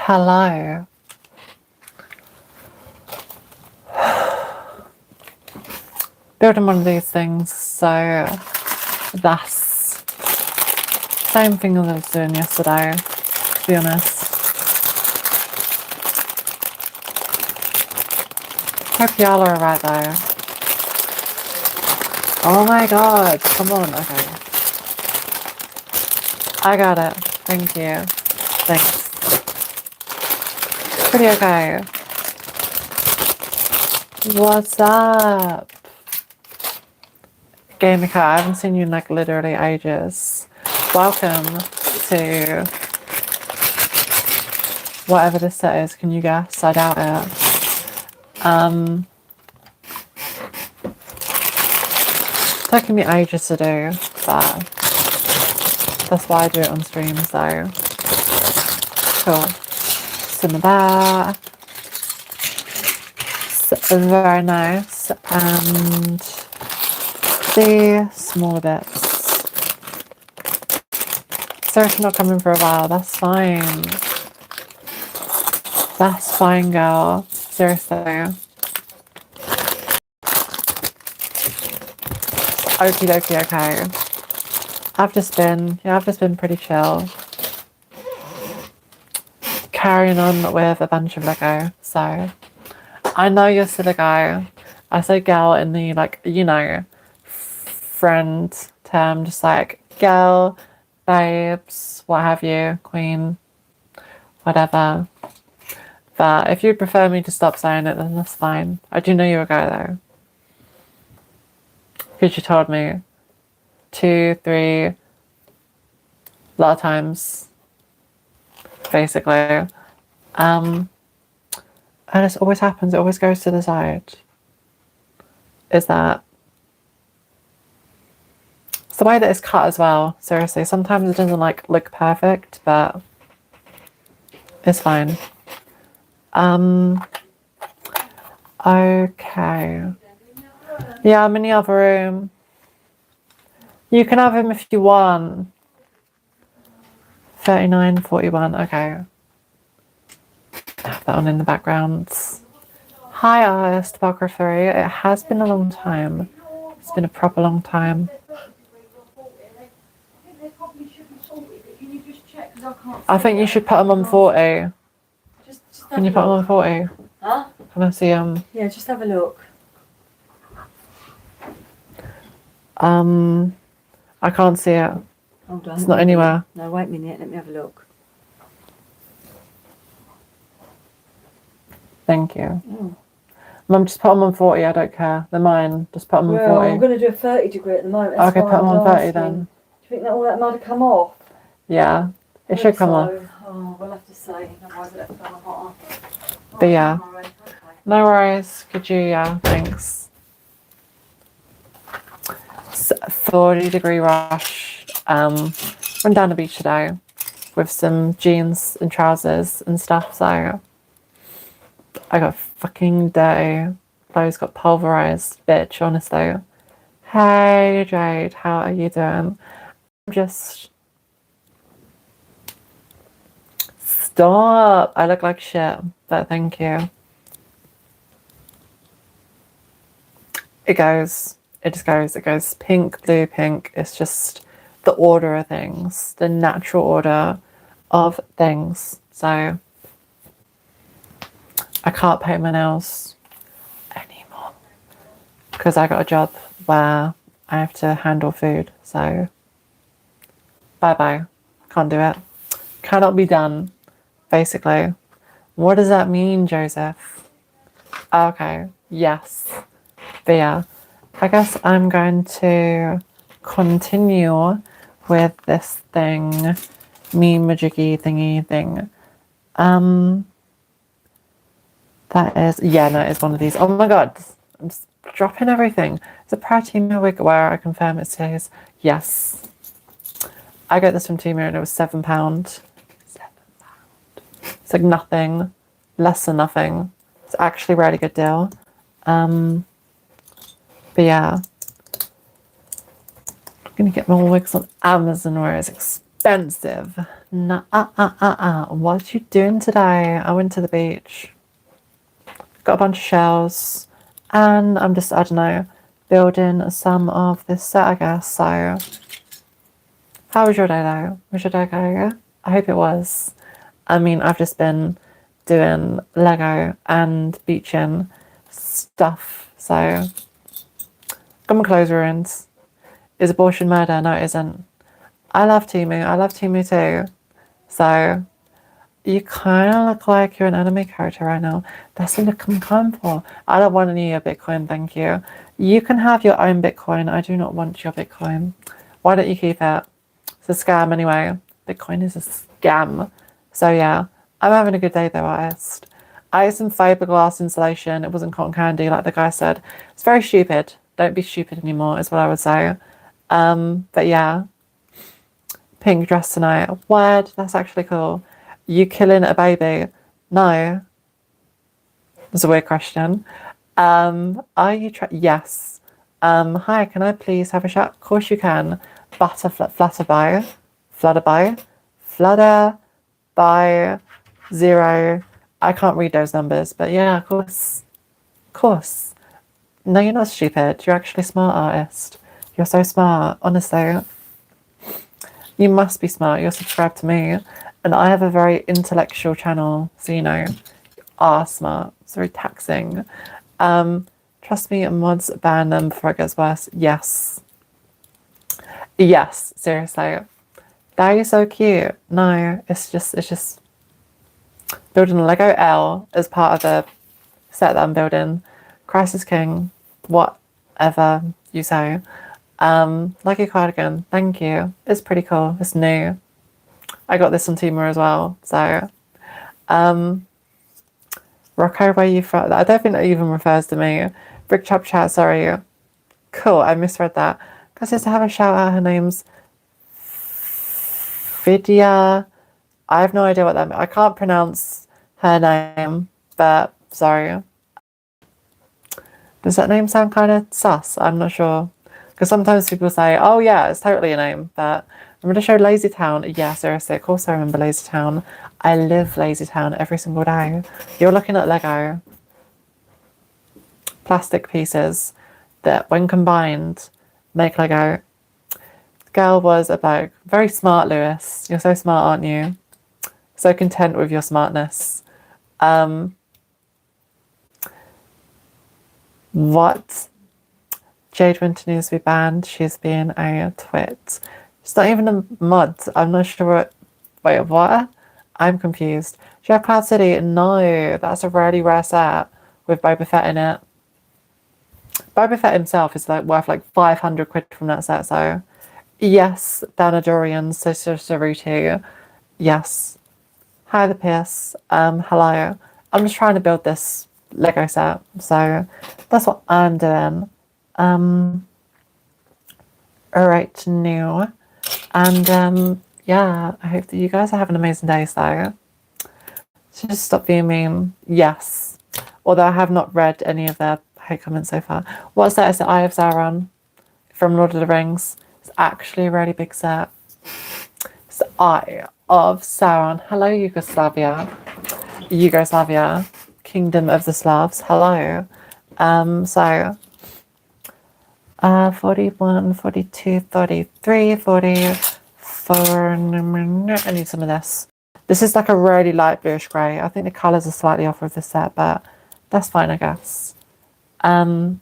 Hello. Building one of these things, so that's the same thing as I was doing yesterday, to be honest. Hope y'all are alright though. Oh my god, come on, okay. I got it, thank you. Thanks. Pretty okay. What's up? Gamika, I haven't seen you in like literally ages. Welcome to whatever this set is. Can you guess? I doubt it. It's taking me ages to do, but that's why I do it on stream, so cool. Some of that. So, very nice. And the smaller bits. Seriously not coming for a while, that's fine. That's fine, girl. Seriously. Okie dokie, okay. I've just been pretty chill. Carrying on with a bunch of Lego, so I know you're still a guy. I say girl in the, like, you know, friend term, just like girl, babes, what have you, queen, whatever. But if you'd prefer me to stop saying it, then that's fine. I do know you're a guy though. Because you told me 2, 3, a lot of times, basically. And this always happens, it always goes to the side. Is that it's the way that it's cut as well, seriously. Sometimes it doesn't like look perfect, but it's fine. Okay. Yeah, I'm in the other room. You can have him if you want. 39, 41, okay. Have that on in the background. Hi, artist, biography. It has been a long time. It's been a proper long time. I think you should put them on 40. Can you put them on 40? Huh? Can I see them? Yeah, just have a look. I can't see it. Hold on. It's not anywhere. No, wait a minute. Let me have a look. Thank you. Oh. Mum, just put them on 40. I don't care. They're mine. Just put them on 40. I'm going to do a 30 degree at the moment. That's okay, put them on 30 then. Do you think that all that might have come off? Yeah, it should come off. Oh, we'll have to see. Otherwise it'll have to come off. But yeah, no worries. Could you? Yeah, thanks. 40 degree rush. Went down the beach today with some jeans and trousers and stuff. So I got fucking dirty. Clothes got pulverized, bitch. Honestly. Hey Jade, how are you doing? Just stop. I look like shit, but thank you. It goes pink, blue, pink. It's just the order of things, the natural order of things. So I can't paint my nails anymore because I got a job where I have to handle food. So bye. Can't do it. Cannot be done, basically. What does that mean, Joseph? Okay, yes. But yeah, I guess I'm going to continue with this thing, majiggy thingy thing. That is, yeah, no, it's one of these. Oh my god, I'm just dropping everything. It's a Proud Temu wig where I confirm it says yes. I got this from Temu and it was £7. £7. It's like nothing, less than nothing. It's actually a really good deal. But yeah, I'm gonna get more wigs on Amazon where it's expensive. Nah, what you doing today? I went to the beach. Got a bunch of shells. And I'm just, I don't know, building some of this set, I guess. So, how was your day though? Was your day okay? I hope it was. I mean, I've just been doing Lego and beaching stuff. So, got my clothes ruined. Is abortion murder? No, it isn't. I love Timu. I love Timu too. So, you kind of look like you're an anime character right now. That's what I'm coming for. I don't want any of your Bitcoin, thank you. You can have your own Bitcoin. I do not want your Bitcoin. Why don't you keep it? It's a scam anyway. Bitcoin is a scam. So yeah, I'm having a good day though, artist. I ate some fiberglass insulation. It wasn't cotton candy like the guy said. It's very stupid. Don't be stupid anymore is what I would say. But yeah. Pink dress tonight. Word, that's actually cool. You killing a baby? No. That's a weird question. Are you yes. Hi, can I please have a chat? Of course you can. Flutterby. Flutter by 0. I can't read those numbers, but yeah, of course. Of course. No, you're not stupid. You're actually a smart artist. You're so smart, honestly. You must be smart. You're subscribed to me. And I have a very intellectual channel. So, you know, you are smart. It's very taxing. Trust me, mods ban them before it gets worse. Yes. Yes, seriously. That is so cute. No, it's just building a Lego L as part of the set that I'm building. Crisis King, whatever you say. Lucky cardigan, thank you. It's pretty cool. It's new. I got this on Temu as well. So, Rocco, where you from? I don't think that even refers to me. Brick Chop Chat, sorry. Cool, I misread that. Because just to have a shout out, her name's Vidya. I have no idea what that means. I can't pronounce her name, but sorry. Does that name sound kind of sus? I'm not sure. Because sometimes people say, oh yeah, it's totally a name, but I'm going to show Lazy Town. Yeah, seriously, of course I remember Lazy Town. I live Lazy Town every single day. You're looking at Lego. Plastic pieces that, when combined, make Lego. The girl was a bloke. Very smart, Lewis. You're so smart, aren't you? So content with your smartness. What? Jade Winter needs to be banned. She's being a twit. She's not even a mod. I'm not sure what... Wait, what? I'm confused. Do you have Cloud City? No, that's a really rare set with Boba Fett in it. Boba Fett himself is like worth like 500 quid from that set, so... Yes, Dana Dorian, Sister Saruti. Yes. Hi, the Pierce. Hello. I'm just trying to build this Lego set, so that's what I'm doing. Alright, new. And yeah, I hope that you guys are having an amazing day, so just stop being mean. Yes. Although I have not read any of their hate comments so far. What set is the Eye of Sauron from Lord of the Rings? It's actually a really big set. It's the Eye of Sauron. Hello, Yugoslavia. Kingdom of the Slavs. Hello. So 41, 42, 33, 44. I need some of this. This is like a really light bluish grey. I think the colours are slightly off with the set, but that's fine, I guess. The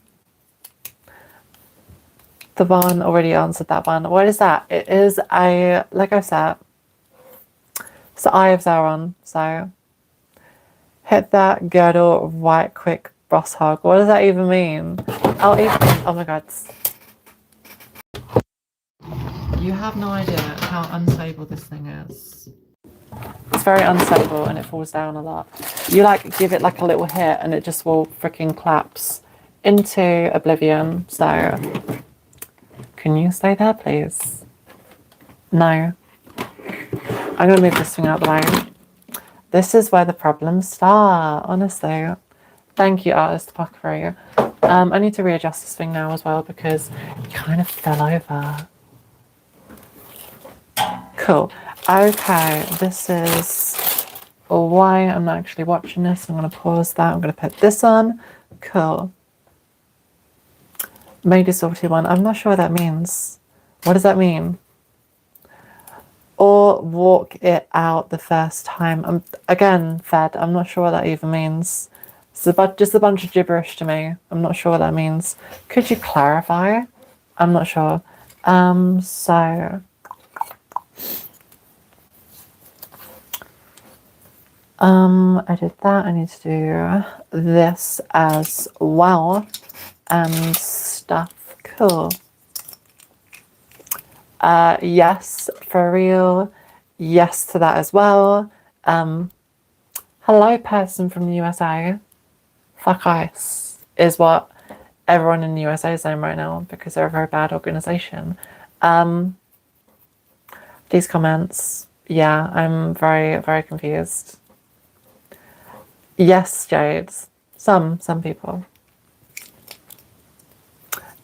one already answered that one. What is that? It is a Lego set. It's the Eye of Sauron. So hit that girdle right quick, boss hog. What does that even mean? Oh my god. You have no idea how unstable this thing is. It's very unstable and it falls down a lot. You like give it like a little hit and it just will freaking collapse into oblivion. So can you stay there, please? No. I'm gonna move this thing out of the way. This is where the problems start, honestly. Thank you, Artist Puckery. I need to readjust this thing now as well because it kind of fell over. Cool. Okay, this is why I'm not actually watching this. I'm going to pause that. I'm going to put this on. Cool. Major salty one. I'm not sure what that means. What does that mean? Or walk it out the first time. I'm again fed. I'm not sure what that even means. It's just a bunch of gibberish to me. I'm not sure what that means. Could you clarify? I'm not sure. So I did that. I need to do this as well and stuff. Cool. Yes, for real. Yes to that as well. Hello, person from the USA. Fuck ICE is what everyone in the USA is saying right now because they're a very bad organization. These comments, yeah, I'm very, very confused. Yes, Jades. Some people.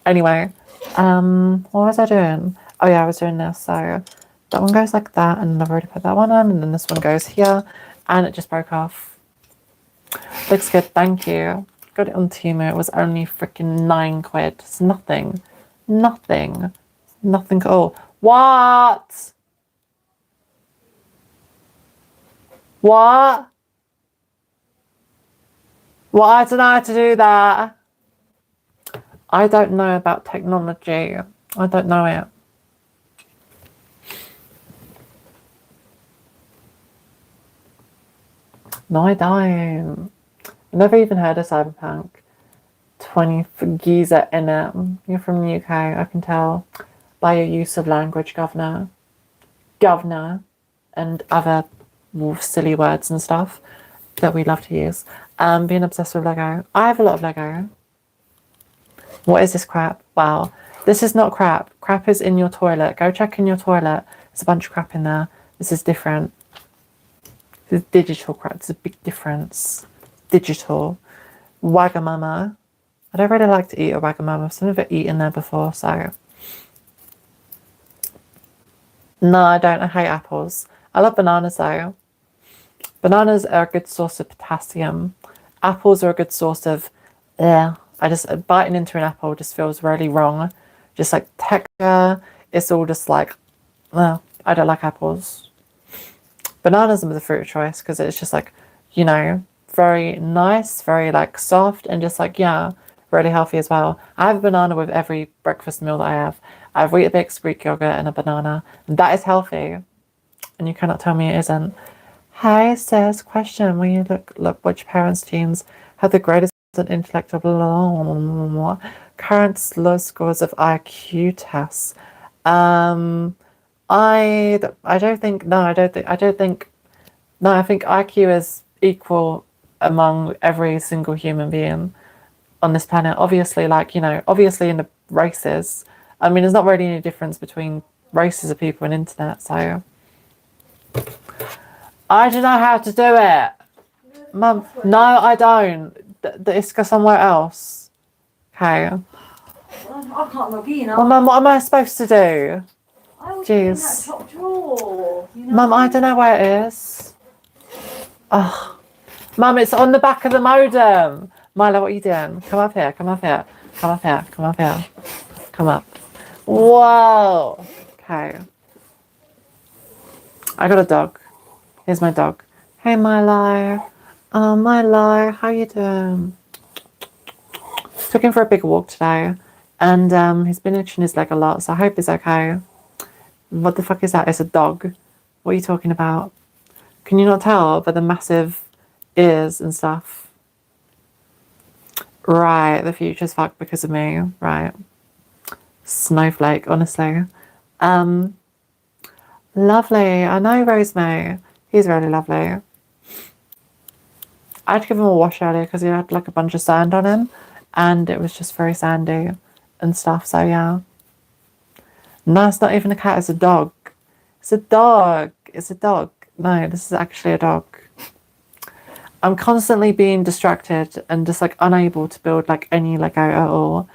Anyway, what was I doing? Oh yeah, I was doing this. So that one goes like that, and I've already put that one on, and then this one goes here, and it just broke off. Looks good, thank you. Got it on Temu. It was only freaking £9. It's nothing. Nothing. Nothing at all. What? What? Well, I don't know how to do that. I don't know about technology. I don't know it. No, I don't. I've never even heard of Cyberpunk 20 for Giza in it. You're from the UK, I can tell by your use of language, governor, and other silly words and stuff that we love to use. Being obsessed with Lego. I have a lot of Lego. What is this crap? Wow. This is not crap. Crap is in your toilet. Go check in your toilet. There's a bunch of crap in there. This is different. This is digital crap. There's a big difference. Digital. Wagamama. I don't really like to eat a Wagamama. I've never eaten there before, so. No, I don't. I hate apples. I love bananas though. Bananas are a good source of potassium. Apples are a good source of, I just, biting into an apple just feels really wrong. Just like texture, it's all just like, well, I don't like apples. Bananas are the fruit of choice because it's just like, you know, very nice, very like soft and just like, yeah, really healthy as well. I have a banana with every breakfast meal that I have. I have Weetabix, Greek yogurt and a banana. And that is healthy. And you cannot tell me it isn't. Hi, says question. When you look which parents' teens have the greatest intellect of current low scores of IQ tests? I don't think I think IQ is equal among every single human being on this planet. Obviously, like, you know, obviously in the races. I mean, there's not really any difference between races of people on internet, so I don't know how to do it. Mum, no, I don't. It's go somewhere else. Okay. I can't log in. Well, Mum, what am I supposed to do? Jeez. That top drawer, you know? Mum, I don't know where it is. Oh, Mum, it's on the back of the modem. Milo, what are you doing? Come up here. Come up here. Come up here. Come up here. Come up. Whoa. Okay. I got a dog. Here's my dog. Hey, Milo. Oh, Milo, how you doing? Took him for a big walk today, and he's been itching his leg a lot, so I hope he's okay. What the fuck is that? It's a dog. What are you talking about? Can you not tell by the massive ears and stuff? Right, the future's fucked because of me. Right. Snowflake, honestly. Lovely. I know Rosemary. He's really lovely. I had to give him a wash earlier because he had like a bunch of sand on him and it was just very sandy and stuff, so yeah. No, it's not even a cat, it's a dog. It's a dog. It's a dog. No, this is actually a dog. I'm constantly being distracted and just like unable to build like any Lego at all.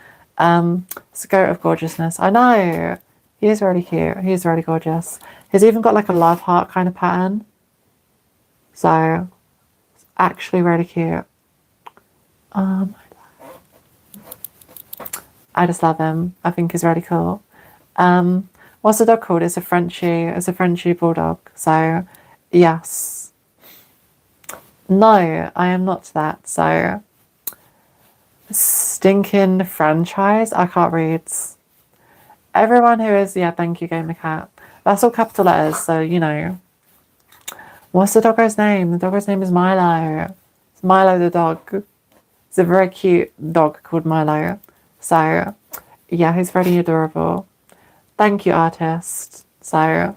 It's a goat of gorgeousness. I know. He is really cute. He is really gorgeous. He's even got like a love heart kind of pattern. So, it's actually really cute. I just love him. I think he's really cool. What's the dog called? It's a Frenchie bulldog. So, yes. No, I am not that. So, stinking franchise. I can't read. Everyone who is, yeah, thank you, Gamer Cat. That's all capital letters, so you know. What's the doggo's name? The doggo's name is Milo. It's Milo the dog. It's a very cute dog called Milo. So, yeah, he's very adorable. Thank you, artist. So,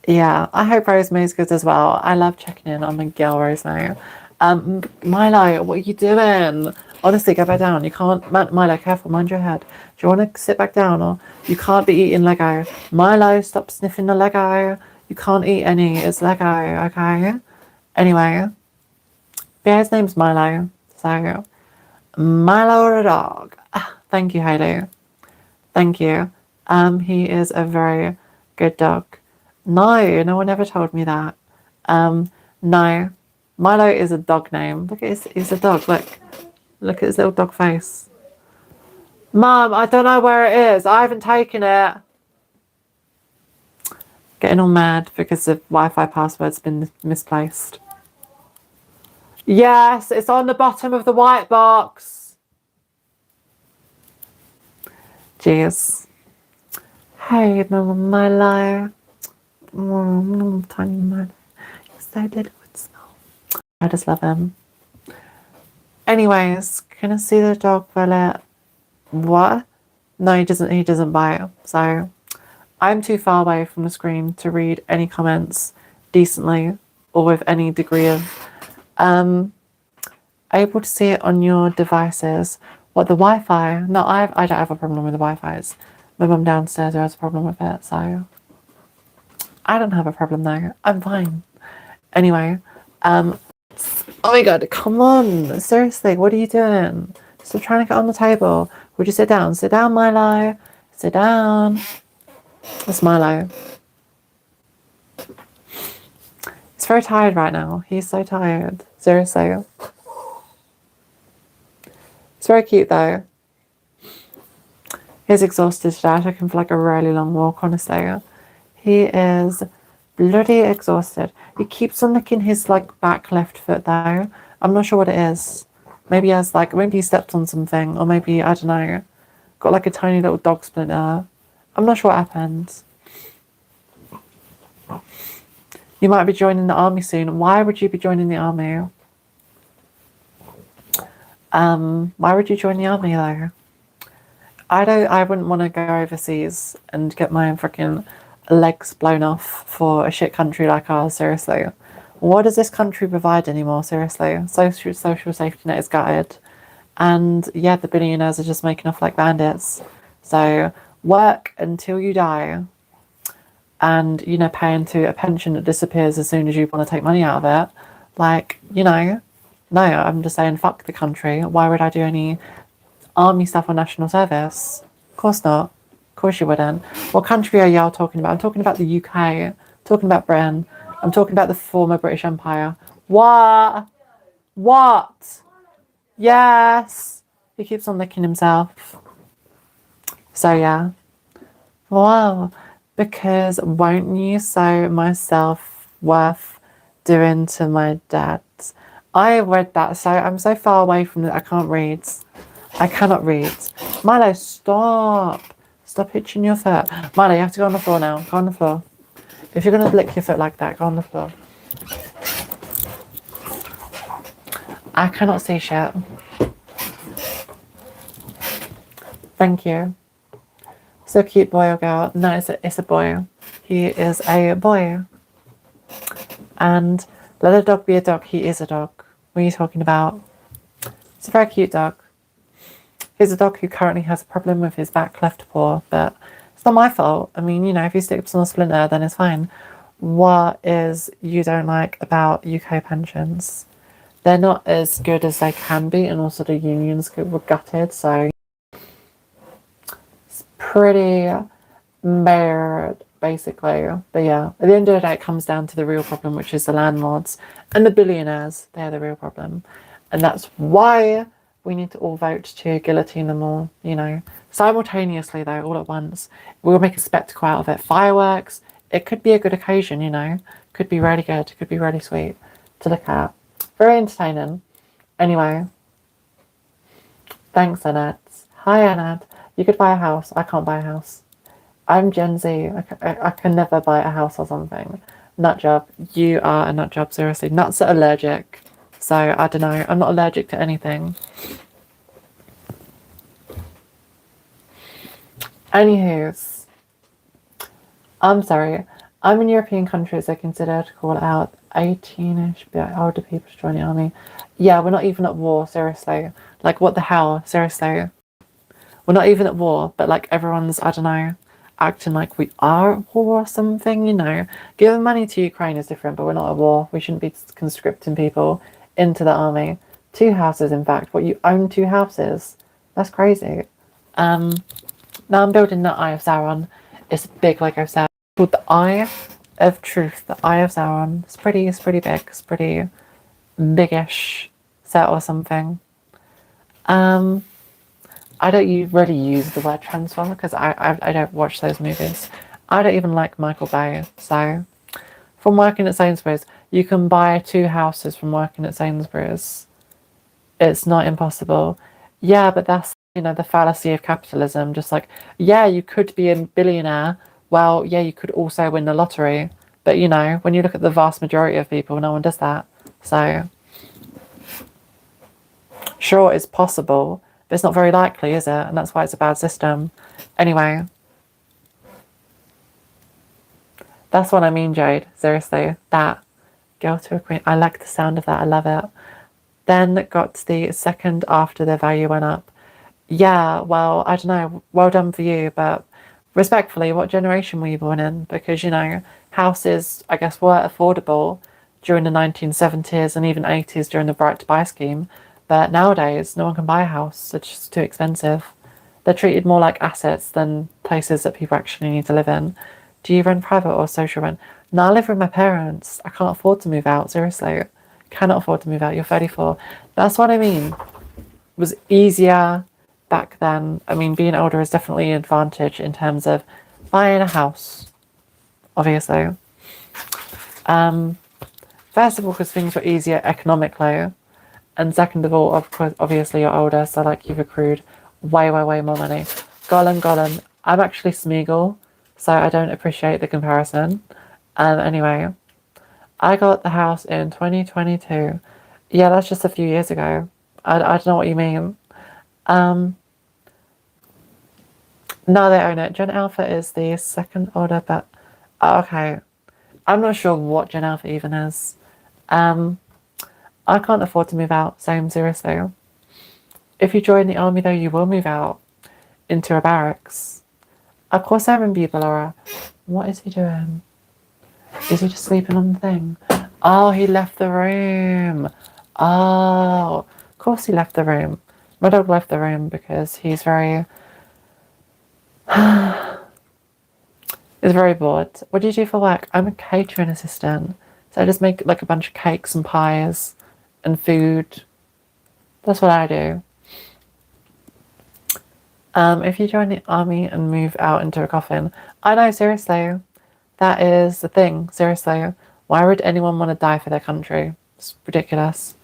yeah, I hope Rosemary's good as well. I love checking in on my girl Rosemary. Milo, what are you doing? Honestly, go back down. You can't, Milo, careful, mind your head. Do you want to sit back down, or you can't be eating Lego? Milo, stop sniffing the Lego. You can't eat any. It's Lego, okay? Anyway, Bear's name's Milo. So, Milo the dog. Thank you, Haley. Thank you. He is a very good dog. No one ever told me that. No. Milo is a dog name. Look at he's a dog. Look at his little dog face. Mum, I don't know where it is. I haven't taken it. Getting all mad because the Wi-Fi password's been misplaced. Yes, it's on the bottom of the white box. Jeez. Hey, Milo. Tiny Milo. You're so little and small. I just love him. Anyways, can I see the dog bullet? What? No, he doesn't bite. So I'm too far away from the screen to read any comments decently or with any degree of able to see it on your devices. What, the Wi-Fi? No, I don't have a problem with the Wi-Fi's. My mum downstairs has a problem with it, so I don't have a problem there. I'm fine. Anyway, oh my god, come on. Seriously, what are you doing? Stop trying to get on the table. Would you sit down? Sit down, Milo. Sit down. It's Milo. He's very tired right now. He's so tired. Seriously. It's very cute though. He's exhausted today. I took him for like a really long walk, honestly. He is bloody exhausted. He keeps on licking his like back left foot though. I'm not sure what it is. Maybe maybe he stepped on something, or maybe, I don't know, got like a tiny little dog splinter. I'm not sure what happened. You might be joining the army soon. Why would you be joining the army? Why would you join the army though? I wouldn't want to go overseas and get my freaking legs blown off for a shit country like ours, seriously. What does this country provide anymore, seriously? Social safety net is gutted. And yeah, the billionaires are just making off like bandits. So work until you die and, you know, pay into a pension that disappears as soon as you want to take money out of it. Like, you know, no, I'm just saying fuck the country. Why would I do any army stuff on national service? Of course not. Of course you wouldn't. What country are y'all talking about? I'm talking about the UK. I'm talking about Britain. I'm talking about the former British Empire. What? What? Yes. He keeps on licking himself. So yeah. Wow. Because won't you so myself worth doing to my dad? I read that, so I'm so far away from it. I can't read. I cannot read. Milo, stop. Stop hitching your foot. Milo, you have to go on the floor now. Go on the floor. If you're going to lick your foot like that, go on the floor. I cannot see shit. Thank you. So cute, boy or girl? No, it's a boy. He is a boy. And let a dog be a dog. He is a dog. What are you talking about? It's a very cute dog. He's a dog who currently has a problem with his back left paw, but it's not my fault. I mean, you know, if he slips on a splinter, then it's fine. What is you don't like about UK pensions? They're not as good as they can be, and also the unions were gutted, so it's pretty bad, basically. But yeah, at the end of the day, it comes down to the real problem, which is the landlords and the billionaires. They're the real problem. And that's why we need to all vote to guillotine them all, you know. Simultaneously, though, all at once. We'll make a spectacle out of it. Fireworks. It could be a good occasion, you know. Could be really good. Could be really sweet to look at. Very entertaining. Anyway. Thanks, Annette. Hi, Annette. You could buy a house. I can't buy a house. I'm Gen Z. I can never buy a house or something. Nut job. You are a nut job, seriously. Nuts are allergic. So, I don't know. I'm not allergic to anything. Anywho's. I'm sorry. I'm in European countries. I consider to call out 18-ish, but older people to join the army. Yeah, we're not even at war, seriously. Like, what the hell? Seriously. We're not even at war, but like everyone's, I don't know, acting like we are at war or something, you know. Giving money to Ukraine is different, but we're not at war. We shouldn't be conscripting people into the army. 2 houses, in fact. What, you own 2 houses? That's crazy. Now I'm building the Eye of Sauron. It's a big Lego set called the Eye of Truth. The Eye of Sauron. It's pretty big. It's pretty biggish set or something. I don't really use the word transformer because I don't watch those movies. I don't even like Michael Bay. So, from working at Sainsbury's, you can buy 2 houses from working at Sainsbury's. It's not impossible. Yeah, but that's, you know, the fallacy of capitalism. Just like, yeah, you could be a billionaire. Well, yeah, you could also win the lottery. But, you know, when you look at the vast majority of people, no one does that. So, sure, it's possible. But it's not very likely, is it? And that's why it's a bad system. Anyway. That's what I mean, Jade. Seriously. That. Girl to a queen. I like the sound of that. I love it. Then got the second after the value went up. Yeah, well, I don't know. Well done for you. But respectfully, what generation were you born in? Because, you know, houses, I guess, were affordable during the 1970s and even 80s during the Right to Buy scheme. But nowadays, no one can buy a house. It's just too expensive. They're treated more like assets than places that people actually need to live in. Do you rent private or social rent? No, I live with my parents. I can't afford to move out, seriously. Cannot afford to move out. You're 34. That's what I mean. It was easier back then. I mean, being older is definitely an advantage in terms of buying a house, obviously. First of all, because things were easier economically. And second of all, of course, obviously you're older, so like you've accrued way more money. Gollum. I'm actually Smeagol, so I don't appreciate the comparison. Anyway, I got the house in 2022. Yeah, that's just a few years ago. I don't know what you mean. No, they own it. Gen Alpha is the second order, but okay. I'm not sure what Gen Alpha even is. I can't afford to move out, same, seriously. If you join the army, though, you will move out into a barracks. Of course I remember you, Ballora. What is he doing? Is he just sleeping on the thing? Oh, he left the room. Oh, of course he left the room. My dog left the room because he's very... he's very bored. What do you do for work? I'm a catering assistant. So I just make like a bunch of cakes and pies and food. That's what I do. If you join the army and move out into a coffin, I know, seriously, that is the thing, seriously. Why would anyone want to die for their country? It's ridiculous.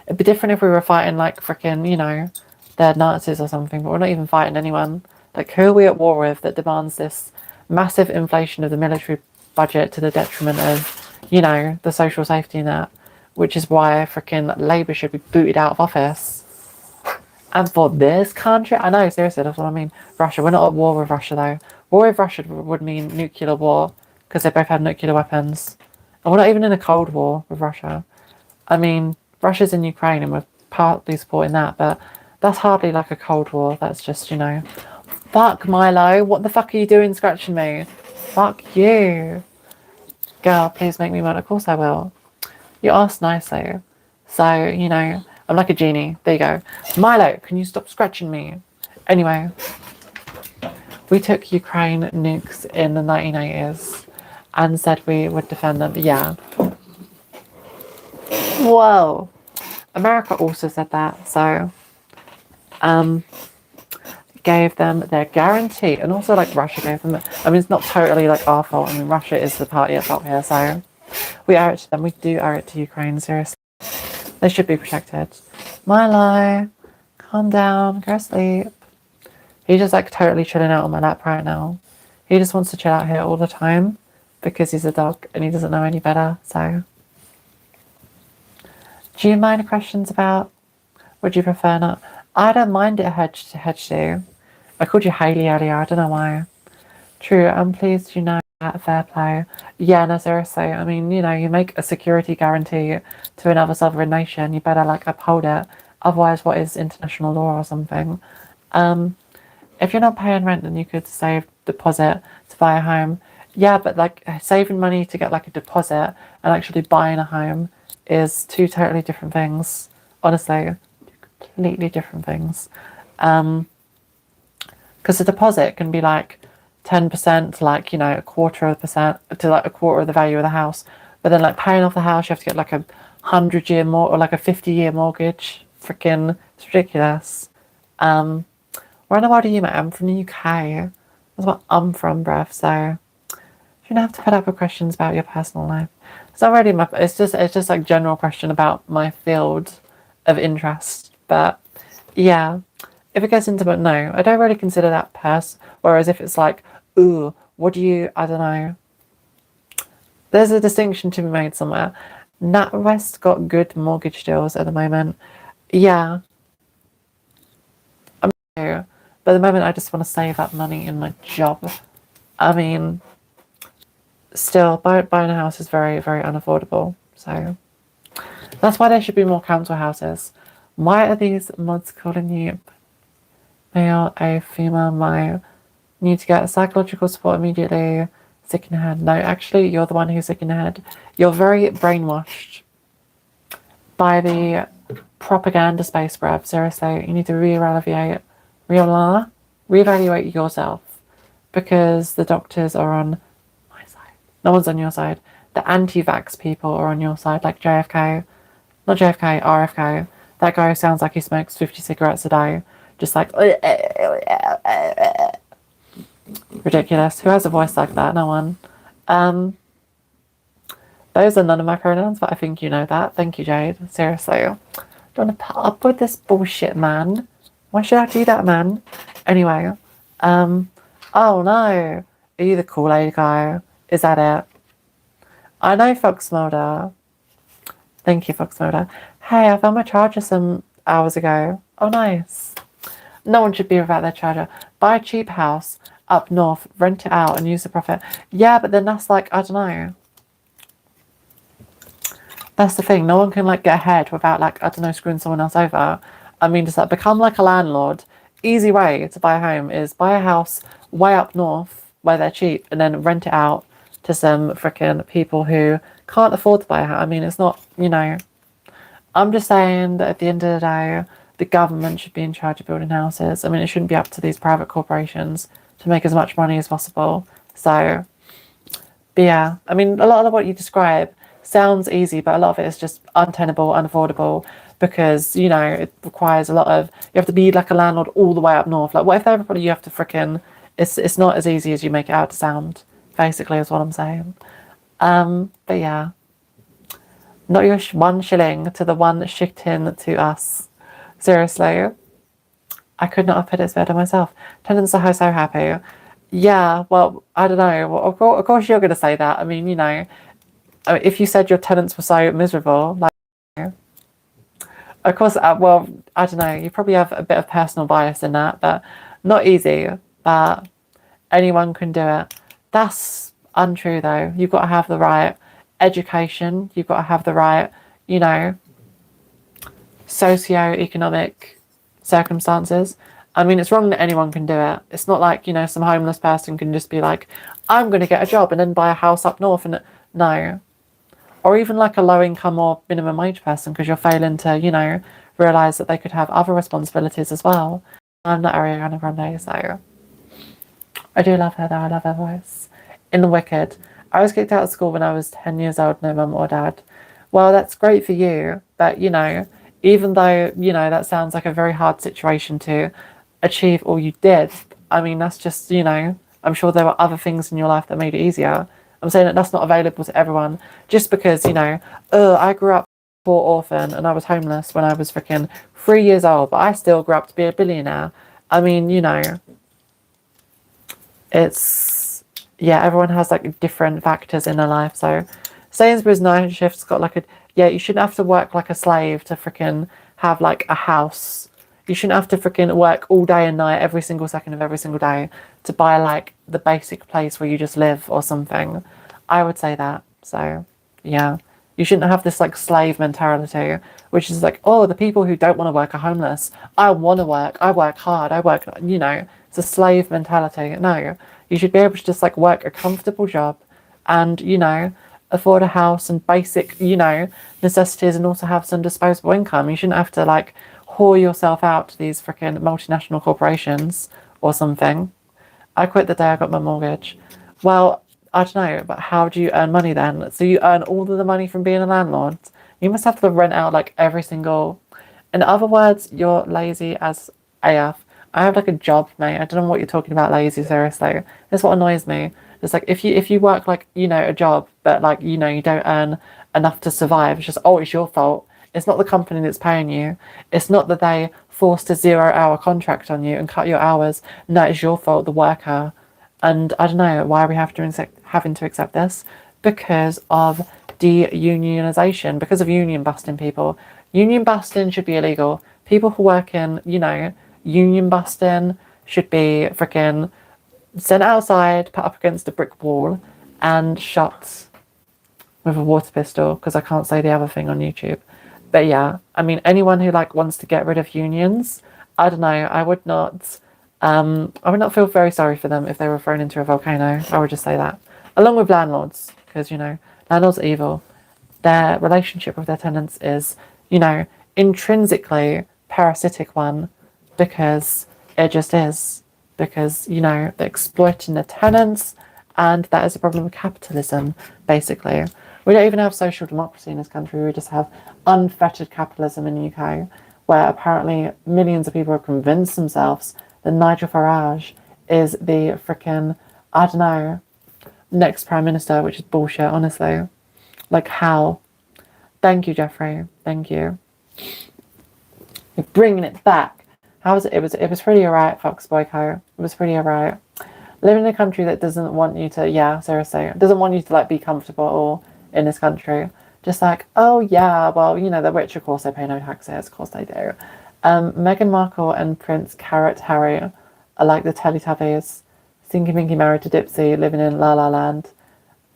It'd be different if we were fighting like freaking, you know, the Nazis or something, but we're not even fighting anyone. Like, who are we at war with that demands this massive inflation of the military budget to the detriment of, you know, the social safety net? Which is why freaking Labour should be booted out of office. And for this country, I know, seriously, that's what I mean. Russia, we're not at war with Russia though. War with Russia would mean nuclear war, because they both have nuclear weapons. And we're not even in a Cold War with Russia. I mean, Russia's in Ukraine and we're partly supporting that, but that's hardly like a Cold War. That's just, you know. Fuck, Milo, what the fuck are you doing scratching me? Fuck you. Girl, please make me mad. Of course I will. You asked nicely. So, you know, I'm like a genie. There you go. Milo, can you stop scratching me? Anyway. we took Ukraine nukes in the 1980s and said we would defend them. Yeah. Whoa. America also said that, so gave them their guarantee, and also like Russia gave them. I mean, it's not totally like our fault. I mean, Russia is the party at fault here, so we owe it to them. We do owe it to Ukraine. Seriously, they should be protected. Milo, calm down, go sleep. He's just like totally chilling out on my lap right now. He just wants to chill out here all the time because he's a dog and he doesn't know any better. So, do you mind questions about? Would you prefer not? I don't mind it hedged to. I called you Hayley earlier, I don't know why. True, I'm pleased you know that. Fair play. Yeah, no, seriously. I mean, you know, you make a security guarantee to another sovereign nation, you better like uphold it. Otherwise, what is international law or something? If you're not paying rent, then you could save deposit to buy a home. Yeah, but like saving money to get like a deposit and actually buying a home is two totally different things. Honestly, completely different things. Because the deposit can be like 10% to like, you know, a quarter of the percent to like a quarter of the value of the house. But then like paying off the house, you have to get like a 100-year or like a 50-year mortgage. Freaking, it's ridiculous. Where in the world are you, mate? I'm from the UK. That's what I'm from, bruv. So you don't have to put up with questions about your personal life. It's not really it's just like general question about my field of interest. But yeah, if it gets intimate, no, I don't really consider that whereas if it's like, ooh, what do you, I don't know. There's a distinction to be made somewhere. NatWest got good mortgage deals at the moment. Yeah. But at the moment, I just want to save that money in my job. I mean, still, buying a house is very, very unaffordable. So that's why there should be more council houses. Why are these mods calling you male, a female, my need to get psychological support immediately? Sick in the head. No, actually, you're the one who's sick in the head. You're very brainwashed by the propaganda space, bruv. Seriously, you need to reevaluate yourself, because the doctors are on my side. No one's on your side. The anti-vax people are on your side, like JFK. Not JFK, RFK. That guy sounds like he smokes 50 cigarettes a day. Just like... ridiculous. Who has a voice like that? No one. Those are none of my pronouns, but I think you know that. Thank you, Jade. Seriously. Don't want to put up with this bullshit, man. Why should I do that, man? Anyway, oh no. Are you the Kool-Aid guy? Is that it? I know Fox Mulder. Thank you, Fox Mulder. Hey, I found my charger some hours ago. Oh, nice. No one should be without their charger. Buy a cheap house up north, rent it out and use the profit. Yeah, but then that's like, I don't know. That's the thing. No one can like get ahead without like, I don't know, screwing someone else over. I mean, just like become like a landlord. Easy way to buy a home is buy a house way up north where they're cheap and then rent it out to some freaking people who can't afford to buy a house. I mean, it's not, you know, I'm just saying that at the end of the day, the government should be in charge of building houses. I mean, it shouldn't be up to these private corporations to make as much money as possible. So, but yeah, I mean, a lot of what you describe sounds easy, but a lot of it is just untenable, unaffordable, because, you know, it requires a lot of, you have to be like a landlord all the way up north. Like, what if everybody you have to freaking, it's not as easy as you make it out to sound, basically, is what I'm saying. But yeah, not your 1 shilling to the 1 shitting to us. Seriously, I could not have put it better myself. Tenants are so happy. Yeah, well, I don't know. Well, of course you're going to say that. I mean, you know, if you said your tenants were so miserable, like, of course, well, I don't know. You probably have a bit of personal bias in that, but not easy. But anyone can do it. That's untrue, though. You've got to have the right education. You've got to have the right, you know, socio-economic circumstances. I mean, it's wrong that anyone can do it. It's not like, you know, some homeless person can just be like, I'm going to get a job and then buy a house up north. And no. Or even like a low income or minimum wage person, because you're failing to, you know, realise that they could have other responsibilities as well. I'm not Ariana Grande, so I do love her though. I love her voice. In The Wicked, I was kicked out of school when I was 10 years old, no mum or dad. Well, that's great for you, but even though, that sounds like a very hard situation to achieve all you did, I mean, that's just, I'm sure there were other things in your life that made it easier. I'm saying that that's not available to everyone just because, I grew up poor orphan and I was homeless when I was freaking 3 years old, but I still grew up to be a billionaire. I mean, it's, yeah, everyone has like different factors in their life. So Sainsbury's night shift's got like you shouldn't have to work like a slave to freaking have like a house. You shouldn't have to freaking work all day and night, every single second of every single day to buy like the basic place where you just live or something. I would say that. So, yeah. You shouldn't have this like slave mentality, which is like, oh, the people who don't want to work are homeless. I want to work. I work hard. It's a slave mentality. No, you should be able to just like work a comfortable job and, afford a house and basic, necessities and also have some disposable income. You shouldn't have to like whore yourself out to these freaking multinational corporations or something. I quit the day I got my mortgage. Well, I don't know, but how do you earn money then? So you earn all of the money from being a landlord? You must have to rent out like every single... In other words, you're lazy as AF. I have like a job, mate. I don't know what you're talking about, lazy, seriously. That's what annoys me. It's like if you work like, a job, but like, you don't earn enough to survive, it's just, oh, it's your fault. It's not the company that's paying you. It's not that they forced a 0-hour contract on you and cut your hours. No, it's your fault, the worker. And I don't know, why are we having to accept this? Because of de-unionisation, because of union busting people. Union busting should be illegal. People who work in, union busting should be freaking sent outside, put up against a brick wall, and shot with a water pistol, because I can't say the other thing on YouTube. But yeah, I mean, anyone who like wants to get rid of unions, I don't know, I would not feel very sorry for them if they were thrown into a volcano. I would just say that. Along with landlords, because, landlords are evil. Their relationship with their tenants is, intrinsically parasitic one, because it just is. Because, they're exploiting the tenants, and that is a problem with capitalism, basically. We don't even have social democracy in this country. We just have unfettered capitalism in the UK, where apparently millions of people have convinced themselves that Nigel Farage is the freaking, I don't know, next Prime Minister, which is bullshit, honestly. Like, how? Thank you, Jeffrey. Thank you. You're bringing it back. How was it? It was pretty alright, Fox Boyko. It was pretty alright. Living in a country that doesn't want you to, seriously, doesn't want you to, like, be comfortable at all in this country. Just like, oh, yeah, well, the rich, of course, they pay no taxes. Of course they do. Meghan Markle and Prince Carrot Harry are like the Teletubbies. Stinky Minky married to Dipsy, living in La La Land.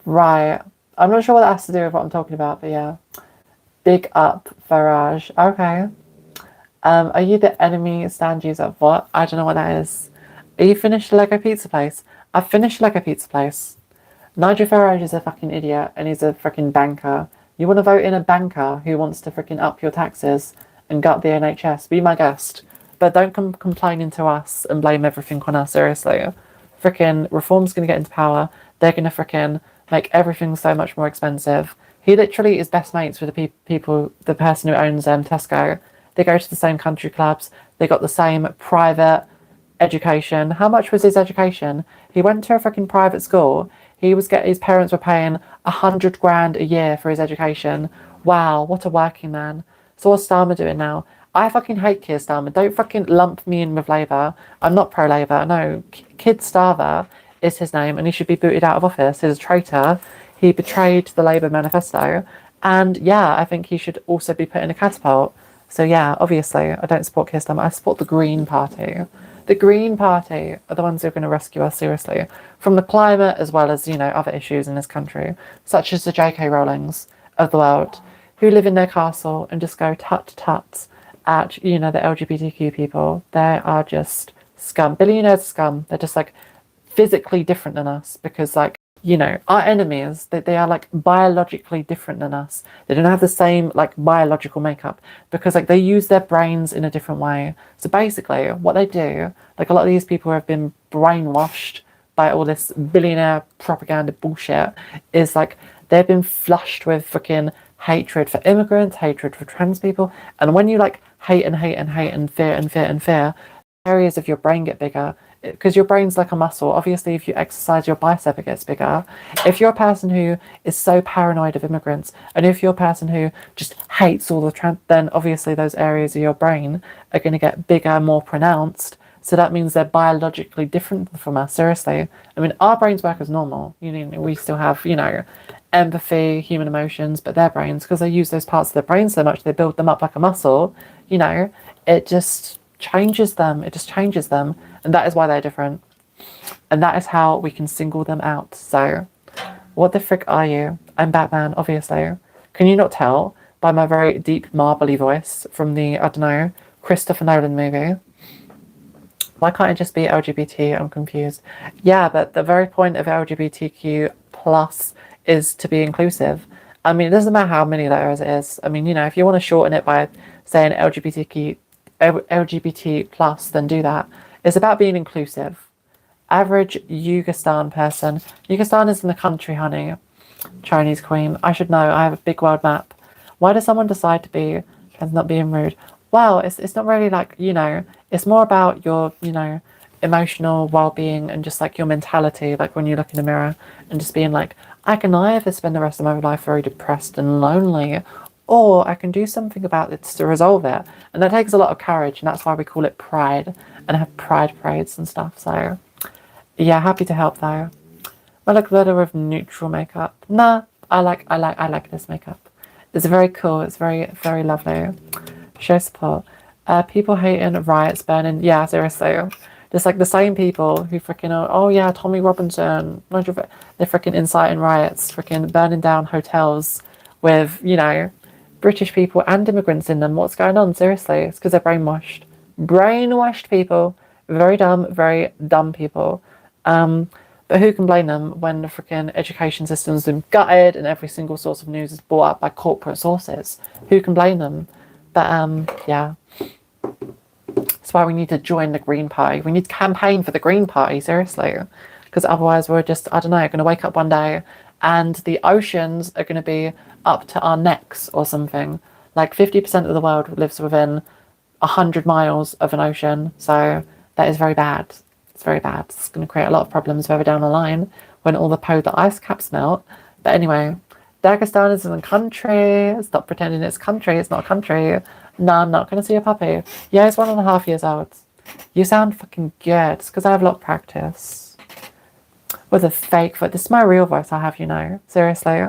Right. I'm not sure what that has to do with what I'm talking about, but yeah. Big up, Farage. Okay. Are you the enemy stand user? What? I don't know what that is. Are you finished the Lego Pizza Place? I've finished Lego Pizza Place. Nigel Farage is a fucking idiot and he's a freaking banker. You want to vote in a banker who wants to freaking up your taxes and gut the NHS? Be my guest. But don't come complaining to us and blame everything on us, seriously. Freaking Reform's going to get into power. They're going to freaking make everything so much more expensive. He literally is best mates with the person who owns Tesco. They go to the same country clubs. They got the same private education. How much was his education? He went to a freaking private school. His parents were paying 100 grand a year for his education. Wow, what a working man. So what's Starmer doing now? I fucking hate Keir Starmer. Don't fucking lump me in with Labour. I'm not pro-Labour. No, Kid Starmer is his name and he should be booted out of office. He's a traitor. He betrayed the Labour manifesto. And yeah, I think he should also be put in a catapult. So yeah, obviously, I don't support Keir Starmer. I support the Green Party. The Green Party are the ones who are going to rescue us, seriously, from the climate as well as, other issues in this country, such as the J.K. Rowlings of the world, who live in their castle and just go tut-tut at, the LGBTQ people. They are just scum. Billionaires scum. They're just, like, physically different than us because, like, our enemies, they are, like, biologically different than us. They don't have the same, like, biological makeup because, like, they use their brains in a different way. So basically, what they do, like, a lot of these people have been brainwashed by all this billionaire propaganda bullshit is like they've been flushed with freaking hatred for immigrants, hatred for trans people, and when you like hate and hate and hate and fear and fear and fear, areas of your brain get bigger because your brain's like a muscle. Obviously, if you exercise your bicep, it gets bigger. If you're a person who is so paranoid of immigrants, and if you're a person who just hates all the trans, then obviously those areas of your brain are going to get bigger, more pronounced. So that means they're biologically different from us. Seriously, I mean, our brains work as normal. You know, we still have, you know, empathy, human emotions, but their brains, because they use those parts of their brain so much, they build them up like a muscle. You know, it just changes them. It just changes them, and that is why they're different. And that is how we can single them out. So, what the frick are you? I'm Batman, obviously. Can you not tell by my very deep, marbly voice from the, I don't know, Christopher Nolan movie? Why can't it just be LGBT? I'm confused. Yeah, but the very point of LGBTQ plus is to be inclusive. I mean, it doesn't matter how many letters it is. I mean, you know, if you want to shorten it by saying LGBT plus, then do that. It's about being inclusive. Average Yugoslav person. Yugoslav is in the country, honey. Chinese queen. I should know. I have a big world map. Why does someone decide to be trans, not being rude? Well, it's not really like, you know, it's more about your, you know, emotional well-being and just like your mentality, like when you look in the mirror and just being like, I can either spend the rest of my life very depressed and lonely, or I can do something about it to resolve it. And that takes a lot of courage, and that's why we call it pride and have pride parades and stuff. So yeah, happy to help though. I look better with neutral makeup. Nah, I like this makeup. It's very cool. It's very, very lovely. Show support. People hating, riots, burning. Yeah, seriously. Just like the same people who freaking, oh yeah, Tommy Robinson. They're freaking inciting riots, freaking burning down hotels with, you know, British people and immigrants in them. What's going on? Seriously. It's because they're brainwashed. Brainwashed people. Very dumb people. But who can blame them when the freaking education system's been gutted and every single source of news is brought up by corporate sources? Who can blame them? But yeah. That's why we need to join the Green Party. We need to campaign for the Green Party, seriously. Because otherwise we're just, I don't know, going to wake up one day and the oceans are going to be up to our necks or something. Like 50% of the world lives within 100 miles of an ocean. So that is very bad. It's very bad. It's going to create a lot of problems further down the line when all the polar ice caps melt. But anyway, Dagestan is a country. Stop pretending it's a country. It's not a country. No, I'm not going to see a puppy. Yeah, he's 1.5 years old. You sound fucking good. It's because I have a lot of practice. With a fake voice. This is my real voice I have, you know. Seriously.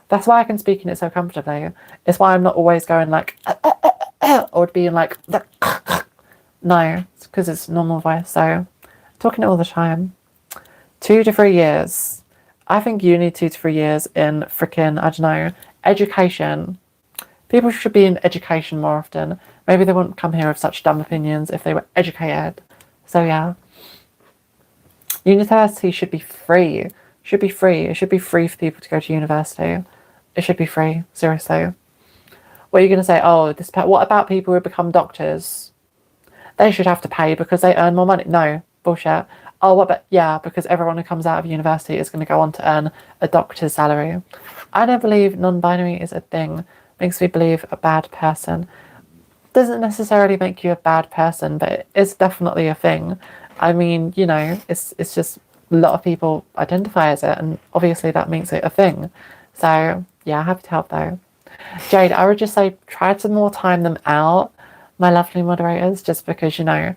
That's why I can speak in it so comfortably. It's why I'm not always going like, or being like, no. It's because it's normal voice. So, talking it all the time. 2 to 3 years. I think you need 2 to 3 years in freaking, I don't know, education. People should be in education more often. Maybe they wouldn't come here with such dumb opinions if they were educated. So yeah. University should be free. Should be free. It should be free for people to go to university. It should be free. Seriously. What are you going to say? Oh, what about people who become doctors? They should have to pay because they earn more money. No. Bullshit. Oh, what about, yeah, because everyone who comes out of university is going to go on to earn a doctor's salary. I don't believe non-binary is a thing. Makes me believe a bad person. Doesn't necessarily make you a bad person, but it's definitely a thing. I mean, you know, it's just a lot of people identify as it, and obviously that makes it a thing. So yeah, happy to help though. Jade, I would just say try to more time them out, my lovely moderators, just because, you know,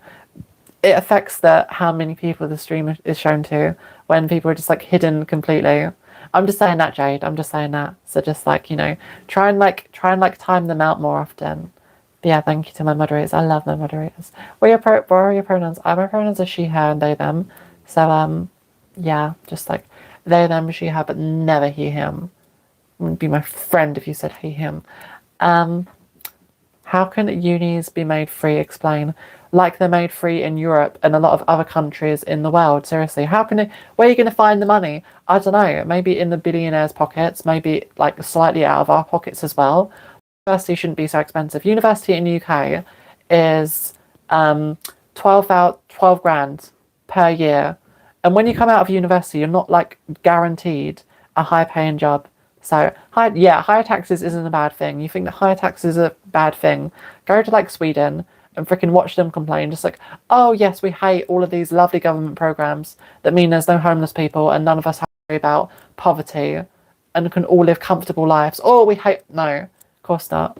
it affects how many people the stream is shown to when people are just like hidden completely. I'm just saying that, Jade. I'm just saying that. So just like, you know, try and time them out more often. But yeah, thank you to my moderators. I love my moderators. What are your pronouns? My pronouns are she, her, and they, them. So yeah, just like they, them, she, her, but never he, him. Wouldn't be my friend if you said he, him. How can unis be made free? Explain. Like they're made free in Europe and a lot of other countries in the world. Seriously, where are you going to find the money? I don't know. Maybe in the billionaires' pockets, maybe like slightly out of our pockets as well. University shouldn't be so expensive. University in the UK is 12 grand per year. And when you come out of university, you're not like guaranteed a high paying job. So higher taxes isn't a bad thing. You think that higher taxes are a bad thing? Go to like Sweden and freaking watch them complain. Just like, oh yes, we hate all of these lovely government programs that mean there's no homeless people and none of us have to worry about poverty and can all live comfortable lives. Oh, we hate, no, of course not.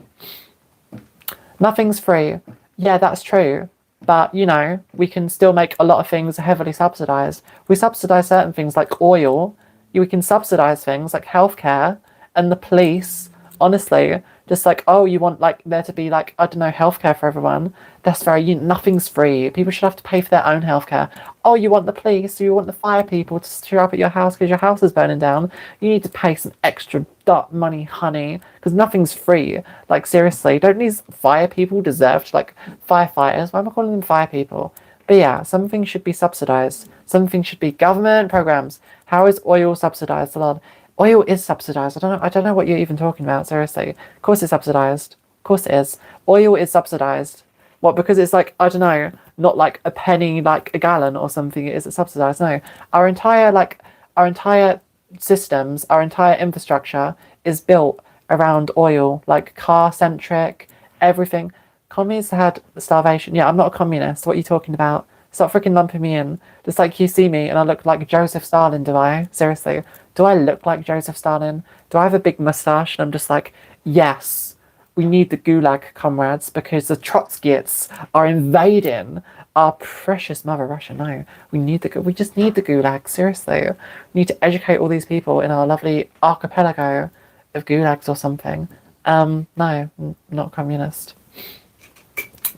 Nothing's free. Yeah, that's true. But, you know, we can still make a lot of things heavily subsidised. We subsidise certain things like oil. We can subsidise things like healthcare and the police. Honestly, just like, oh, you want like there to be like, I don't know, healthcare for everyone. That's nothing's free. People should have to pay for their own healthcare. Oh, you want the police, you want the fire people to show up at your house because your house is burning down. You need to pay some extra money, honey, because nothing's free. Like, seriously, don't these fire people deserve to, like, firefighters? Why am I calling them fire people? But yeah, something should be subsidised. Something should be government programs. How is oil subsidised? A lot. Oil is subsidised. I don't know what you're even talking about, seriously. Of course it's subsidised. Of course it is. Oil is subsidised. What, because it's like, I don't know, not like a penny, like a gallon or something, is it subsidised? No. Our entire systems, our entire infrastructure is built around oil, like car-centric, everything. Communists had starvation. Yeah, I'm not a communist. What are you talking about? Stop freaking lumping me in. Just like you see me and I look like Joseph Stalin, do I? Seriously. Do I look like Joseph Stalin? Do I have a big mustache? And I'm just like, yes, we need the Gulag, comrades, because the Trotskyists are invading our precious mother Russia. No, we just need the Gulag, seriously. We need to educate all these people in our lovely archipelago of Gulags or something. No, not communist.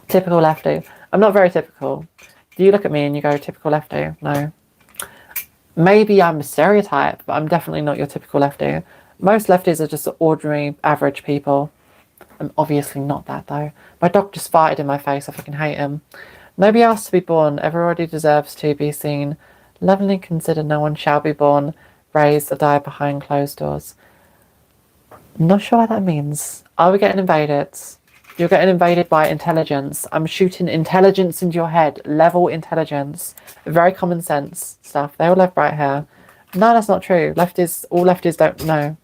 Typical lefty. I'm not very typical. Do you look at me and you go, typical lefty? No. Maybe I'm a stereotype, but I'm definitely not your typical lefty. Most lefties are just ordinary, average people. I'm obviously not that, though. My dog just farted in my face. I fucking hate him. Nobody asked to be born. Everybody deserves to be seen. Lovingly considered, no one shall be born, raised, or die behind closed doors. I'm not sure what that means. Are we getting invaded? You're getting invaded by intelligence. I'm shooting intelligence into your head. Level intelligence. Very common sense stuff. They all have bright hair. No, that's not true. All lefties don't know.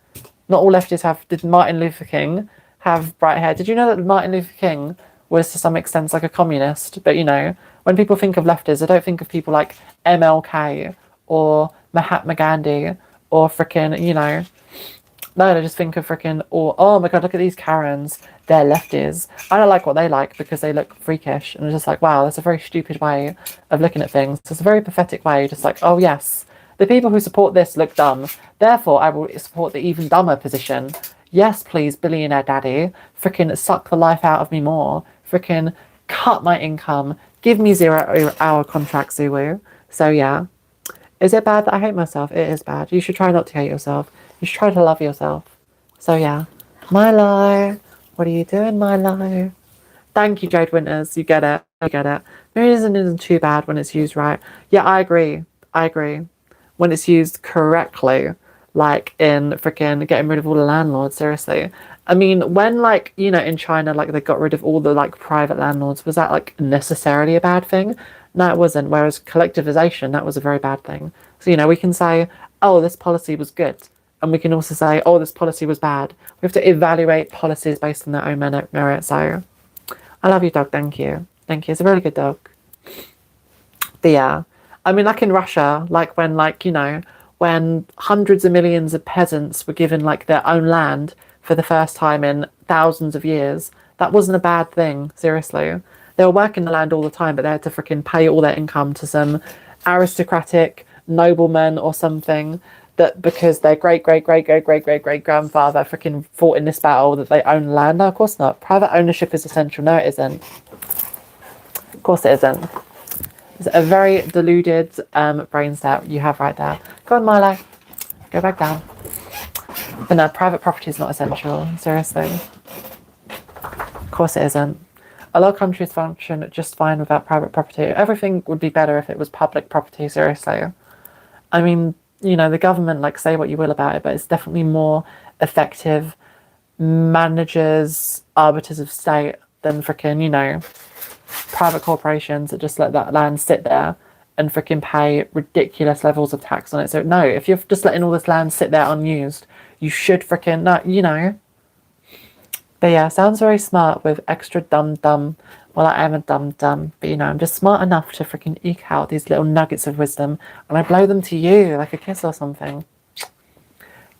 Not all lefties have. Did Martin Luther King have bright hair? Did you know that Martin Luther King was to some extent like a communist? But, you know, when people think of lefties, they don't think of people like MLK or Mahatma Gandhi or frickin', you know. No, they just think of frickin', or, oh my god, look at these Karens. They're lefties. I don't like what they like because they look freakish. And it's just like, wow, that's a very stupid way of looking at things. It's a very pathetic way, just like, oh yes, the people who support this look dumb. Therefore, I will support the even dumber position. Yes, please, billionaire daddy. Frickin' suck the life out of me more. Frickin' cut my income. Give me 0-hour contracts, Zulu. So yeah. Is it bad that I hate myself? It is bad. You should try not to hate yourself. You should try to love yourself. So yeah. Milo. What are you doing, Milo? Thank you, Jade Winters. You get it. I get it. Maybe it isn't too bad when it's used right. Yeah, I agree. When it's used correctly, like in freaking getting rid of all the landlords, seriously. I mean, when, like, you know, in China, like, they got rid of all the, like, private landlords, was that, like, necessarily a bad thing? No, it wasn't. Whereas collectivization, that was a very bad thing. So, you know, we can say, oh, this policy was good. And we can also say, oh, this policy was bad. We have to evaluate policies based on their own merit. So, I love you, dog. Thank you. Thank you. It's a really good dog. But yeah. I mean, like in Russia, like when, like, you know, when hundreds of millions of peasants were given, like, their own land for the first time in thousands of years, that wasn't a bad thing, seriously. They were working the land all the time, but they had to freaking pay all their income to some aristocratic nobleman or something, that because their great-great-great-great-great-great-great-grandfather freaking fought in this battle that they own land. No, of course not. Private ownership is essential. No, it isn't. Of course it isn't. It's a very deluded brain set you have right there. Go on, Milo. Go back down. But no, private property is not essential. Seriously. Of course it isn't. A lot of countries function just fine without private property. Everything would be better if it was public property, seriously. I mean, you know, the government, like, say what you will about it, but it's definitely more effective managers, arbiters of state than freaking, you know, private corporations that just let that land sit there and freaking pay ridiculous levels of tax on it. So no, if you're just letting all this land sit there unused, you should freaking, no, you know. But yeah, sounds very smart with extra dumb. Well, I am a dumb, but you know, I'm just smart enough to freaking eke out these little nuggets of wisdom, and I blow them to you like a kiss or something.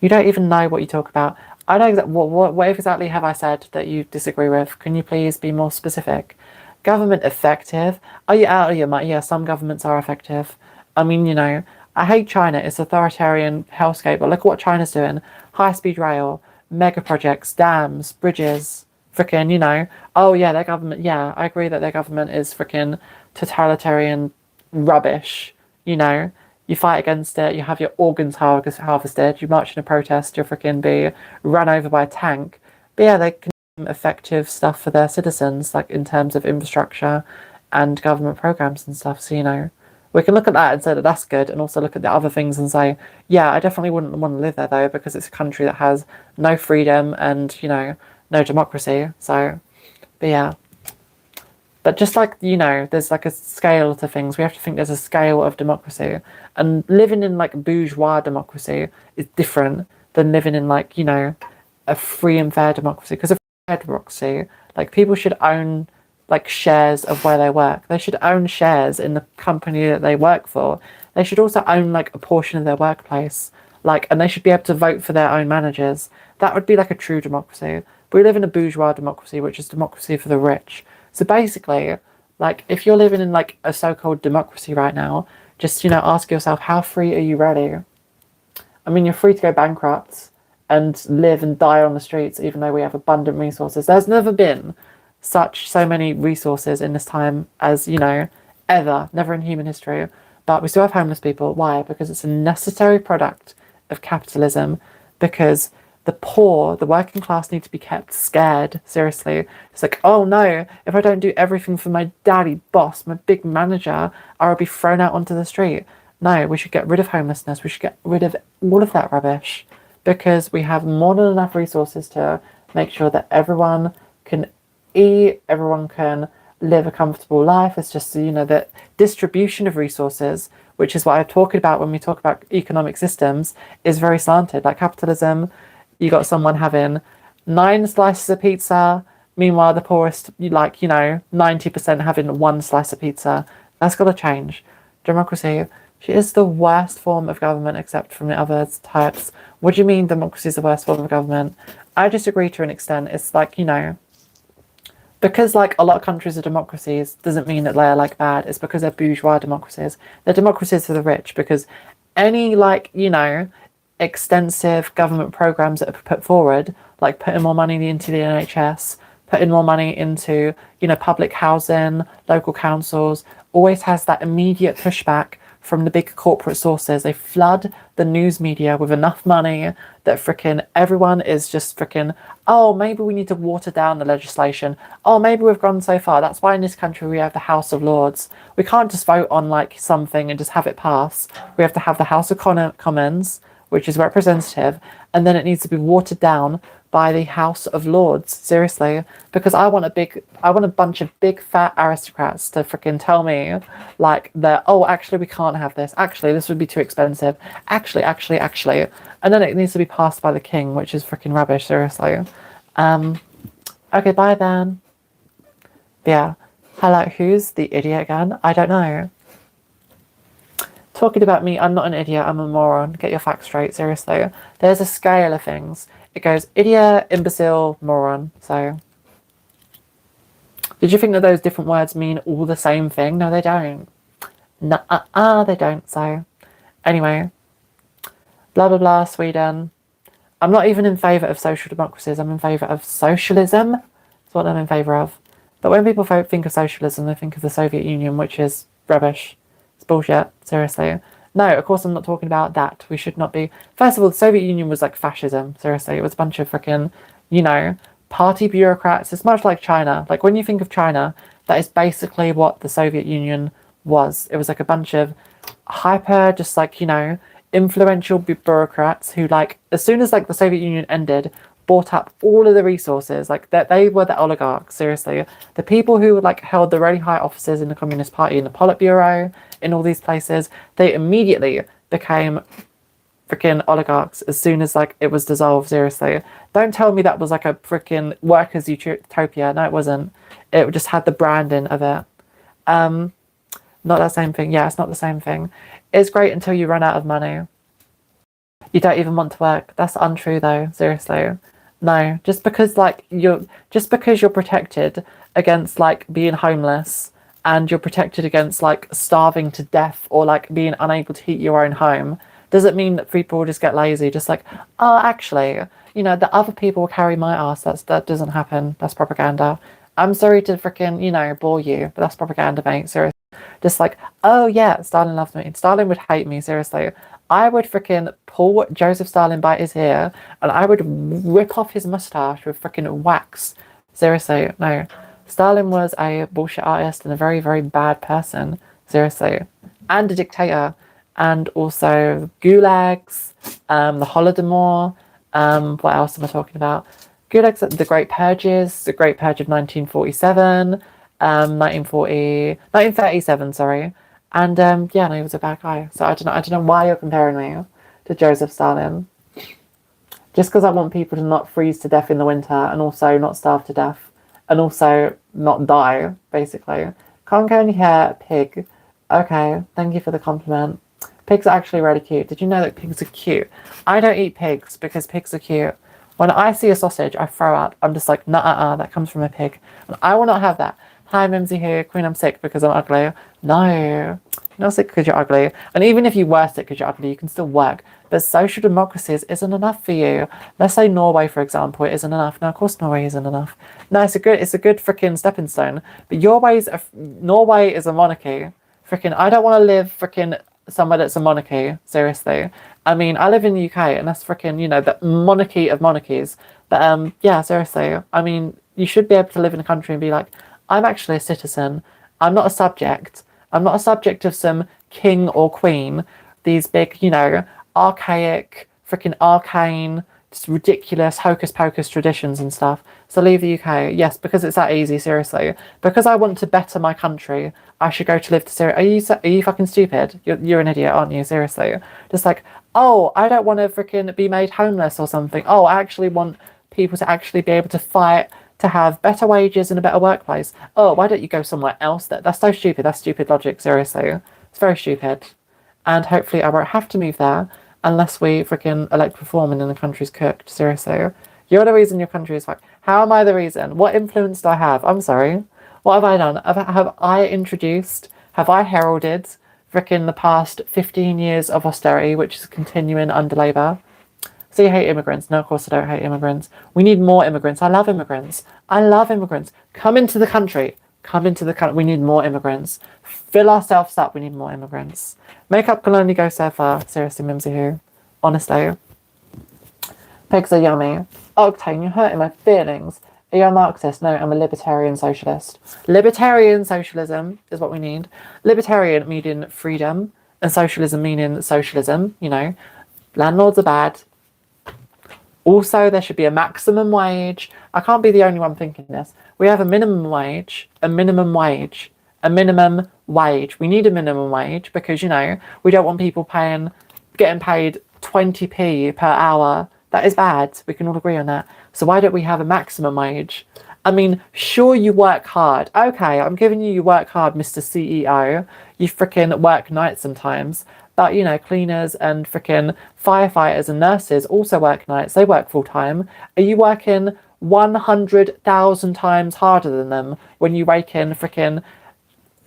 You don't even know what you talk about. I know that what exactly have I said that you disagree with? Can you please be more specific? Government effective? Are you out of your mind? Yeah, some governments are effective. I mean, you know, I hate China. It's authoritarian hellscape. But look at what China's doing. High-speed rail, mega projects, dams, bridges. Freaking, you know. Oh, yeah, their government. Yeah, I agree that their government is freaking totalitarian rubbish. You know. You fight against it, you have your organs harvested, you march in a protest, you'll freaking be run over by a tank. But yeah, they can do effective stuff for their citizens, like in terms of infrastructure and government programs and stuff. So, you know, we can look at that and say that that's good, and also look at the other things and say, yeah, I definitely wouldn't want to live there though, because it's a country that has no freedom and, you know, no democracy. So, but yeah. But just like, you know, there's like a scale to things. We have to think there's a scale of democracy. And living in like bourgeois democracy is different than living in like, you know, a free and fair democracy. Because a fair democracy, like people should own like shares of where they work. They should own shares in the company that they work for. They should also own like a portion of their workplace. Like, and they should be able to vote for their own managers. That would be like a true democracy. But we live in a bourgeois democracy, which is democracy for the rich. So basically, like, if you're living in, like, a so-called democracy right now, just, you know, ask yourself, how free are you really? I mean, you're free to go bankrupt and live and die on the streets, even though we have abundant resources. There's never been so many resources in this time as, you know, ever, never in human history. But we still have homeless people. Why? Because it's a necessary product of capitalism, because the poor, the working class, need to be kept scared. Seriously. It's like, oh no, if I don't do everything for my daddy boss, my big manager, I'll be thrown out onto the street. No, we should get rid of homelessness. We should get rid of all of that rubbish, because we have more than enough resources to make sure that everyone can eat, everyone can live a comfortable life. It's just, you know, the distribution of resources, which is what I'm talking about when we talk about economic systems, is very slanted. Like capitalism, you got someone having 9 slices of pizza, meanwhile the poorest, like, you know, 90% having 1 slice of pizza. That's got to change. Democracy, she is the worst form of government except from the other types. What do you mean democracy is the worst form of government? I disagree to an extent. It's like, you know, because like a lot of countries are democracies doesn't mean that they're like bad. It's because they're bourgeois democracies. They're democracies for the rich, because any, like, you know, extensive government programs that are put forward, like putting more money into the NHS, putting more money into, you know, public housing, local councils, always has that immediate pushback from the big corporate sources. They flood the news media with enough money that freaking everyone is just freaking, oh, maybe we need to water down the legislation. Oh, maybe we've gone so far. That's why in this country we have the House of Lords. We can't just vote on like something and just have it pass. We have to have the House of Commons, which is representative, and then it needs to be watered down by the House of Lords. Seriously, because I want a bunch of big fat aristocrats to freaking tell me like that, oh, actually we can't have this. Actually, this would be too expensive. Actually, and then it needs to be passed by the king, which is freaking rubbish. Seriously. Okay, bye then. Yeah. Hello, who's the idiot again? I don't know. Talking about me, I'm not an idiot, I'm a moron. Get your facts straight, seriously. There's a scale of things. It goes idiot, imbecile, moron. So, did you think that those different words mean all the same thing? No, they don't. No, they don't. So, anyway. Blah, blah, blah, Sweden. I'm not even in favour of social democracies. I'm in favour of socialism. That's what I'm in favour of. But when people think of socialism, they think of the Soviet Union, which is rubbish. It's bullshit, seriously. No, of course I'm not talking about that. We should not be... First of all, the Soviet Union was like fascism, seriously. It was a bunch of freaking, you know, party bureaucrats. It's much like China. Like, when you think of China, that is basically what the Soviet Union was. It was like a bunch of hyper, just like, you know, influential bureaucrats who, like, as soon as, like, the Soviet Union ended, bought up all of the resources. Like, that they were the oligarchs, seriously. The people who, like, held the really high offices in the Communist Party, in the Politburo, in all these places, they immediately became freaking oligarchs as soon as like it was dissolved. Seriously, don't tell me that was like a freaking workers' utopia. No, it wasn't. It just had the branding of it. Not that same thing. Yeah, it's not the same thing. It's great until you run out of money. You don't even want to work. That's untrue though. Seriously, no. Just because you're protected against like being homeless, and you're protected against like starving to death or like being unable to heat your own home, doesn't mean that people just get lazy. Just like, oh, actually, the other people will carry my ass. That doesn't happen. That's propaganda. I'm sorry to freaking, bore you, but that's propaganda, mate. Seriously. Just like, oh yeah, Stalin loved me. Stalin would hate me, seriously. I would freaking pull Joseph Stalin by his hair and I would rip off his mustache with freaking wax. Seriously, no. Stalin was a bullshit artist and a very, very bad person. Seriously. And a dictator. And also gulags, the Holodomor, what else am I talking about? Gulags, the Great Purges, the Great Purge of 1947, 1937, sorry. And yeah, no, he was a bad guy. So I don't know why you're comparing me to Joseph Stalin. Just because I want people to not freeze to death in the winter and also not starve to death and also not die, basically. Can't go any hair, pig. Okay, thank you for the compliment. Pigs are actually really cute. Did you know that pigs are cute? I don't eat pigs because pigs are cute. When I see a sausage, I throw up. I'm just like, nah, that comes from a pig. And I will not have that. Hi, Mimsy here. Queen, I'm sick because I'm ugly. No, you're not sick because you're ugly. And even if you were sick because you're ugly, you can still work. But social democracies isn't enough for you. Let's say Norway, for example, it isn't enough. No, of course Norway isn't enough. No, it's a good freaking stepping stone. But Norway is a monarchy. Freaking, I don't want to live freaking somewhere that's a monarchy. Seriously. I mean, I live in the UK and that's freaking, the monarchy of monarchies. But yeah, seriously. I mean, you should be able to live in a country and be like, I'm actually a citizen. I'm not a subject. I'm not a subject of some king or queen. These big, archaic, freaking arcane, just ridiculous hocus pocus traditions and stuff. So leave the UK. Yes, because it's that easy, seriously. Because I want to better my country, I should go to live to Syria. Are you fucking stupid? You're an idiot, aren't you? Seriously. Just like, oh, I don't want to freaking be made homeless or something. Oh, I actually want people to actually be able to fight to have better wages and a better workplace. Oh, why don't you go somewhere else? That's so stupid. That's stupid logic, seriously. It's very stupid. And hopefully I won't have to move there unless we freaking elect reform and then the country's cooked, seriously. You're the reason your country is fucked. How am I the reason? What influence do I have? I'm sorry. What have I done? Have I heralded freaking the past 15 years of austerity, which is continuing under Labour? So you hate immigrants. No, of course I don't hate immigrants. We need more immigrants. I love immigrants. Come into the country. We need more immigrants. Fill ourselves up. We need more immigrants. Makeup can only go so far. Seriously, Mimsy who? Honestly. Pigs are yummy. Octane, you're hurting my feelings. Are you a Marxist? No, I'm a libertarian socialist. Libertarian socialism is what we need. Libertarian meaning freedom, and socialism meaning socialism, Landlords are bad. Also, there should be a maximum wage. I can't be the only one thinking this. We have a minimum wage. We need a minimum wage because, we don't want people getting paid 20p per hour. That is bad. We can all agree on that. So why don't we have a maximum wage? I mean, sure, you work hard. Okay, I'm giving you work hard, Mr. CEO. You freaking work nights sometimes. But, cleaners and freaking firefighters and nurses also work nights. They work full time. Are you working 100,000 times harder than them when you rake in freaking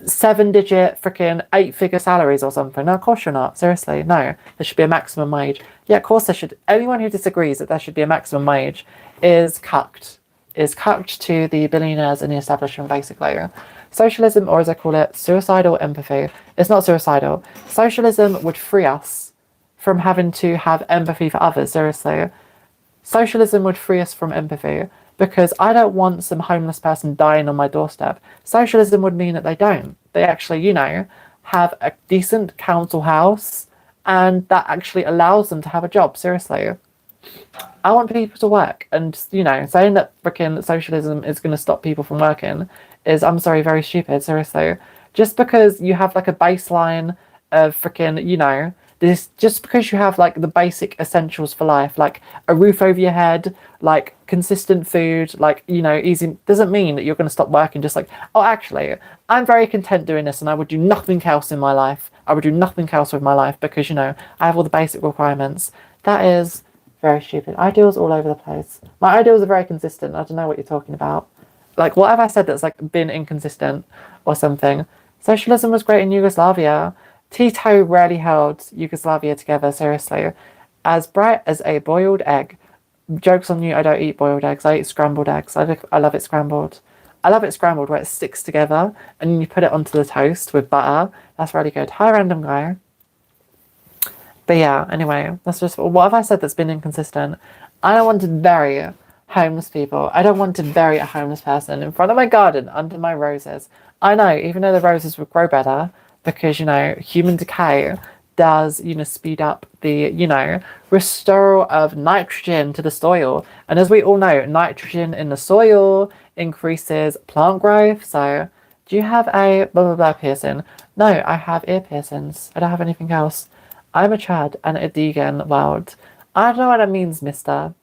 7-digit freaking 8-figure salaries or something? No, of course you're not. Seriously, no. There should be a maximum wage. Yeah, of course there should. Anyone who disagrees that there should be a maximum wage is cucked. Is cucked to the billionaires in the establishment, basically. Socialism, or as I call it, suicidal empathy. It's not suicidal. Socialism would free us from having to have empathy for others, seriously. Socialism would free us from empathy because I don't want some homeless person dying on my doorstep. Socialism would mean that they don't. They actually, have a decent council house and that actually allows them to have a job, seriously. I want people to work, and saying that freaking socialism is going to stop people from working is, I'm sorry, very stupid, seriously. just because you have like a baseline of freaking, this, just because you have like the basic essentials for life, like a roof over your head, like consistent food, like, easy, doesn't mean that you're going to stop working. Just like, oh, actually, I'm very content doing this and I would do nothing else in my life. I would do nothing else with my life because, I have all the basic requirements. That is very stupid. Ideals all over the place. My ideals are very consistent. I don't know what you're talking about. Like, what have I said that's like been inconsistent or something? Socialism was great in Yugoslavia. Tito rarely held Yugoslavia together, seriously. As bright as a boiled egg. Joke's on you, I don't eat boiled eggs. I eat scrambled eggs. I love it scrambled. I love it scrambled where it sticks together and then you put it onto the toast with butter. That's really good. Hi, random guy. But yeah, anyway, that's just, what have I said that's been inconsistent? I don't want to bury homeless people. I don't want to bury a homeless person in front of my garden under my roses. I know, even though the roses would grow better, because, human decay does, speed up the, restoral of nitrogen to the soil. And as we all know, nitrogen in the soil increases plant growth. So, do you have a blah blah blah piercing? No, I have ear piercings. I don't have anything else. I'm a Chad and a Deegan world. I don't know what that means, mister.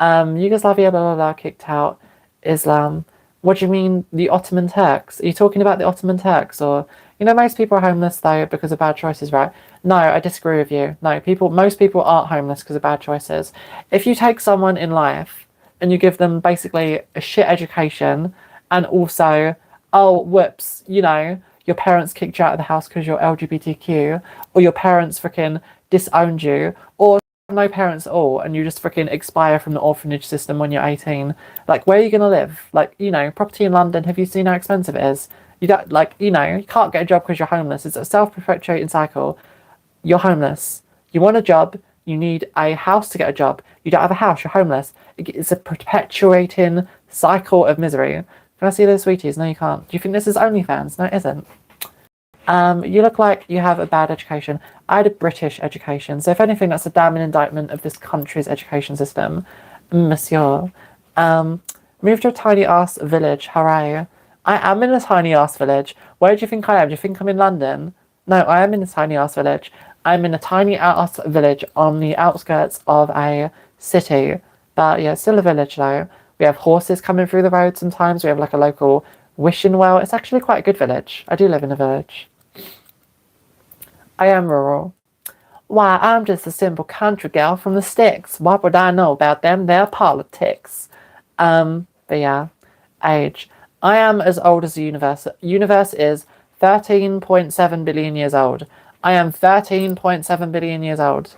Yugoslavia, blah blah blah, kicked out. Islam. What do you mean, the Ottoman Turks? Are you talking about the Ottoman Turks? Or, most people are homeless though because of bad choices, right? No, I disagree with you. No, most people aren't homeless because of bad choices. If you take someone in life and you give them basically a shit education and also, oh, whoops, your parents kicked you out of the house because you're LGBTQ, or your parents freaking disowned you, or no parents at all, and you just freaking expire from the orphanage system when you're 18. Like, where are you going to live? Like, property in London, have you seen how expensive it is? You don't, like, you can't get a job because you're homeless. It's a self-perpetuating cycle. You're homeless. You want a job, you need a house to get a job. You don't have a house, you're homeless. It's a perpetuating cycle of misery. Can I see those sweeties? No, you can't. Do you think this is OnlyFans? No, it isn't. You look like you have a bad education. I had a British education, so if anything, that's a damning indictment of this country's education system, monsieur. Moved to a tiny ass village. Hooray! I am in a tiny ass village. Where do you think I am? Do you think I'm in London? No, I am in a tiny ass village. I'm in a tiny ass village on the outskirts of a city, but yeah, still a village though. We have horses coming through the road sometimes. We have like a local wishing well. It's actually quite a good village. I do live in a village. I am rural. Why, I'm just a simple country gal from the sticks. What would I know about them, their politics? But yeah, age. I am as old as the universe. Universe is 13.7 billion years old. I am 13.7 billion years old.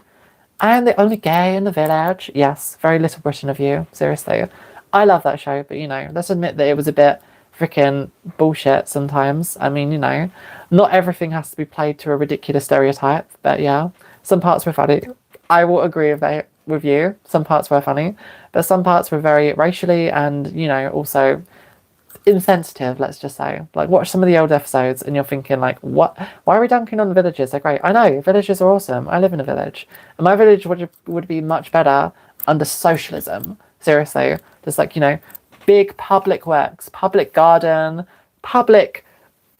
I am the only gay in the village. Yes, very Little Britain of you. Seriously. I love that show, but let's admit that it was a bit freaking bullshit sometimes. I mean, not everything has to be played to a ridiculous stereotype, but yeah, some parts were funny. I will agree with you. Some parts were funny, but some parts were very racially and, also insensitive, let's just say. Like, watch some of the old episodes and you're thinking, like, what? Why are we dunking on the villages? They're great. I know, villages are awesome. I live in a village. And my village would be much better under socialism. Seriously. Just like, big public works, public garden, public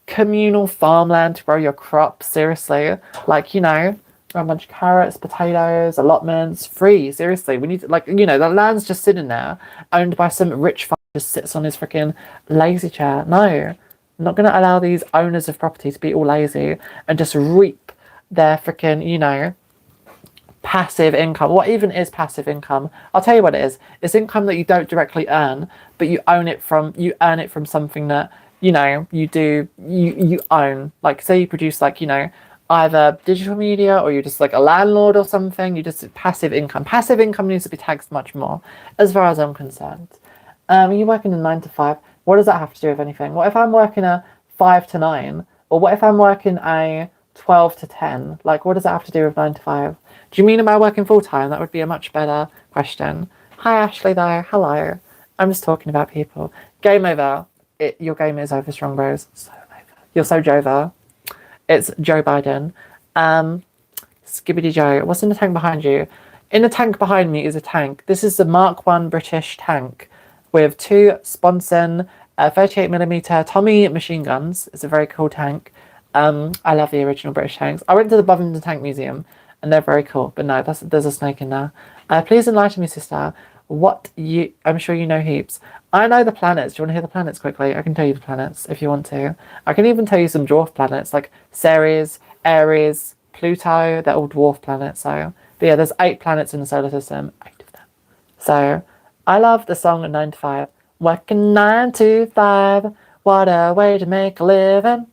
communal farmland to grow your crops, seriously. Like, a bunch of carrots, potatoes, allotments, free, seriously. We need to, like, the land's just sitting there, owned by some rich fucker just sits on his freaking lazy chair. No, I'm not going to allow these owners of property to be all lazy and just reap their freaking, passive income. What even is passive income? I'll tell you what it is. It's income that you don't directly earn, but you earn it from something that, you own. Like, say you produce, like, either digital media or you're just like a landlord or something. You just passive income. Passive income needs to be taxed much more, as far as I'm concerned. You're working a 9 to 5. What does that have to do with anything? What if I'm working a 5 to 9? Or what if I'm working a 12 to 10? Like, what does that have to do with 9 to 5? Do you mean am I working full time? That would be a much better question. Hi, Ashley, there. Hello. I'm just talking about people. Game over. Your game is over, Strong Bros. So over. You're so Jova. It's Joe Biden. Skibbity Joe. What's in the tank behind you? In the tank behind me is a tank. This is the Mark 1 British tank with 2 Sponson 38mm Tommy machine guns. It's a very cool tank. I love the original British tanks. I went to the Bovington Tank Museum, and they're very cool. But no, there's a snake in there. Please enlighten me, sister. I'm sure you know heaps. I know the planets. Do you want to hear the planets quickly? I can tell you the planets if you want to. I can even tell you some dwarf planets like Ceres, Aries, Pluto. They're all dwarf planets. So, but yeah, there's 8 planets in the solar system. 8 of them. So, I love the song 9 to 5. Working 9 to 5. What a way to make a living.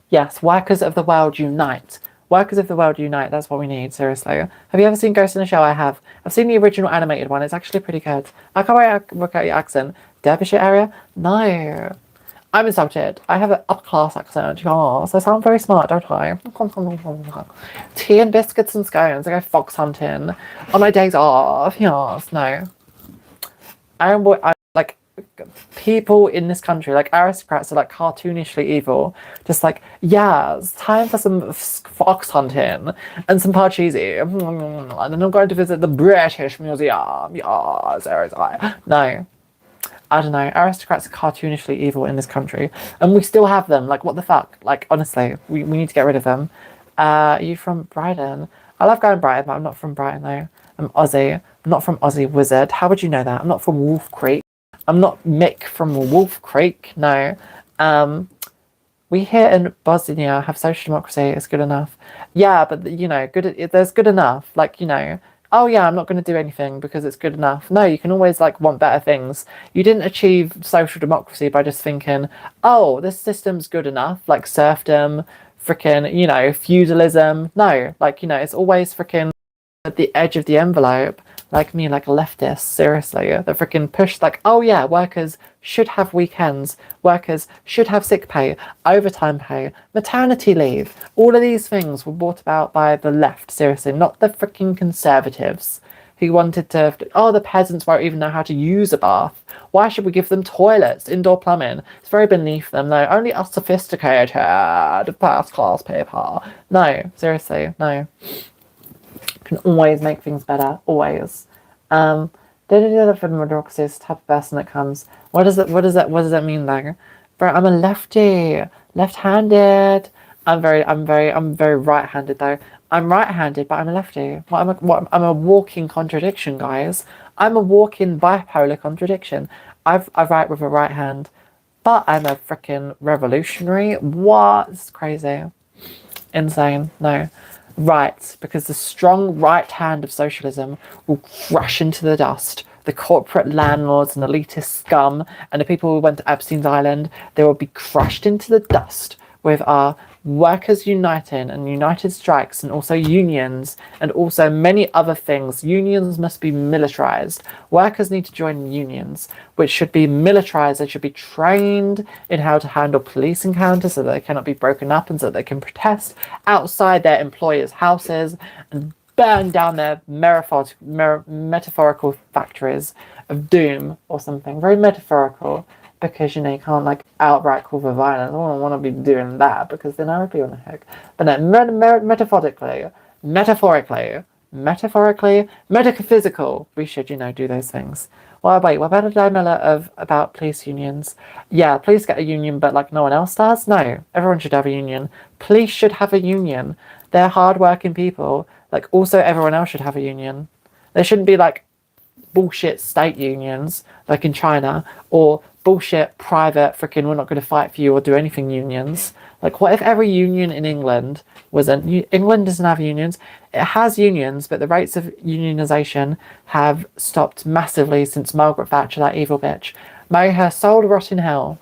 Yes, workers of the world unite. Workers of the world unite. That's what we need, seriously. Have you ever seen Ghost in the Shell? I have. I've seen the original animated one. It's actually pretty good. I can't work out your accent. Derbyshire area? No. I'm insulted. I have an upper-class accent. Yes, I sound very smart, don't I? Tea and biscuits and scones. I go fox hunting on my days off. Yes, no. I'm like, people in this country, like aristocrats, are like cartoonishly evil. Just like, yeah, it's time for some fox hunting and some parcheesi. And then I'm going to visit the British Museum. Yes, there is I. No. I don't know. Aristocrats are cartoonishly evil in this country. And we still have them. Like, what the fuck? Like, honestly, we need to get rid of them. Are you from Brighton? I love going to Brighton, but I'm not from Brighton, though. I'm Aussie. I'm not from Aussie Wizard. How would you know that? I'm not from Wolf Creek. I'm not Mick from Wolf Creek. No. We here in Bosnia have social democracy. It's good enough. Yeah, but, you know, there's good enough. Like, you know, oh yeah, I'm not going to do anything because it's good enough. No, you can always like want better things. You didn't achieve social democracy by just thinking, oh, this system's good enough, like serfdom, freaking, you know, feudalism. No, like, you know, it's always freaking at the edge of the envelope, like me, like a leftist, seriously, that freaking push like, oh yeah, workers should have weekends, workers should have sick pay, overtime pay, maternity leave. All of these things were brought about by the left, seriously, not the freaking conservatives who wanted to, oh, the peasants won't even know how to use a bath. Why should we give them toilets, indoor plumbing? It's very beneath them, though. Only us sophisticated, first-class people. No, seriously, no. Can always make things better, always. The democracy is the type of person that comes. What does that mean, though? Bro, I'm a lefty, left-handed. I'm very right-handed though. I'm right-handed, but I'm a lefty. I'm a walking contradiction, guys. I'm a walking bipolar contradiction. I write with a right hand, but I'm a freaking revolutionary. What? It's crazy, insane. No. Right, because the strong right hand of socialism will crush into the dust the corporate landlords and elitist scum and the people who went to Epstein's Island. They will be crushed into the dust with our workers uniting and united strikes and also unions and also many other things. Unions must be militarized. Workers need to join unions, which should be militarized. They should be trained in how to handle police encounters so that they cannot be broken up and so that they can protest outside their employers' houses and burn down their metaphorical factories of doom or something. Very metaphorical. Because, you know, you can't, like, outright call for violence. I don't want to be doing that because then I would be on the hook. But no, metaphysical, we should, you know, do those things. Well, wait, what about a dilemma about police unions? Yeah, police get a union, but, like, no one else does? No, everyone should have a union. Police should have a union. They're hard-working people. Like, also everyone else should have a union. There shouldn't be, like, bullshit state unions, like in China, or bullshit private freaking we're not going to fight for you or do anything unions. Like, what if every union in England England doesn't have unions. It has unions, but the rates of unionization have stopped massively since Margaret Thatcher, that evil bitch. May her soul rot in hell.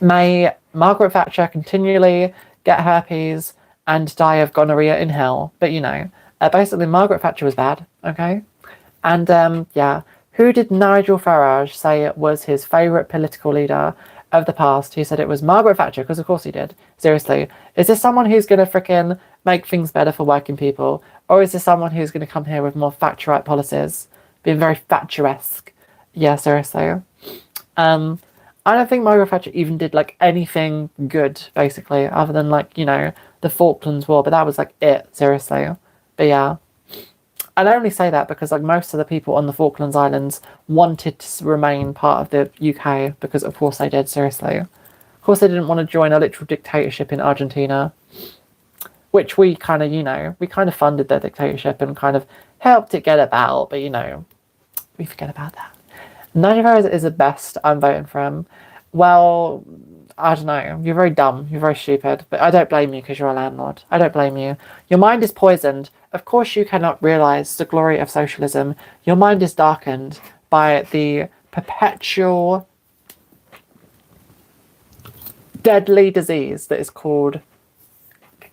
May Margaret Thatcher continually get herpes and die of gonorrhea in hell. But, you know, basically Margaret Thatcher was bad, okay? And, yeah, who did Nigel Farage say was his favourite political leader of the past? He said it was Margaret Thatcher, because of course he did. Seriously. Is this someone who's going to frickin' make things better for working people? Or is this someone who's going to come here with more Thatcherite policies? Being very Thatcher-esque. Yeah, seriously. I don't think Margaret Thatcher even did, like, anything good, basically, other than, like, you know, the Falklands War. But that was, like, it, seriously. But yeah. And I only say that because, like, most of the people on the Falklands Islands wanted to remain part of the UK because, of course, they did, seriously. course, they didn't want to join a literal dictatorship in Argentina, which we kind of, we kind of funded their dictatorship and kind of helped it get about, but, we forget about that. Nigel is the best. I'm voting for him. Well, I don't know. You're very dumb. You're very stupid. But I don't blame you because you're a landlord. I don't blame you. Your mind is poisoned. Of course you cannot realise the glory of socialism. Your mind is darkened by the perpetual deadly disease that is called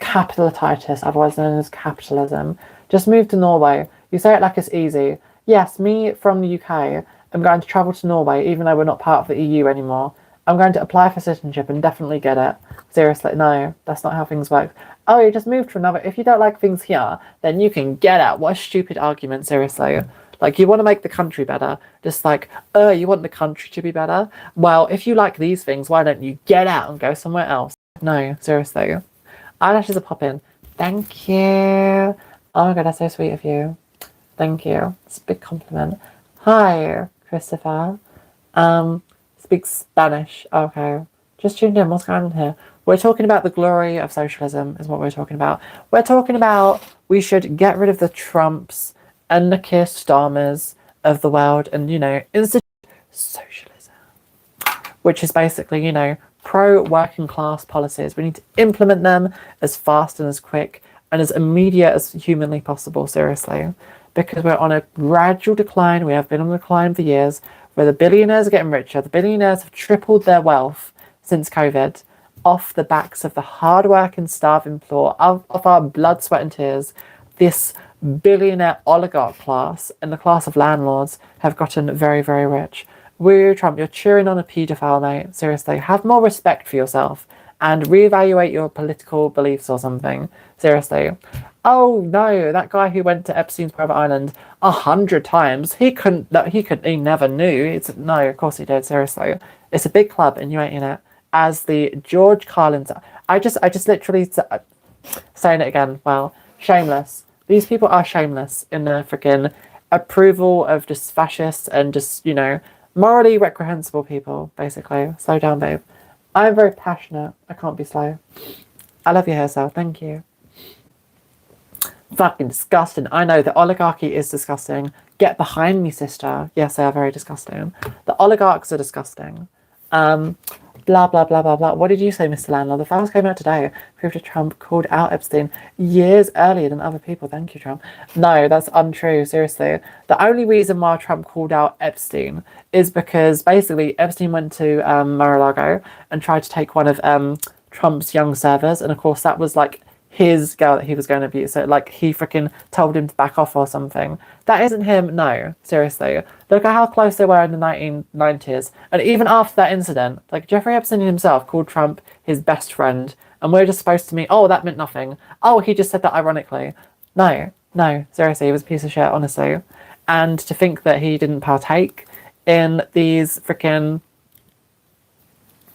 capitalitis, otherwise known as capitalism. Just move to Norway. You say it like it's easy. Yes, me from the UK, I'm going to travel to Norway even though we're not part of the EU anymore. I'm going to apply for citizenship and definitely get it. Seriously, no, that's not how things work. Oh, you just moved to another... If you don't like things here, then you can get out. What a stupid argument, seriously. Like, you want to make the country better. Just like, you want the country to be better? Well, if you like these things, why don't you get out and go somewhere else? No, seriously. Eyelashes are popping. Thank you. Oh my god, that's so sweet of you. Thank you. It's a big compliment. Hi, Christopher. Speaks Spanish. Okay. Just tuned in. What's going on here? We're talking about the glory of socialism is what we're talking about. We're talking about we should get rid of the Trumps and the Keir Starmers of the world and, institute socialism, which is basically, pro-working class policies. We need to implement them as fast and as quick and as immediate as humanly possible, seriously. Because we're on a gradual decline. We have been on a decline for years, where the billionaires are getting richer. The billionaires have tripled their wealth since COVID off the backs of the hard work and starving poor, of our blood, sweat and tears. This billionaire oligarch class and the class of landlords have gotten very, very rich. Woo, Trump, you're cheering on a paedophile, mate. Seriously, have more respect for yourself and reevaluate your political beliefs or something. Seriously. Oh no, that guy who went to Epstein's private island 100 times, he never knew. No, of course he did, seriously. It's a big club and you ain't in it. As the George Carlin, I just literally saying it again. Well, shameless. These people are shameless in their freaking approval of just fascists and just, morally reprehensible people, basically. Slow down, babe. I'm very passionate. I can't be slow. I love your hairstyle. Thank you. Fucking disgusting. I know the oligarchy is disgusting. Get behind me, sister. Yes, they are very disgusting. The oligarchs are disgusting. Blah, blah, blah, blah, blah. What did you say, Mr. Landlord? The files came out today. Proved that Trump called out Epstein years earlier than other people. Thank you, Trump. No, that's untrue, seriously. The only reason why Trump called out Epstein is because basically Epstein went to Mar-a-Lago and tried to take one of Trump's young servers. And of course, that was like his girl that he was going to abuse. So like he freaking told him to back off or something. That isn't him. No, seriously. Look at how close they were in the 1990s. And even after that incident, like Jeffrey Epstein himself called Trump his best friend. And we're just supposed to mean, oh, that meant nothing. Oh, he just said that ironically. No, seriously, he was a piece of shit, honestly. And to think that he didn't partake in these freaking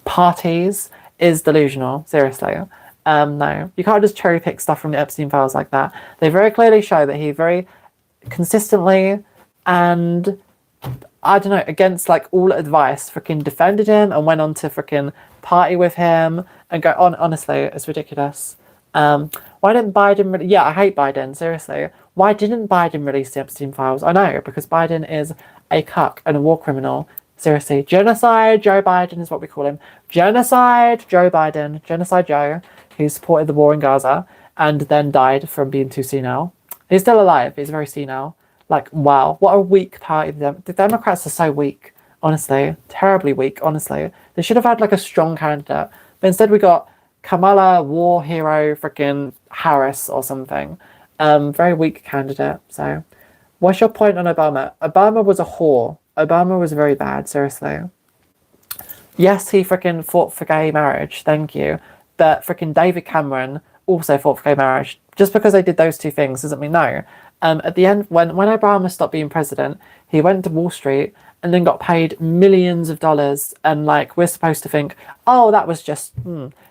parties is delusional, seriously. No, you can't just cherry pick stuff from the Epstein files like that. They very clearly show that he very consistently and, I don't know, against like all advice, freaking defended him and went on to freaking party with him and go on. Honestly, it's ridiculous. Why didn't Biden... Yeah, I hate Biden, seriously. Why didn't Biden release the Epstein files? I know, because Biden is a cuck and a war criminal. Seriously. Genocide Joe Biden is what we call him. Genocide Joe Biden. Genocide Joe, who supported the war in Gaza and then died from being too senile. He's still alive. He's very senile. Like, wow. What a weak party. The Democrats are so weak, honestly. Terribly weak, honestly. They should have had, like, a strong candidate. But instead we got Kamala, war hero, freaking Harris or something. Very weak candidate. So, what's your point on Obama? Obama was a whore. Obama was very bad, seriously. Yes, he freaking fought for gay marriage. Thank you. But freaking David Cameron also fought for gay marriage. Just because they did those two things doesn't mean no. At the end, when Obama stopped being president, he went to Wall Street and then got paid millions of dollars. And like, we're supposed to think, oh, that was just,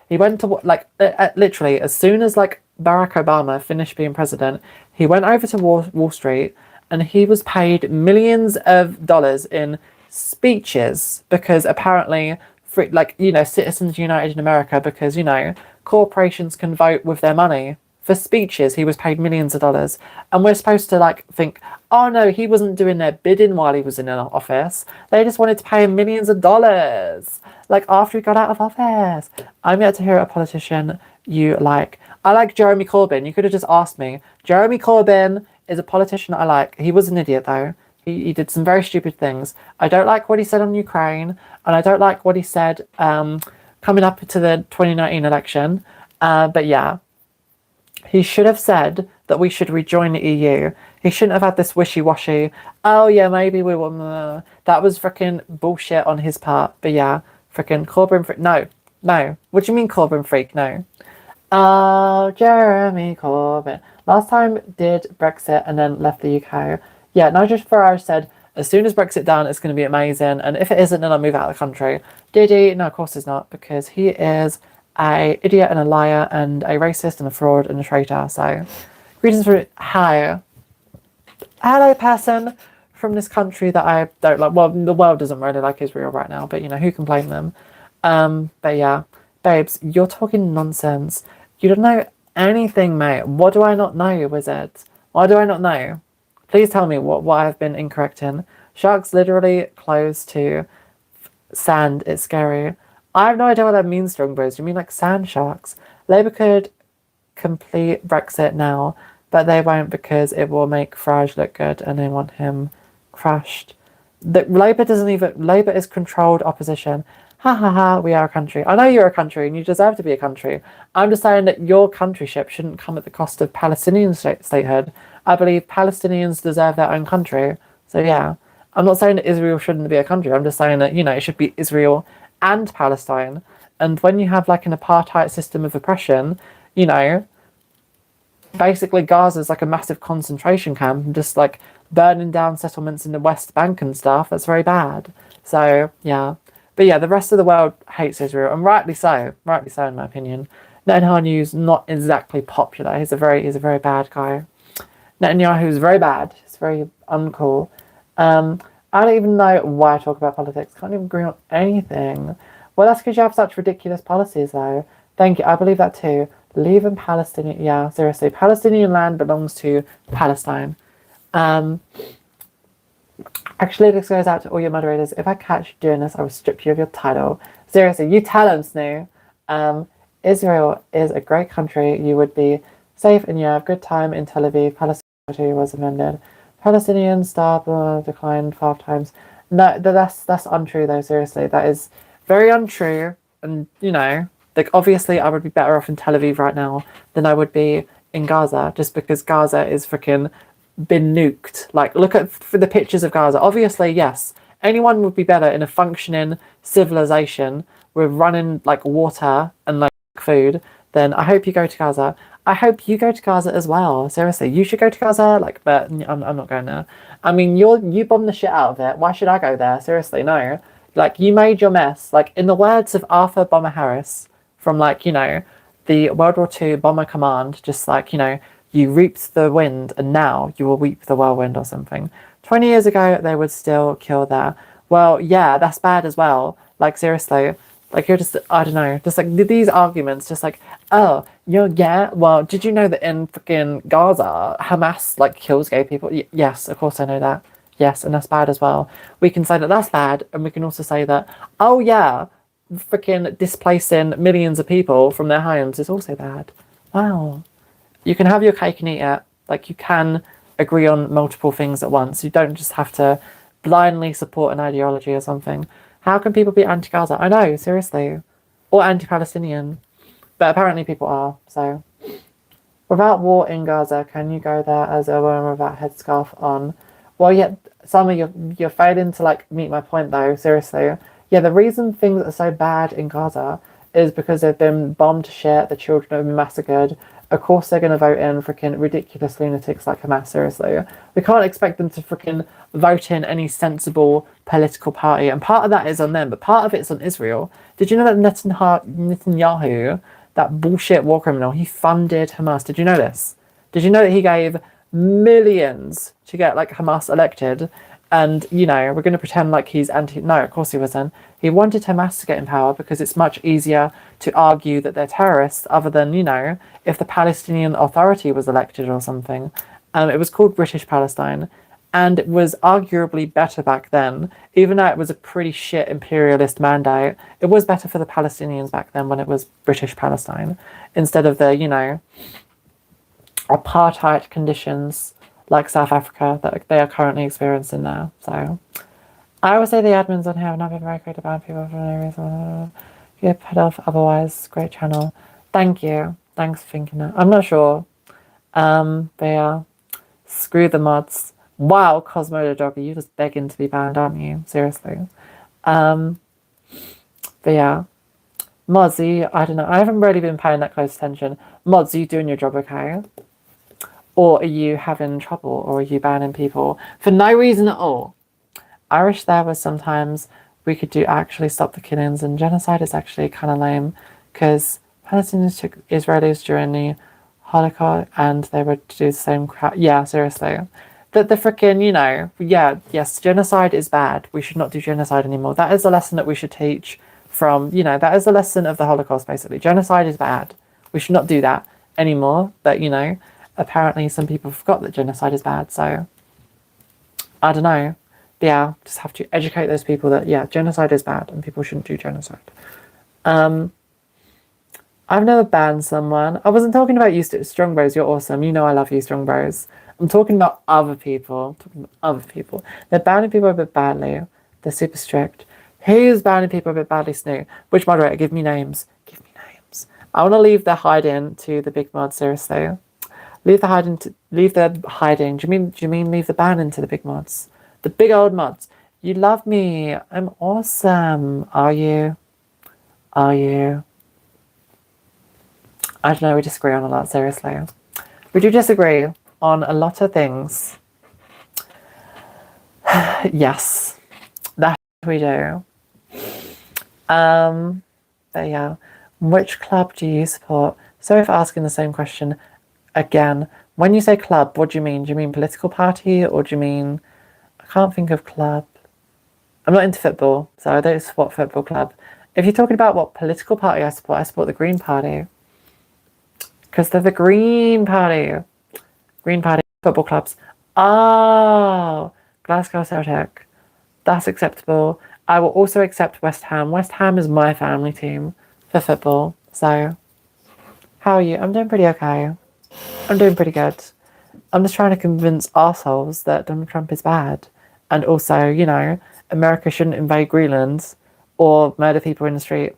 He went to, like, literally, as soon as like Barack Obama finished being president, he went over to Wall Street and he was paid millions of dollars in speeches because apparently free, like, you know, Citizens United in America, because, you know, corporations can vote with their money. For speeches, he was paid millions of dollars. And we're supposed to, like, think, oh no, he wasn't doing their bidding while he was in an office. They just wanted to pay him millions of dollars, like, after he got out of office. I'm yet to hear a politician you like. I like Jeremy Corbyn. You could have just asked me. Jeremy Corbyn is a politician I like. He was an idiot, though. He did some very stupid things. I don't like what he said on Ukraine, and I don't like what he said coming up to the 2019 election. But yeah, he should have said that we should rejoin the EU. He shouldn't have had this wishy-washy, oh yeah, maybe we will. That was freaking bullshit on his part. But yeah, freaking Corbyn freak. No. What do you mean Corbyn freak? No. Oh, Jeremy Corbyn. Last time did Brexit and then left the UK. Yeah, Nigel Farage said, as soon as Brexit done, it's going to be amazing. And if it isn't, then I'll move out of the country. Did he? No, of course he's not, because he is a idiot and a liar and a racist and a fraud and a traitor. So, greetings from hi. Hello, person from this country that I don't like. Well, the world doesn't really like Israel right now, but you know, who can blame them? But yeah, babes, you're talking nonsense. You don't know anything, mate. What do I not know, wizard? Why do I not know? Please tell me what I've been incorrect in. Sharks literally close to sand. It's scary. I have no idea what that means, Strong Bros. You mean like sand sharks? Labour could complete Brexit now, but they won't because it will make Farage look good and they want him crushed. Labour is controlled opposition. Ha ha ha, we are a country. I know you're a country and you deserve to be a country. I'm just saying that your countryship shouldn't come at the cost of Palestinian statehood. I believe Palestinians deserve their own country. So yeah, I'm not saying that Israel shouldn't be a country. I'm just saying that, you know, it should be Israel and Palestine. And when you have like an apartheid system of oppression, you know, basically Gaza's like a massive concentration camp and just like burning down settlements in the West Bank and stuff. That's very bad. So yeah. But yeah, the rest of the world hates Israel, and rightly so. Rightly so, in my opinion. Netanyahu's not exactly popular. He's a very bad guy. Netanyahu's very bad. He's very uncool. I don't even know why I talk about politics. Can't even agree on anything. Well, that's because you have such ridiculous policies, though. Thank you. I believe that too. Leave in Palestinian. Yeah, seriously. Palestinian land belongs to Palestine. Actually, this goes out to all your moderators. If I catch you doing this, I will strip you of your title. Seriously, you tell them, Snoo. Israel is a great country. You would be safe and you have good time in Tel Aviv. Palestine was amended. Palestinian star declined 5 times. No, that's untrue though. Seriously, that is very untrue. And you know, like obviously, I would be better off in Tel Aviv right now than I would be in Gaza, just because Gaza is freaking been nuked. Like, look at for the pictures of Gaza. Obviously, yes, anyone would be better in a functioning civilization with running like water and like food. Then I hope you go to Gaza. I hope you go to Gaza as well. Seriously, you should go to Gaza. Like, but I'm not going there. I mean, you bombed the shit out of it. Why should I go there? Seriously, no. Like, you made your mess. Like, in the words of Arthur Bomber Harris from like, you know, the World War II Bomber Command, just like, you know, you reaped the wind and now you will reap the whirlwind or something. 20 years ago, they would still kill there. Well, yeah, that's bad as well. Like, seriously. Like, you're just, I don't know, just like these arguments, just like, oh, yeah, well, did you know that in freaking Gaza, Hamas, like, kills gay people? Yes, of course I know that. Yes, and that's bad as well. We can say that that's bad, and we can also say that, oh, yeah, freaking displacing millions of people from their homes is also bad. Wow. You can have your cake and eat it. Like, you can agree on multiple things at once. You don't just have to blindly support an ideology or something. How can people be anti-Gaza? I know, seriously. Or anti-Palestinian. But apparently people are, so. Without war in Gaza, can you go there as a woman without headscarf on? Well, yeah, Summer, you're failing to, like, meet my point, though, seriously. Yeah, the reason things are so bad in Gaza is because they've been bombed to shit, the children have been massacred. Of course they're going to vote in freaking ridiculous lunatics like Hamas, seriously. We can't expect them to freaking vote in any sensible political party. And part of that is on them, but part of it's on Israel. Did you know that Netanyahu, that bullshit war criminal, he funded Hamas? Did you know this? Did you know that he gave millions to get like Hamas elected. And, you know, we're going to pretend like he's no, of course he wasn't. He wanted Hamas to get in power because it's much easier to argue that they're terrorists other than, you know, if the Palestinian Authority was elected or something. It was called British Palestine. And it was arguably better back then, even though it was a pretty shit imperialist mandate. It was better for the Palestinians back then when it was British Palestine, instead of the, you know, apartheid conditions like South Africa that they are currently experiencing now. So I would say the admins on here have not been very great about people for no reason. Get put off otherwise. Great channel. Thank you. Thanks for thinking that. I'm not sure. But yeah. Screw the mods. Wow, Cosmo the Doggy, you're just begging to be banned, aren't you? Seriously. But yeah. Mozzie, I don't know. I haven't really been paying that close attention. Mods, are you doing your job okay? Or are you having trouble? Or are you banning people for no reason at all? I wish there was sometimes we could do actually stop the killings, and genocide is actually kind of lame because Palestinians took Israelis during the Holocaust and they would do the same crap. Yeah, seriously. The freaking, you know, yeah, yes, genocide is bad. We should not do genocide anymore. That is a lesson that we should teach from, you know, that is a lesson of the Holocaust, basically. Genocide is bad. We should not do that anymore. But, you know, apparently some people forgot that genocide is bad. So, I don't know. But yeah, just have to educate those people that, yeah, genocide is bad and people shouldn't do genocide. I've never banned someone. I wasn't talking about you, Strong Bros. You're awesome. You know I love you, Strong Bros. I'm talking about other people. They're banning people a bit badly. They're super strict. Who's banning people a bit badly, Snoo? Which moderator? Give me names. Give me names. I want to leave the hiding to the big mods, seriously. Leave the hiding. Do you mean leave the banning to the big mods? The big old mods. You love me. I'm awesome. Are you? Are you? I don't know, we disagree on a lot, seriously. We do disagree on a lot of things. Yes, that we do. But yeah, which club do you support? Sorry for asking the same question again. When you say club, what do you mean? Do you mean political party, or do you mean... I can't think of club. I'm not into football, so I don't support football club. If you're talking about what political party I support the Green Party. Because they're the Green Party. Green Party football clubs. Oh, Glasgow Celtic. That's acceptable. I will also accept West Ham. West Ham is my family team for football. So, how are you? I'm doing pretty okay. I'm doing pretty good. I'm just trying to convince ourselves that Donald Trump is bad. And also, you know, America shouldn't invade Greenland or murder people in the street.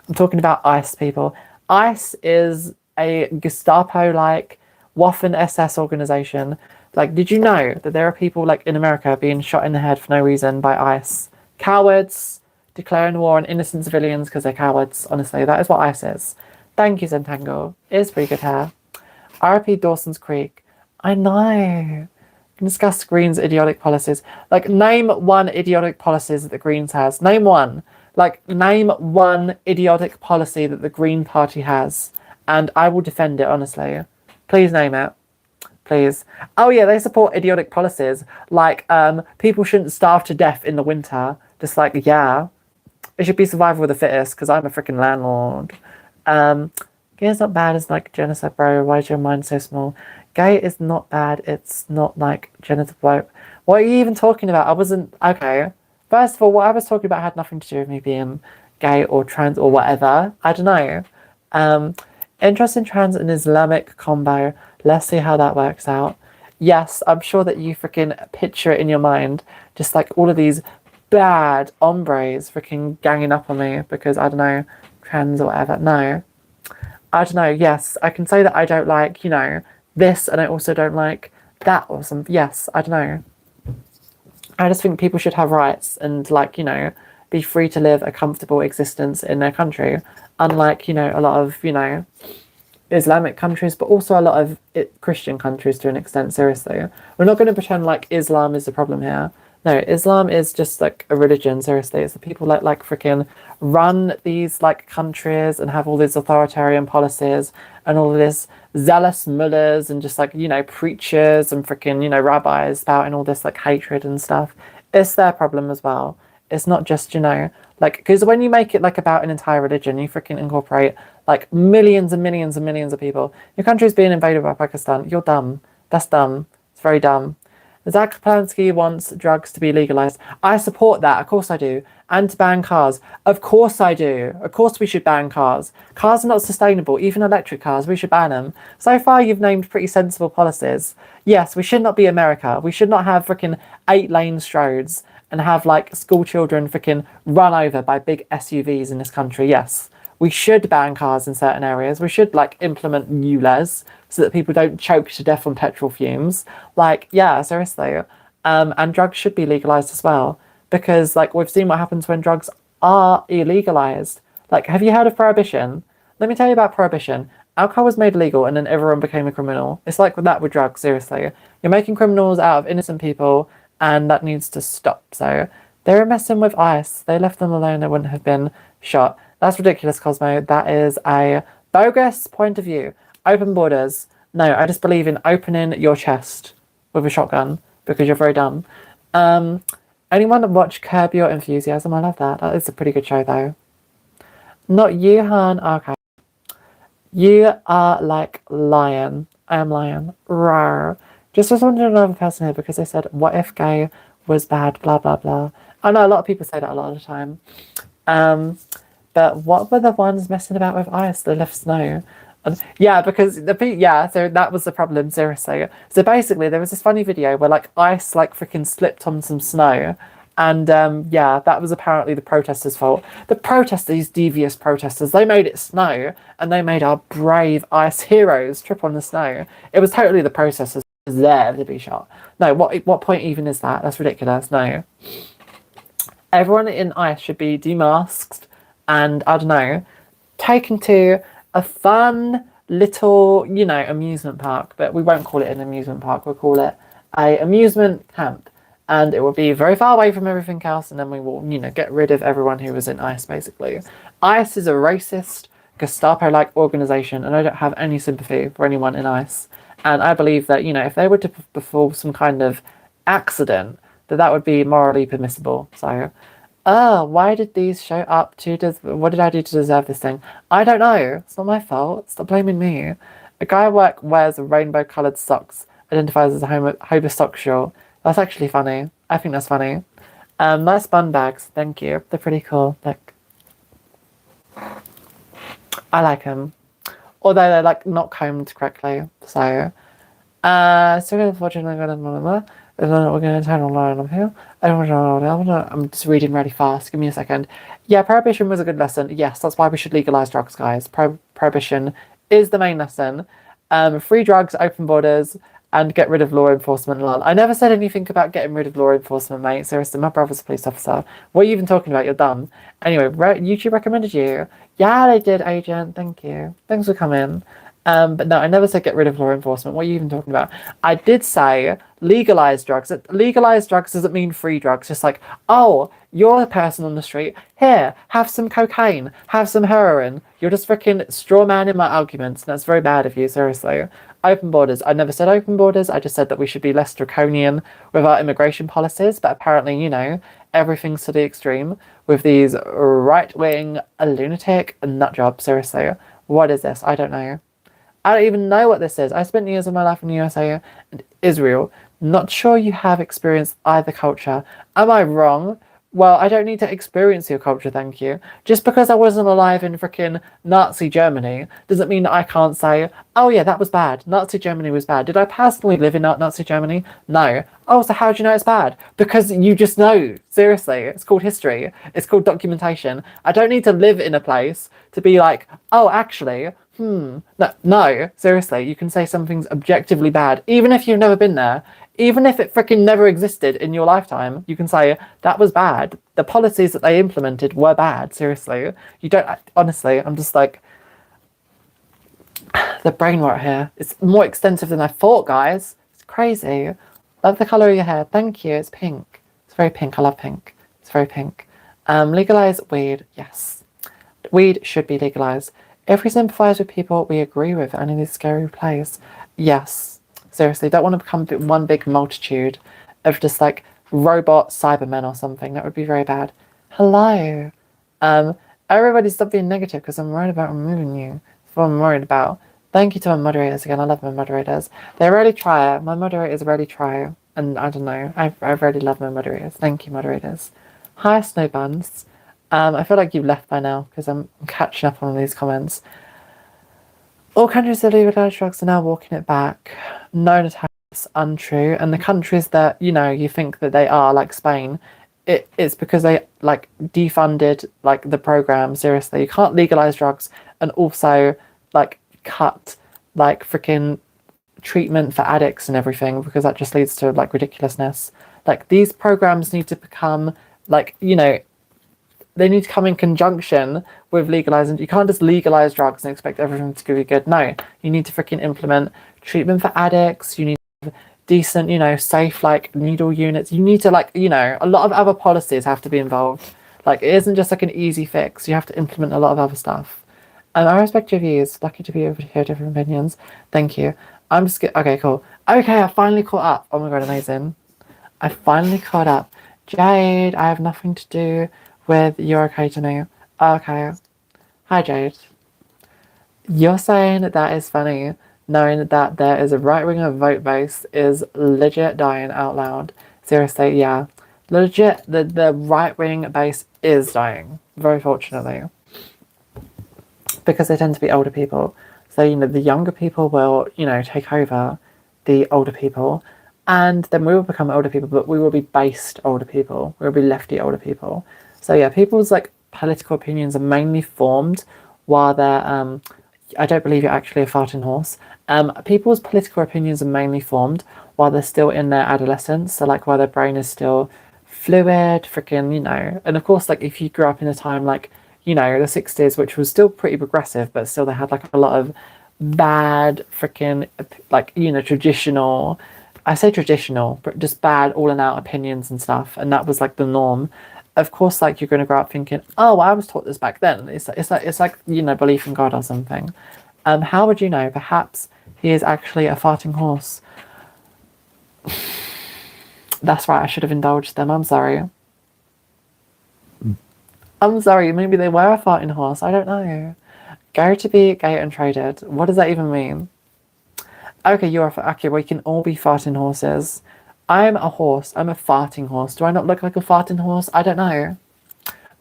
I'm talking about ICE people. ICE is a Gestapo-like Waffen-SS organization. Like, did you know that there are people, like, in America being shot in the head for no reason by ICE? Cowards declaring war on innocent civilians because they're cowards. Honestly, that is what ICE is. Thank you, Zentango. It is pretty good hair. RIP Dawson's Creek. I know. We can discuss Greens' idiotic policies. Like, name one idiotic policy that the Greens has. Name one. Like, name one idiotic policy that the Green Party has. And I will defend it, honestly. Please name it. Please. Oh yeah, they support idiotic policies. Like, people shouldn't starve to death in the winter. Just like, yeah. It should be survival of the fittest, because I'm a freaking landlord. Gay is not bad, it's like genocide, bro. Why is your mind so small? Gay is not bad, it's not like genital bloke. What are you even talking about? I wasn't... Okay. First of all, what I was talking about had nothing to do with me being gay or trans or whatever. I don't know. Interest in trans and Islamic combo. Let's see how that works out. Yes, I'm sure that you freaking picture it in your mind. Just like all of these bad hombres freaking ganging up on me because, I don't know, trans or whatever. No. I don't know. Yes, I can say that I don't like, you know, this, and I also don't like that or something. Yes, I don't know. I just think people should have rights and, like, you know, be free to live a comfortable existence in their country. Unlike, you know, a lot of, you know, Islamic countries, but also a lot of Christian countries to an extent, seriously. We're not going to pretend like Islam is the problem here. No, Islam is just like a religion, seriously. It's the people that like freaking run these like countries and have all these authoritarian policies and all of this zealous mullahs and just like, you know, preachers and freaking, you know, rabbis spouting all this like hatred and stuff. It's their problem as well. It's not just, you know, like, because when you make it like about an entire religion, you freaking incorporate like millions and millions and millions of people. Your country's being invaded by Pakistan. You're dumb. That's dumb. It's very dumb. Zach Plansky wants drugs to be legalized. I support that. Of course I do. And to ban cars. Of course I do. Of course we should ban cars. Cars are not sustainable. Even electric cars, we should ban them. So far you've named pretty sensible policies. Yes, we should not be America. We should not have freaking 8-lane roads and have like school children freaking run over by big SUVs in this country. Yes. We should ban cars in certain areas. We should like implement ULEZ so that people don't choke to death on petrol fumes. Like, yeah, seriously. And drugs should be legalized as well. Because like we've seen what happens when drugs are illegalized. Like, have you heard of prohibition? Let me tell you about prohibition. Alcohol was made illegal and then everyone became a criminal. It's like that with drugs, seriously. You're making criminals out of innocent people and that needs to stop. So they were messing with ICE. They left them alone, they wouldn't have been shot. That's ridiculous, Cosmo. That is a bogus point of view. Open borders. No, I just believe in opening your chest with a shotgun because you're very dumb. Anyone watch Curb Your Enthusiasm? I love that. That is a pretty good show, though. Not you, Han. Okay. You are like lion. I am lion. Rawr. Just responding to another person here because they said, what if gay was bad? Blah, blah, blah. I know a lot of people say that a lot of the time. But what were the ones messing about with ice? They left snow. Yeah, because so that was the problem, seriously. So basically, there was this funny video where like ice like freaking slipped on some snow, and yeah, that was apparently the protesters' fault. The protesters, these devious protesters, they made it snow, and they made our brave ice heroes trip on the snow. It was totally the protesters there to be shot. No, what point even is that? That's ridiculous. No, everyone in ice should be demasked. And I don't know, taken to a fun little, you know, amusement park, but we won't call it an amusement park, we'll call it a amusement camp. And it will be very far away from everything else, and then we will, you know, get rid of everyone who was in ICE, basically. ICE is a racist, Gestapo-like organisation, and I don't have any sympathy for anyone in ICE. And I believe that, you know, if they were to perform some kind of accident, that would be morally permissible. So why did these show up to... what did I do to deserve this thing? I don't know. It's not my fault. Stop blaming me. A guy at work wears rainbow-coloured socks, identifies as a homosexual. That's actually funny. I think that's funny. Nice bun bags. Thank you. They're pretty cool. Look. I like them. Although they're, like, not combed correctly. So, unfortunately, we're going to turn online up here. I'm just reading really fast. Give me a second. Yeah, prohibition was a good lesson. Yes, that's why we should legalise drugs, guys. Prohibition is the main lesson. Free drugs, open borders, and get rid of law enforcement. I never said anything about getting rid of law enforcement, mate. Seriously, my brother's a police officer. What are you even talking about? You're dumb. Anyway, YouTube recommended you. Yeah, they did, agent. Thank you. Thanks for coming. But no, I never said get rid of law enforcement. What are you even talking about? I did say legalize drugs. Legalize drugs doesn't mean free drugs. Just like, oh, you're a person on the street. Here, have some cocaine. Have some heroin. You're just freaking straw man in my arguments. And that's very bad of you, seriously. Open borders. I never said open borders. I just said that we should be less draconian with our immigration policies. But apparently, you know, everything's to the extreme with these right-wing lunatic nutjobs. Seriously. What is this? I don't know. I don't even know what this is. I spent years of my life in the USA and Israel. Not sure you have experienced either culture. Am I wrong? Well, I don't need to experience your culture, thank you. Just because I wasn't alive in frickin' Nazi Germany doesn't mean that I can't say, oh yeah, that was bad. Nazi Germany was bad. Did I personally live in Nazi Germany? No. Oh, so how do you know it's bad? Because you just know. Seriously. It's called history. It's called documentation. I don't need to live in a place to be like, oh, actually... No, seriously, you can say something's objectively bad, even if you've never been there, even if it freaking never existed in your lifetime, you can say, that was bad. The policies that they implemented were bad, seriously. You don't, honestly, I'm just like, the brain rot here. It's more extensive than I thought, guys. It's crazy. Love the colour of your hair. Thank you, it's pink. It's It's very pink. I love pink. It's very pink. Legalize weed. Yes. Weed should be legalized. If we sympathise with people we agree with and in this scary place, yes. Seriously, don't want to become one big multitude of just like robot Cybermen or something. That would be very bad. Hello. Everybody stop being negative because I'm worried about removing you. That's what I'm worried about. Thank you to my moderators again. I love my moderators. They really try. My moderators really try. And I don't know. I really love my moderators. Thank you, moderators. Hi, Snowbuns. I feel like you've left by now because I'm catching up on these comments. All countries that legalize drugs are now walking it back. No, that's untrue. And the countries that, you know, you think that they are, like Spain, it's because they, like, defunded, like, the program. Seriously, you can't legalize drugs and also, like, cut, like, freaking treatment for addicts and everything because that just leads to, like, ridiculousness. Like, these programs need to become, like, you know, they need to come in conjunction with legalizing. You can't just legalize drugs and expect everything to be good. No, you need to freaking implement treatment for addicts. You need to have decent, you know, safe, like, needle units. You need to, like, you know, a lot of other policies have to be involved. Like, it isn't just like an easy fix. You have to implement a lot of other stuff. And I respect your views. Lucky to be able to hear different opinions. Thank you. I'm just okay, cool. Okay, I finally caught up. Oh my god, amazing. I finally caught up. Jade, I have nothing to do with you're okay to me. Okay. Hi, Jade. You're saying that is funny, knowing that there is a right-winger vote base is legit dying out loud. Seriously, yeah. Legit, the right-wing base is dying, very fortunately. Because they tend to be older people. So, you know, the younger people will, you know, take over the older people. And then we will become older people, but we will be based older people. We will be lefty older people. So yeah, people's like political opinions are mainly formed while they're I don't believe you're actually a farting horse. People's political opinions are mainly formed while they're still in their adolescence. So like while their brain is still fluid, freaking, you know. And of course, like if you grew up in a time like, you know, the 60s, which was still pretty progressive, but still they had like a lot of bad freaking like, you know, traditional, I say traditional, but just bad all and out opinions and stuff. And that was like the norm. Of course, like you're going to grow up thinking, oh, I was taught this back then. It's like, you know, belief in God or something. How would you know? Perhaps he is actually a farting horse. That's right, I should have indulged them. I'm sorry. I'm sorry, maybe they were a farting horse. I don't know. Go to be gay and traded. What does that even mean? Okay, you're okay, we can all be farting horses. I'm a horse. I'm a farting horse. Do I not look like a farting horse? I don't know.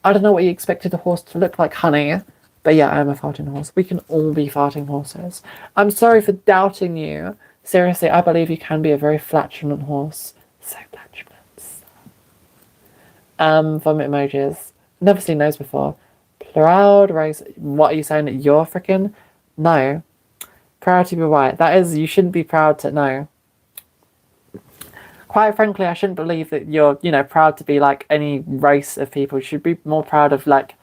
I don't know what you expected a horse to look like, honey. But yeah, I'm a farting horse. We can all be farting horses. I'm sorry for doubting you. Seriously, I believe you can be a very flatulent horse. So flatulence. Vomit emojis. Never seen those before. Proud race. What are you saying? That you're freaking? No. Proud to be white. That is, you shouldn't be proud to, no. Quite frankly, I shouldn't believe that you're, you know, proud to be like any race of people. You should be more proud of like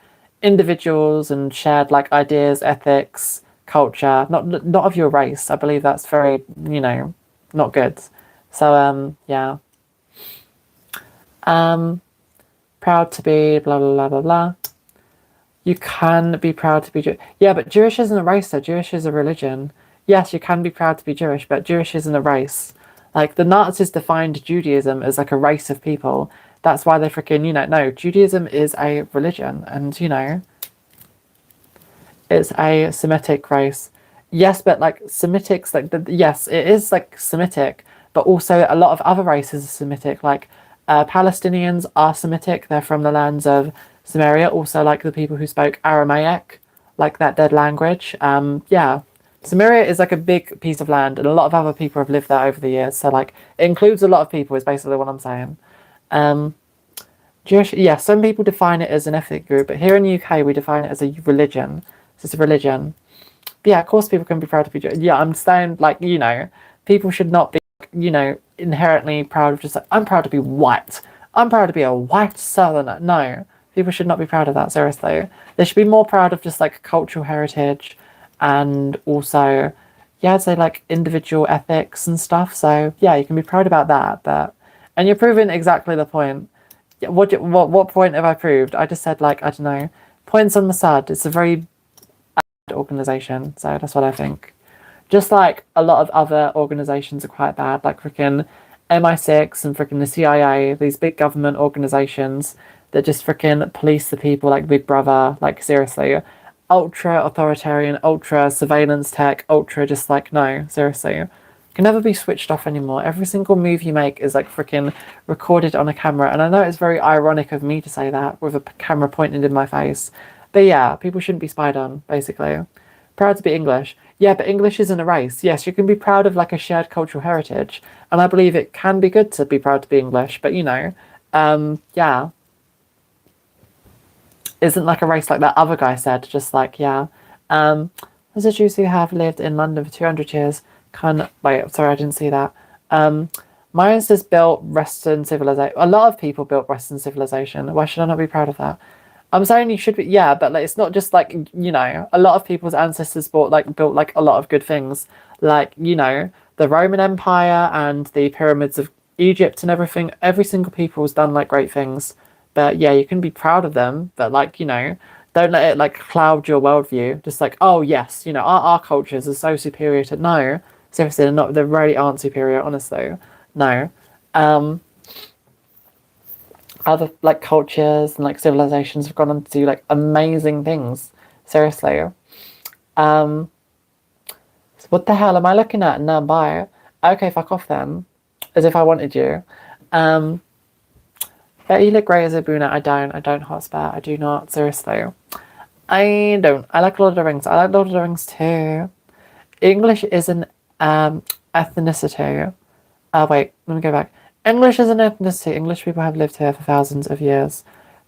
individuals and shared like ideas, ethics, culture, not of your race. I believe that's very, you know, not good. So, yeah. Proud to be blah, blah, blah, blah, blah. You can be proud to be Jewish. Yeah, but Jewish isn't a race though. Jewish is a religion. Yes, you can be proud to be Jewish, but Jewish isn't a race. Like, the Nazis defined Judaism as, like, a race of people. That's why they freaking, you know, no, Judaism is a religion. And, you know, it's a Semitic race. Yes, but, like, Semitics, like, yes, it is, like, Semitic. But also a lot of other races are Semitic. Like, Palestinians are Semitic. They're from the lands of Samaria. Also, like, the people who spoke Aramaic, like that dead language. Yeah. Samaria is like a big piece of land and a lot of other people have lived there over the years. So like it includes a lot of people is basically what I'm saying. Jewish, yeah, some people define it as an ethnic group, but here in the UK we define it as a religion. So it's a religion. But yeah, of course people can be proud to be Jewish. Yeah, I'm saying like, you know, people should not be, you know, inherently proud of just like, I'm proud to be white. I'm proud to be a white southerner. No, people should not be proud of that, seriously. They should be more proud of just like cultural heritage, and also, yeah, I'd say like individual ethics and stuff. So yeah, you can be proud about that. And you're proving exactly the point. Yeah, what point have I proved? I just said, like, I don't know. Points on Mossad. It's a very bad organization, so that's what I think. Just like a lot of other organizations are quite bad, like freaking MI6 and freaking the CIA, these big government organizations that just freaking police the people like Big Brother, like seriously. Ultra authoritarian, ultra surveillance tech, ultra just like, no, seriously. Can never be switched off anymore. Every single move you make is like freaking recorded on a camera. And I know it's very ironic of me to say that with a camera pointed in my face. But yeah, people shouldn't be spied on, basically. Proud to be English. Yeah, but English isn't a race. Yes, you can be proud of like a shared cultural heritage. And I believe it can be good to be proud to be English. But you know, yeah. Isn't like a race like that other guy said. Just like, yeah. As a Jews who have lived in London for 200 years, wait, sorry, I didn't see that. My ancestors built Western civilization. A lot of people built Western civilization. Why should I not be proud of that? I'm saying you should be, yeah, but like it's not just like, you know, a lot of people's ancestors built like a lot of good things, like, you know, the Roman Empire and the pyramids of Egypt and everything. Every single people has done like great things, but yeah, you can be proud of them, but like, you know, don't let it like cloud your worldview. Just like, oh yes, you know, our cultures are so superior to, no, seriously, they're not. They really aren't superior, honestly. No. Other like cultures and like civilizations have gone on to do like amazing things. Seriously. So what the hell am I looking at? No, bye. Okay, fuck off then. As if I wanted you. Bet you look great as a brunette. I don't hotspot. I do not. Seriously. I don't. I like Lord of the Rings. I like Lord of the Rings too. English is an ethnicity. Oh wait, let me go back. English is an ethnicity. English people have lived here for thousands of years.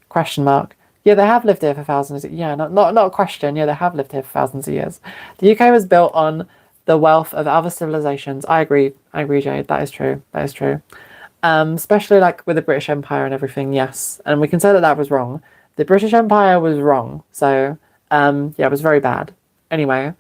Question mark. Yeah, they have lived here for thousands. Yeah, not a question. Yeah, they have lived here for thousands of years. The UK was built on the wealth of other civilizations. I agree. I agree, Jade. That is true. That is true. Especially like with the British Empire and everything. Yes, and we can say that that was wrong. The British Empire was wrong. So yeah, it was very bad. Anyway,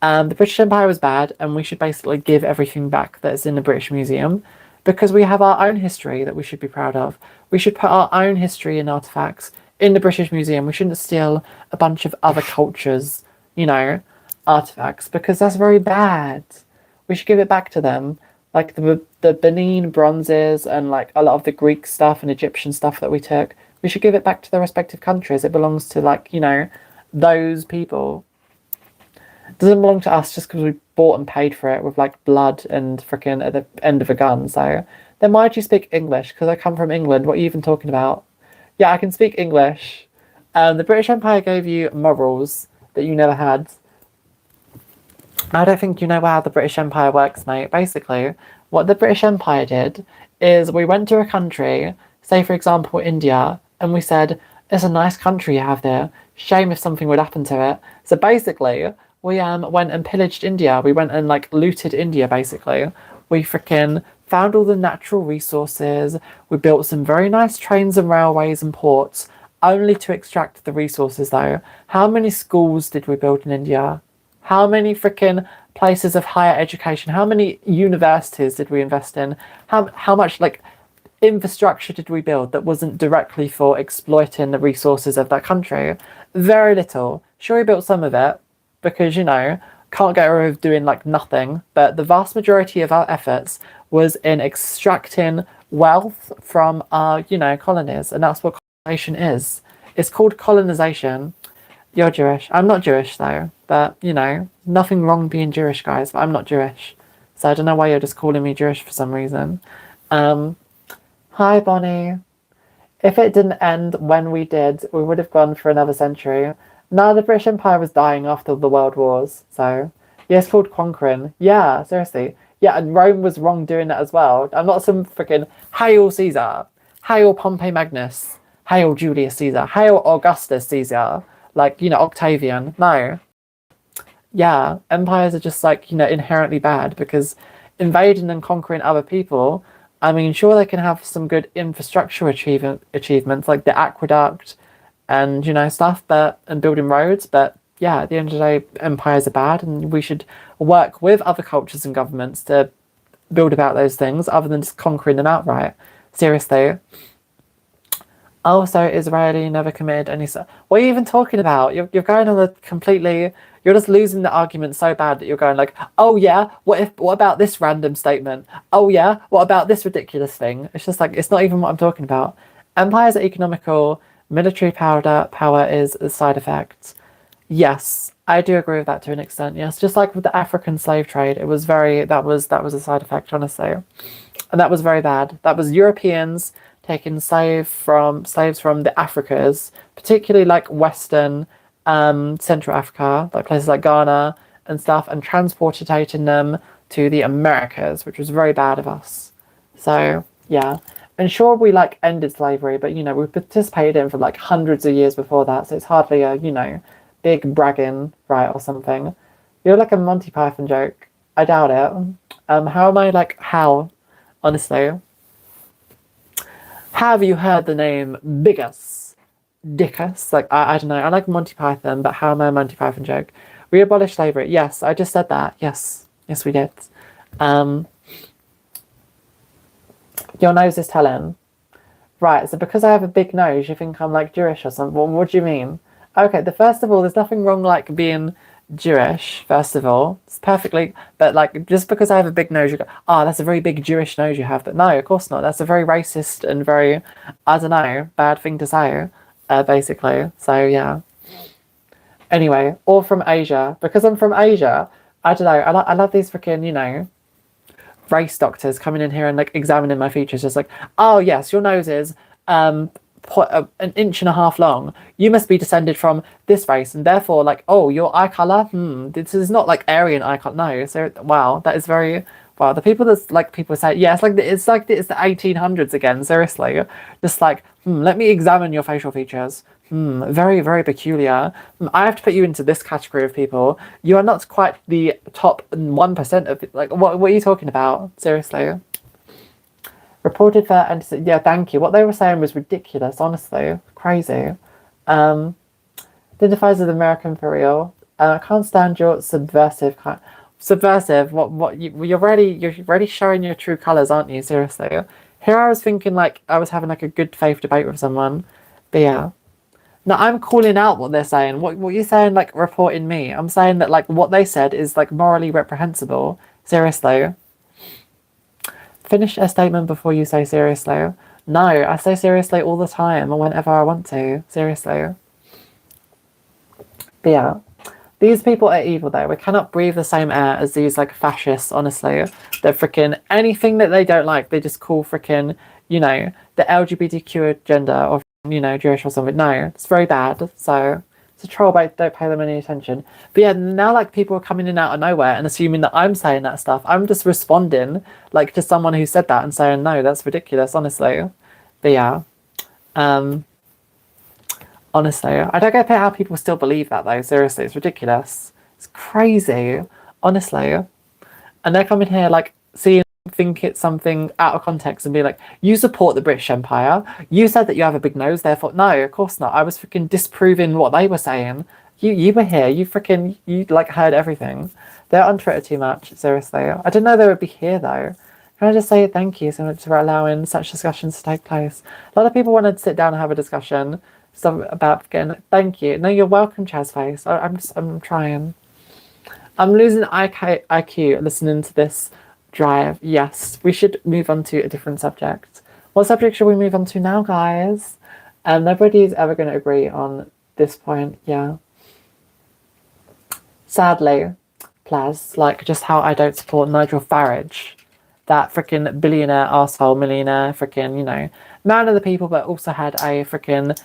the British Empire was bad, and we should basically give everything back that's in the British Museum, because we have our own history that we should be proud of. We should put our own history and artifacts in the British Museum. We shouldn't steal a bunch of other cultures, you know, artifacts, because that's very bad. We should give it back to them. Like the Benin bronzes and like a lot of the Greek stuff and Egyptian stuff that we took, we should give it back to their respective countries. It belongs to, like, you know, those people. It doesn't belong to us just because we bought and paid for it with like blood and freaking at the end of a gun. So then why do you speak English? Because I come from England. What are you even talking about? Yeah, I can speak English. The British Empire gave you morals that you never had. I don't think you know how the British Empire works, mate. Basically, what the British Empire did is we went to a country, say for example India, and we said, it's a nice country you have there. Shame if something would happen to it. So basically, we went and pillaged India. We went and like looted India, basically. We freaking found all the natural resources. We built some very nice trains and railways and ports, only to extract the resources though. How many schools did we build in India? How many freaking places of higher education? How many universities did we invest in? How much like infrastructure did we build that wasn't directly for exploiting the resources of that country? Very little. Sure, we built some of it because, you know, can't get away with doing like nothing. But the vast majority of our efforts was in extracting wealth from our, you know, colonies, and that's what colonization is. It's called colonization. You're Jewish. I'm not Jewish though, but you know, nothing wrong being Jewish, guys, but I'm not Jewish. So I don't know why you're just calling me Jewish for some reason. Hi, Bonnie. If it didn't end when we did, we would have gone for another century. No, the British Empire was dying after the World Wars, so yeah, it's called conquering. Yeah, seriously. Yeah, and Rome was wrong doing that as well. I'm not some freaking Hail Caesar, Hail Pompey Magnus, Hail Julius Caesar, Hail Augustus Caesar. Like, you know, Octavian. No. Yeah, empires are just like, you know, inherently bad because invading and conquering other people, I mean, sure, they can have some good infrastructure achievements like the aqueduct and, you know, stuff, and building roads, but yeah, at the end of the day, empires are bad, and we should work with other cultures and governments to build about those things other than just conquering them outright. Seriously. Also, Israeli never committed any. What are you even talking about? You're going on a completely. You're just losing the argument so bad that you're going like, oh yeah, what about this random statement? Oh yeah, what about this ridiculous thing? It's just like it's not even what I'm talking about. Empires are economical. Military power is a side effect. Yes, I do agree with that to an extent. Yes, just like with the African slave trade, it was very that was a side effect, honestly, and that was very bad. That was Europeans taking slaves from the Africas, particularly like Western, Central Africa, like places like Ghana and stuff, and transportating them to the Americas, which was very bad of us. So yeah, and sure we like ended slavery, but we participated in for like hundreds of years before that, so it's hardly a big bragging right or something. You're like a Monty Python joke. I doubt it. How am I like how? Honestly, have you heard the name Biggus? Dickus? Like I don't know. I like Monty Python, but how am I a Monty Python joke? We abolished slavery. Yes, I just said that. Yes, yes, we did. Um, your nose is telling. Right, so because I have a big nose, you think I'm like Jewish or something? Well, what do you mean? Okay, first of all, there's nothing wrong like being Jewish, first of all. It's perfectly, but like just because I have a big nose, you go, oh, that's a very big Jewish nose you have. But no, of course not. That's a very racist and very, I don't know, bad thing to say, basically. So yeah. Anyway, or from Asia. Because I'm from Asia, I don't know, I love these freaking, race doctors coming in here and like examining my features, just like, oh yes, your nose is an inch and a half long. You must be descended from this race, and therefore, like, oh, your eye color, this is not like Aryan eye color. No, so wow, that is very wow. The people that's like people say, yeah, it's the 1800s again. Seriously, just like, let me examine your facial features. Very, very peculiar. I have to put you into this category of people. You are not quite the top 1% of like what are you talking about? Seriously. Reported for yeah, thank you. What they were saying was ridiculous, honestly. Crazy. Identifies as American for real. I can't stand your subversive kind. Subversive. You're already showing your true colours, aren't you? Seriously. Here I was thinking like I was having like a good faith debate with someone. But yeah. No, I'm calling out what they're saying. What you're saying, like reporting me. I'm saying that like what they said is like morally reprehensible. Seriously. Finish a statement before you say seriously. No, I say seriously all the time or whenever I want to. Seriously. But yeah. These people are evil though. We cannot breathe the same air as these like fascists, honestly. They're freaking anything that they don't like, they just call freaking, the LGBTQ agenda or Jewish or something. No, it's very bad. So it's a troll bait, don't pay them any attention. But yeah, now like people are coming in out of nowhere and assuming that I'm saying that stuff. I'm just responding like to someone who said that and saying, no, that's ridiculous, honestly. But yeah. Honestly, I don't get how people still believe that though. Seriously, it's ridiculous. It's crazy. Honestly. And they're coming here like think it's something out of context and be like, you support the British Empire. You said that you have a big nose, therefore no, of course not. I was freaking disproving what they were saying. You were here. You like heard everything. They're on Twitter too much. Seriously, I didn't know they would be here though. Can I just say thank you so much for allowing such discussions to take place? A lot of people wanted to sit down and have a discussion. About getting thank you. No, you're welcome, Chazface. I'm trying. I'm losing IQ listening to this drive. Yes, we should move on to a different subject. What subject should we move on to now, guys? Nobody's ever going to agree on this point. Yeah. Sadly, Plaz, like just how I don't support Nigel Farage, that freaking billionaire, arsehole, millionaire, freaking, man of the people, but also had a freaking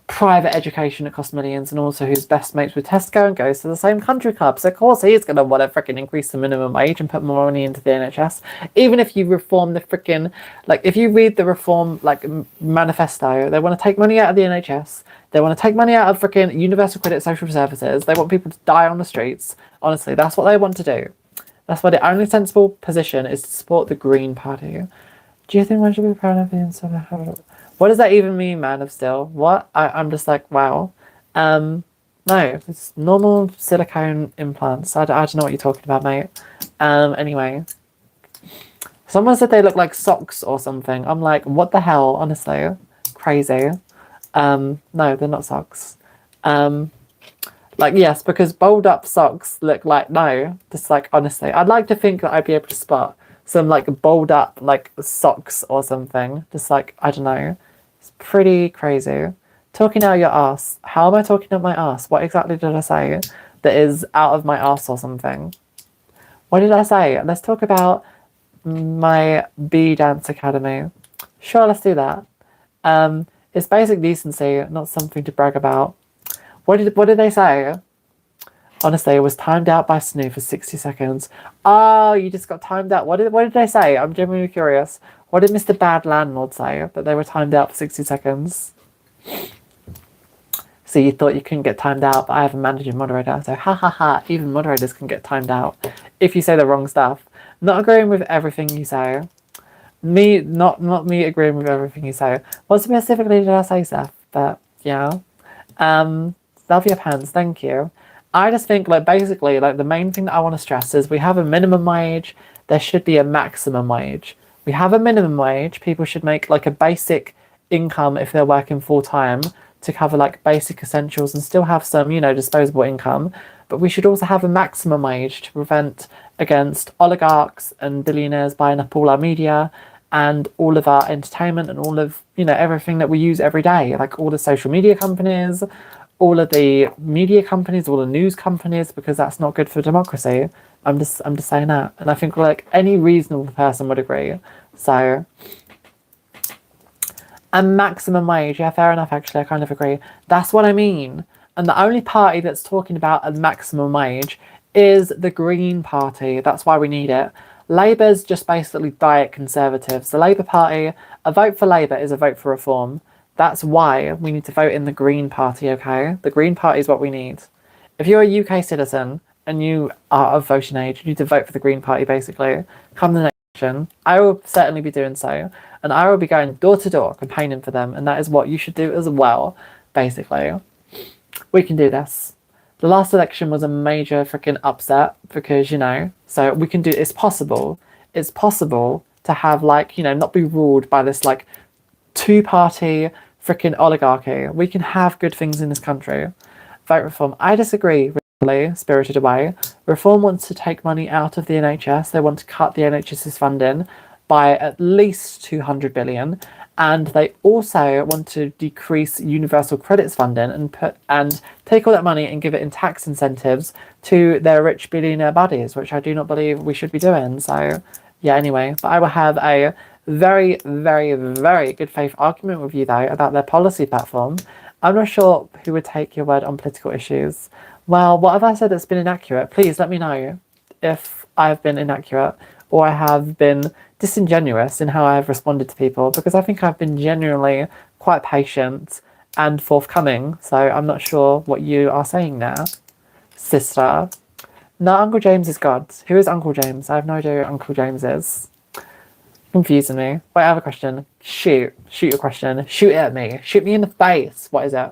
private education that costs millions, and also who's best mates with Tesco and goes to the same country club. So of course he's going to want to freaking increase the minimum wage and put more money into the NHS. Even if you reform the freaking, like if you read the reform like manifesto, they want to take money out of the NHS. They want to take money out of freaking universal credit social services. They want people to die on the streets. Honestly, that's what they want to do. That's why the only sensible position is to support the Green Party. Do you think one should be proud of being so? What does that even mean, man of steel? What? I'm just like, wow. No, it's normal silicone implants. I don't know what you're talking about, mate. Anyway. Someone said they look like socks or something. I'm like, what the hell? Honestly. crazy. No, they're not socks. Like, yes, because bowled up socks look like, no, just like, honestly, I'd like to think that I'd be able to spot some like bowled up like socks or something. Just like, I don't know. It's pretty crazy. Talking out your ass. How am I talking out my ass? What exactly did I say that is out of my ass or something? What did I say? Let's talk about my B Dance Academy. Sure, let's do that. It's basic decency, not something to brag about. What did they say? Honestly, it was timed out by Snoo for 60 seconds. Oh, you just got timed out. What did they say? I'm genuinely curious. What did Mr. Bad Landlord say? That they were timed out for 60 seconds? So you thought you couldn't get timed out, but I have a managing moderator. So ha ha ha, even moderators can get timed out if you say the wrong stuff. Not agreeing with everything you say. Not me agreeing with everything you say. What specifically did I say, Seth? But yeah. Love your pants, thank you. I just think, like, basically, like, the main thing that I want to stress is we have a minimum wage, there should be a maximum wage. We have a minimum wage, people should make, like, a basic income if they're working full-time to cover, like, basic essentials and still have some, you know, disposable income. But we should also have a maximum wage to prevent against oligarchs and billionaires buying up all our media and all of our entertainment and all of, you know, everything that we use every day, like all the social media companies, all of the media companies, all the news companies, because that's not good for democracy. I'm just saying that. And I think like any reasonable person would agree. So a maximum wage, yeah, fair enough, actually, I kind of agree. That's what I mean. And the only party that's talking about a maximum wage is the Green Party. That's why we need it. Labour's just basically diet conservatives. The Labour Party, a vote for Labour is a vote for reform. That's why we need to vote in the Green Party, okay? The Green Party is what we need. If you're a UK citizen and you are of voting age, you need to vote for the Green Party, basically. Come the next election, I will certainly be doing so. And I will be going door to door campaigning for them. And that is what you should do as well, basically. We can do this. The last election was a major freaking upset because, you know, so we can do, it's possible. It's possible to have, like, you know, not be ruled by this, like, two-party freaking oligarchy. We can have good things in this country. Vote reform. I disagree, really, Spirited Away. Reform wants to take money out of the NHS. They want to cut the NHS's funding by at least 200 billion. And they also want to decrease universal credits funding and take all that money and give it in tax incentives to their rich billionaire buddies, which I do not believe we should be doing. So, yeah, anyway. But I will have a very, very, very good faith argument with you, though, about their policy platform. I'm not sure who would take your word on political issues. Well, what have I said that's been inaccurate? Please let me know if I've been inaccurate or I have been disingenuous in how I have responded to people, because I think I've been genuinely quite patient and forthcoming. So I'm not sure what you are saying now, sister. No, Uncle James is God. Who is Uncle James? I have no idea who Uncle James is. Confusing me. Wait, I have a question. Shoot your question. Shoot it at me. Shoot me in the face. What is it?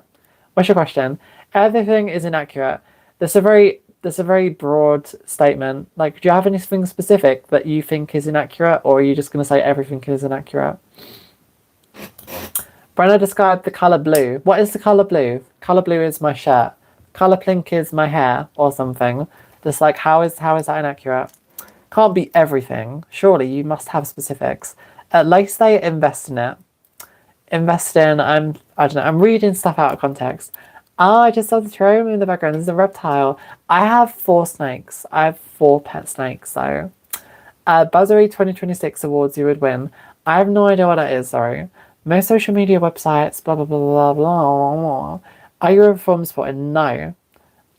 What's your question? Everything is inaccurate. That's a very broad statement. Like, do you have anything specific that you think is inaccurate, or are you just going to say everything is inaccurate? Brenna described the colour blue. What is the colour blue? Colour blue is my shirt. Colour pink is my hair, or something. Just like, how is that inaccurate? Can't be everything. Surely you must have specifics. At least they invest in it. Invest in, I don't know, I'm reading stuff out of context. Oh, I just saw the terrarium in the background. There's a reptile. I have 4 snakes. I have 4 pet snakes, so. Buzzery 2026 awards you would win. I have no idea what that is, sorry. Most social media websites, blah, blah, blah, blah, blah, blah. Are you a reform supporter? No.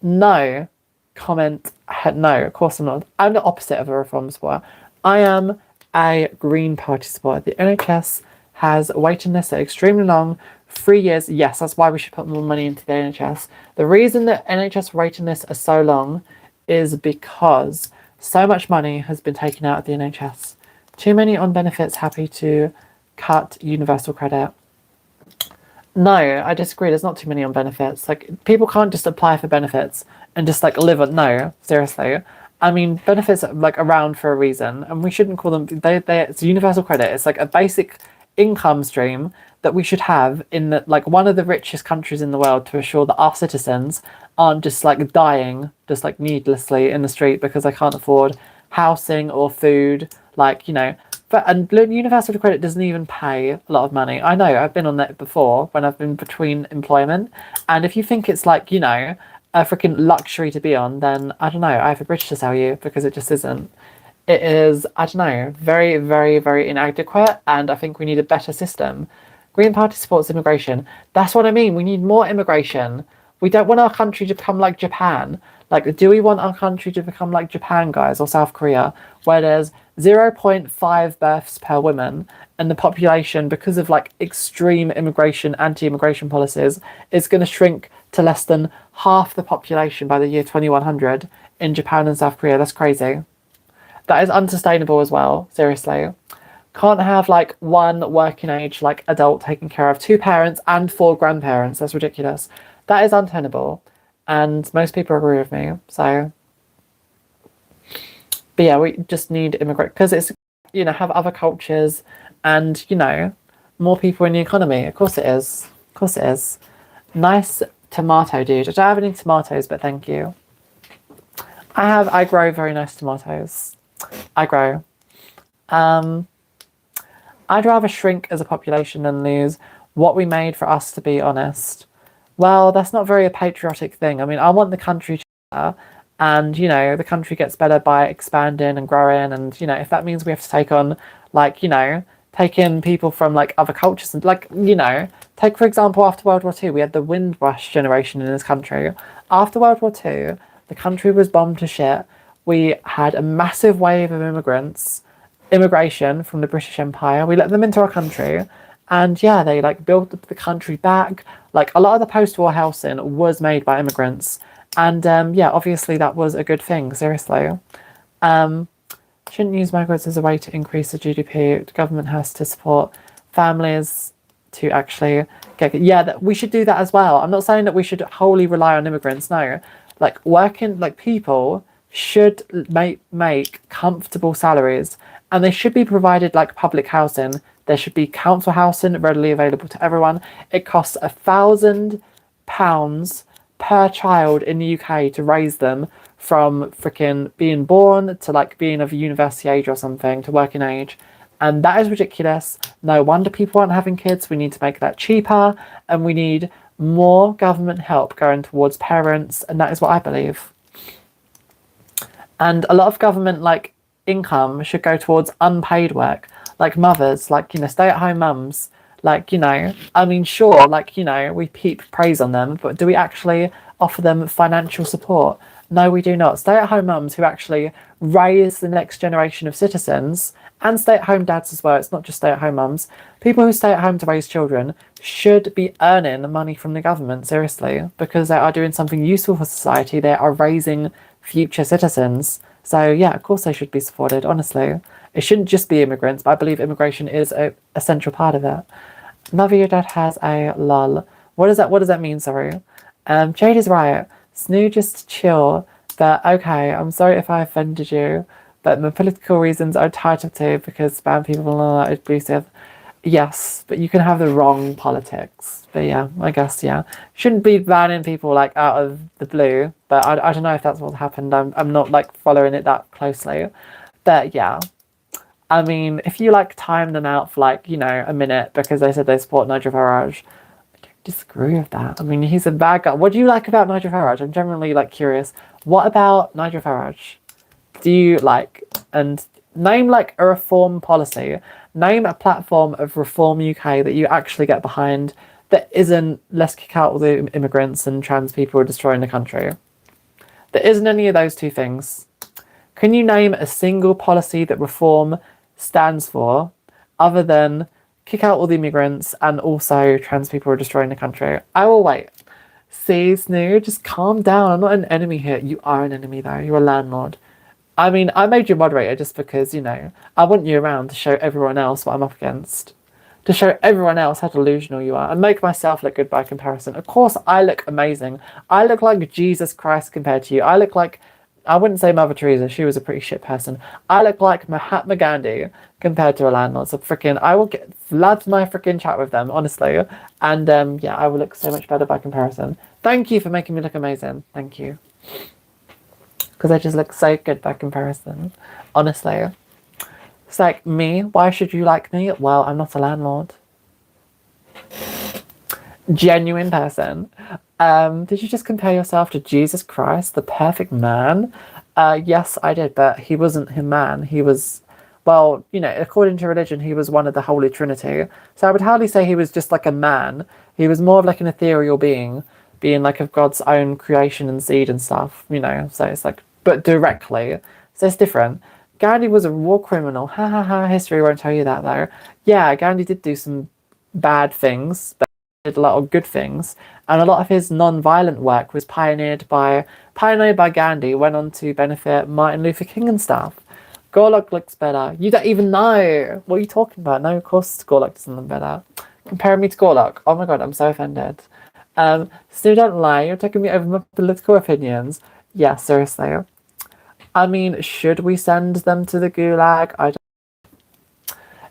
No. Comment, no, of course I'm not. I'm the opposite of a reform supporter. I am a Green Party supporter. The NHS has a waiting list that extremely long. 3 years, yes, that's why we should put more money into the NHS. The reason that NHS waiting lists are so long is because so much money has been taken out of the NHS. Too many on benefits happy to cut universal credit. No, I disagree. There's not too many on benefits. Like, people can't just apply for benefits and just like live on. No, seriously. I mean, benefits are like around for a reason, and we shouldn't call them. It's universal credit. It's like a basic income stream that we should have in the, like one of the richest countries in the world to assure that our citizens aren't just like dying just like needlessly in the street because they can't afford housing or food. Like, you know, and universal credit doesn't even pay a lot of money. I know, I've been on that before when I've been between employment. And if you think it's like, you know, a freaking luxury to be on, then I don't know, I have a bridge to sell you, because it just isn't. It is, I don't know, very, very, very inadequate, and I think we need a better system. Green Party supports immigration. That's what I mean. We need more immigration. We don't want our country to become like Japan. Like, do we want our country to become like Japan, guys, or South Korea, where there's 0.5 births per woman, and the population, because of like extreme immigration, anti-immigration policies, is going to shrink to less than half the population by the year 2100 in Japan and South Korea? That's crazy. That is unsustainable as well, seriously. Can't have like one working age like adult taking care of 2 parents and 4 grandparents. That's ridiculous. That is untenable. And most people agree with me. So, but yeah, we just need immigrant, because it's, you know, have other cultures and, you know, more people in the economy. Of course it is. Of course it is. Nice tomato, dude. I don't have any tomatoes, but thank you. I grow very nice tomatoes. I grow. I'd rather shrink as a population than lose what we made, for us to be honest. Well, that's not very a patriotic thing. I mean, I want the country to be better, and, you know, the country gets better by expanding and growing, and, you know, if that means we have to take on, like, you know, take in people from, like, other cultures, and, like, you know, take, for example, after World War II, we had the Windrush generation in this country. After World War II, the country was bombed to shit. We had a massive wave of immigration from the British Empire. We let them into our country, and yeah, they like built the country back. Like, a lot of the post-war housing was made by immigrants, and yeah, obviously that was a good thing. Seriously, shouldn't use migrants as a way to increase the GDP. The government has to support families to actually get. Yeah, we should do that as well. I'm not saying that we should wholly rely on immigrants. No, like working, like people should make comfortable salaries, and they should be provided like public housing. There should be council housing readily available to everyone. It costs £1,000 per child in the UK to raise them from freaking being born to like being of university age or something to working age. And that is ridiculous. No wonder people aren't having kids. We need to make that cheaper, and we need more government help going towards parents, and that is what I believe. And a lot of government like income should go towards unpaid work, like mothers, like, you know, stay-at-home mums. Like, you know, I mean, sure, like, you know, we heap praise on them, but do we actually offer them financial support? No, we do not. Stay-at-home mums who actually raise the next generation of citizens, and stay-at-home dads as well. It's not just stay-at-home mums. People who stay at home to raise children should be earning money from the government, seriously, because they are doing something useful for society. They are raising future citizens. So yeah, of course they should be supported, honestly. It shouldn't just be immigrants, but I believe immigration is a essential part of it. Mother, your dad has a lol. What does that mean, sorry? Jade is right. Snoo, just chill. But okay, I'm sorry if I offended you, but my political reasons are entitled to, because spam people are abusive. Yes, but you can have the wrong politics. But yeah, I guess, yeah. Shouldn't be banning people like out of the blue, but I don't know if that's what happened. I'm not like following it that closely. But yeah, I mean, if you like time them out for like, you know, a minute because they said they support Nigel Farage, I don't disagree with that. I mean, he's a bad guy. What do you like about Nigel Farage? I'm generally like curious. What about Nigel Farage do you like? And name like a reform policy. Name a platform of Reform UK that you actually get behind that isn't let's kick out all the immigrants and trans people who are destroying the country. There isn't any of those two things. Can you name a single policy that Reform stands for other than kick out all the immigrants and also trans people who are destroying the country? I will wait. See, Snoo, just calm down. I'm not an enemy here. You are an enemy though. You're a landlord. I mean, I made you moderator just because, you know, I want you around to show everyone else what I'm up against. To show everyone else how delusional you are and make myself look good by comparison. Of course, I look amazing. I look like Jesus Christ compared to you. I look like I wouldn't say Mother Teresa. She was a pretty shit person. I look like Mahatma Gandhi compared to a landlord. So freaking, I will get floods my freaking chat with them, honestly. And yeah, I will look so much better by comparison. Thank you for making me look amazing. Thank you. Because I just look so good by comparison, honestly. It's like, me? Why should you like me? Well, I'm not a landlord. Genuine person. Did you just compare yourself to Jesus Christ, the perfect man? Yes, I did, but he wasn't a man. He was, well, you know, according to religion, he was one of the Holy Trinity. So I would hardly say he was just like a man. He was more of like an ethereal being like of God's own creation and seed and stuff, you know. So it's like, but directly. So it's different. Gandhi was a war criminal. Ha ha ha. History won't tell you that though. Yeah, Gandhi did do some bad things, but he did a lot of good things. And a lot of his non-violent work was pioneered by Gandhi, went on to benefit Martin Luther King and stuff. Gorlock looks better. You don't even know. What are you talking about? No, of course Gorlock doesn't look better. Comparing me to Gorlock. Oh my god, I'm so offended. Stu, don't lie. You're taking me over my political opinions. Yeah, seriously. I mean, should we send them to the gulag? I don't.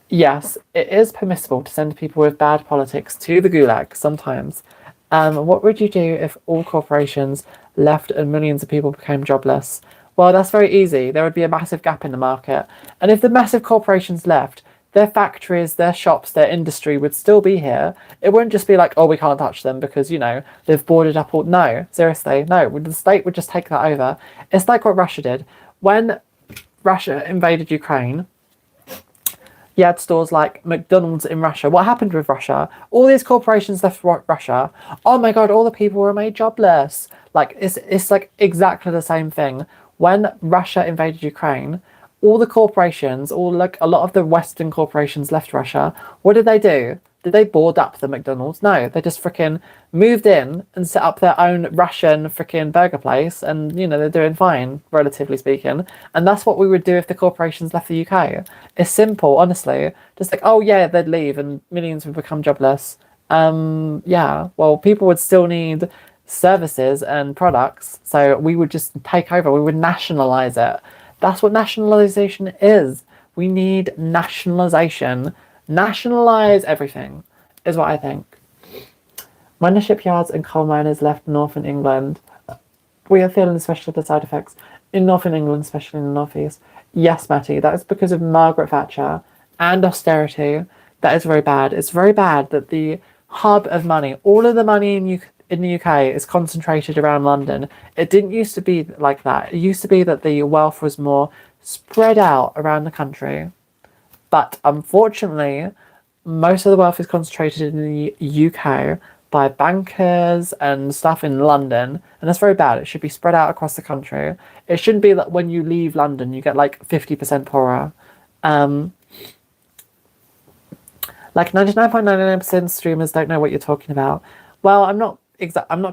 Yes, it is permissible to send people with bad politics to the gulag sometimes. What would you do if all corporations left and millions of people became jobless? Well, that's very easy. There would be a massive gap in the market. And if the massive corporations left, their factories, their shops, their industry would still be here. It wouldn't just be like, oh, we can't touch them because, you know, they've boarded up all... No, seriously, no. The state would just take that over. It's like what Russia did. When Russia invaded Ukraine, you had stores like McDonald's in Russia. What happened with Russia? All these corporations left Russia. Oh my god, all the people were made jobless. Like, it's like exactly the same thing. When Russia invaded Ukraine, all the corporations, like a lot of the Western corporations left Russia. What did they do? Did they board up the McDonald's? No, they just freaking moved in and set up their own Russian freaking burger place, and you know they're doing fine, relatively speaking. And that's what we would do if the corporations left the UK. It's simple, honestly. Just like, oh yeah, they'd leave and millions would become jobless. Yeah, well, people would still need services and products, so we would just take over. We would nationalize it. That's what nationalization is. We need nationalization. Nationalize everything, is what I think. When the shipyards and coal miners left northern England, we are feeling especially the side effects in northern England, especially in the northeast. Yes, Matty, that is because of Margaret Thatcher and austerity. That is very bad. It's very bad that the hub of money, all of the money in the UK is concentrated around London. It didn't used to be like that. It used to be that the wealth was more spread out around the country. But unfortunately, most of the wealth is concentrated in the UK by bankers and stuff in London, and that's very bad. It should be spread out across the country. It shouldn't be that when you leave London, you get like 50% poorer. Like 99.99% streamers don't know what you're talking about. Well, I'm not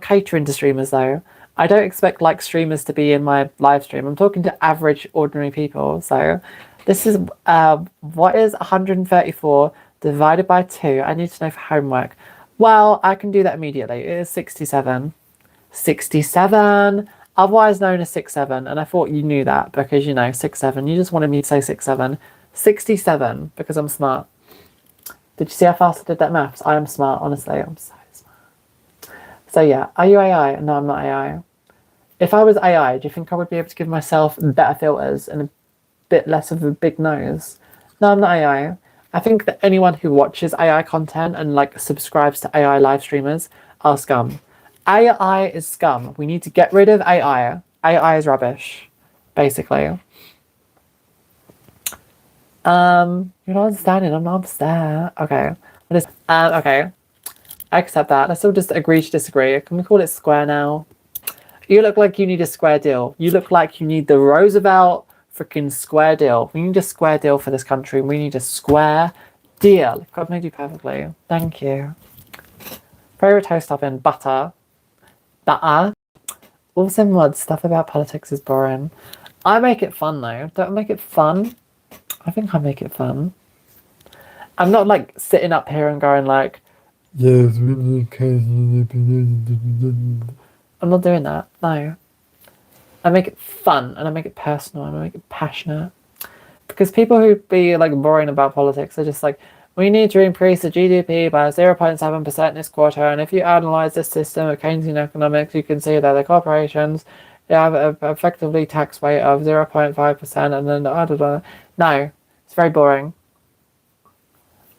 catering to streamers though. I don't expect like streamers to be in my live stream. I'm talking to average, ordinary people. So this is, what is 134 divided by 2? I need to know for homework. Well, I can do that immediately. It is 67. 67, otherwise known as 67. And I thought you knew that because, you know, 67. You just wanted me to say 67. 67, because I'm smart. Did you see how fast I did that maths? I am smart, honestly. I'm so smart. So yeah, are you AI? No, I'm not AI. If I was AI, do you think I would be able to give myself better filters and a bit less of a big nose? No, I'm not AI. I think that anyone who watches AI content and like subscribes to AI live streamers are scum. AI is scum. We need to get rid of AI. AI is rubbish, basically. You're not understanding. I'm not upset. Okay. What is? Okay. I accept that. I still just agree to disagree. Can we call it square now? You look like you need a square deal. You look like you need the Roosevelt freaking square deal. We need a square deal for this country. We need a square deal. God made you perfectly. Thank you. Favorite toast oven? Butter. Butter. Also mod stuff about politics is boring. I make it fun though. Don't I make it fun? I think I make it fun. I'm not like sitting up here and going like, yes, I'm not doing that. No. I make it fun, and I make it personal, and I make it passionate. Because people who be like boring about politics are just like, we need to increase the GDP by 0.7% this quarter, and if you analyse this system of Keynesian economics, you can see that the corporations have a effectively tax rate of 0.5%, and then I don't know. No, it's very boring.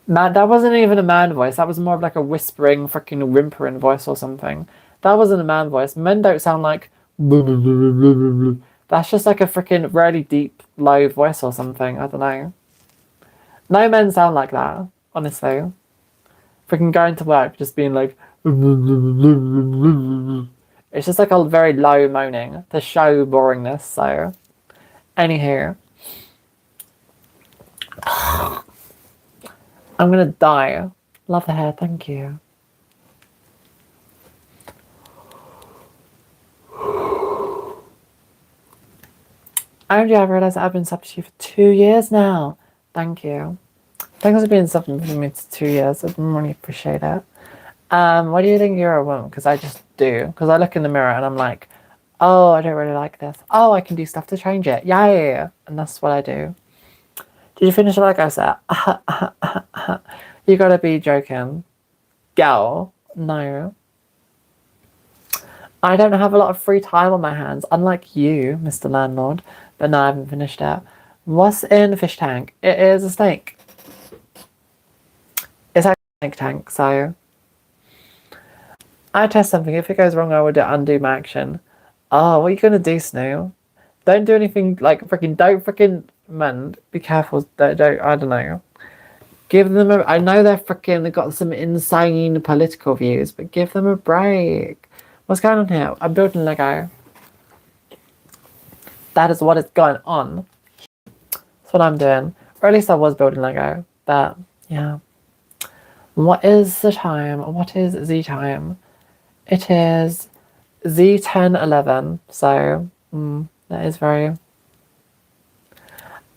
Man, that wasn't even a man voice. That was more of like a whispering, freaking whimpering voice or something. That wasn't a man voice. Men don't sound like. That's just like a freaking really deep, low voice or something. I don't know. No men sound like that, honestly. Freaking going to work, just being like. It's just like a very low moaning to show boringness. So, anywho, I'm gonna die. Love the hair, thank you. Only I realised I've been subbed to you for 2 years now. Thank you. Thanks for being subbed for me for 2 years. I really appreciate it. Why do you think you're a woman? Because I just do. Because I look in the mirror and I'm like, oh, I don't really like this. Oh, I can do stuff to change it. Yeah. And that's what I do. Did you finish it like I said? You gotta be joking. Gal. No. I don't have a lot of free time on my hands, unlike you, Mr. Landlord. But no, I haven't finished it. What's in the fish tank? It is a snake. It's a snake tank, so... I test something. If it goes wrong, I would undo my action. Oh, what are you gonna do, Snoo? Don't do anything like freaking... Don't freaking... Man, be careful. Don't I don't know. Give them a... I know they've got some insane political views, but give them a break. What's going on here? I'm building Lego. That is what is going on. That's what I'm doing. Or at least I was building Lego. But, yeah. What is the time? What is the time? It is Z10:11. So, that is very...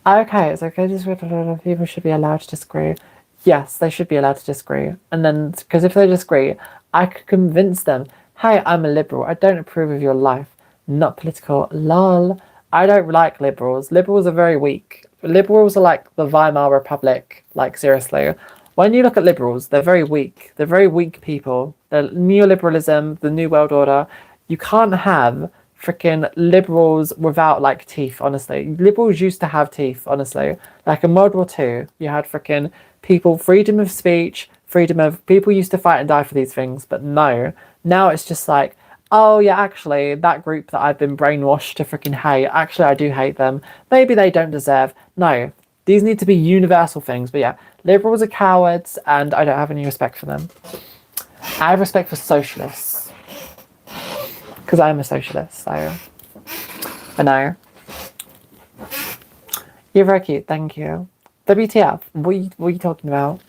Okay, it's okay to disagree. People should be allowed to disagree. Yes, they should be allowed to disagree. And then, because if they disagree, I could convince them, hey, I'm a liberal. I don't approve of your life. Not political. Lol. I don't like liberals. Liberals are very weak. Liberals are like the Weimar Republic. Like, seriously. When you look at liberals, they're very weak. They're very weak people. They're neoliberalism, the New World Order. You can't have freaking liberals without, like, teeth, honestly. Liberals used to have teeth, honestly. Like, in World War II, you had freaking people, freedom of speech, freedom of... People used to fight and die for these things, but no. Now it's just like, oh yeah, actually, that group that I've been brainwashed to freaking hate, actually I do hate them. Maybe they don't deserve. No, these need to be universal things. But yeah, liberals are cowards and I don't have any respect for them. I have respect for socialists. Because I'm a socialist, so... But no. You're very cute, thank you. WTF, what are you talking about?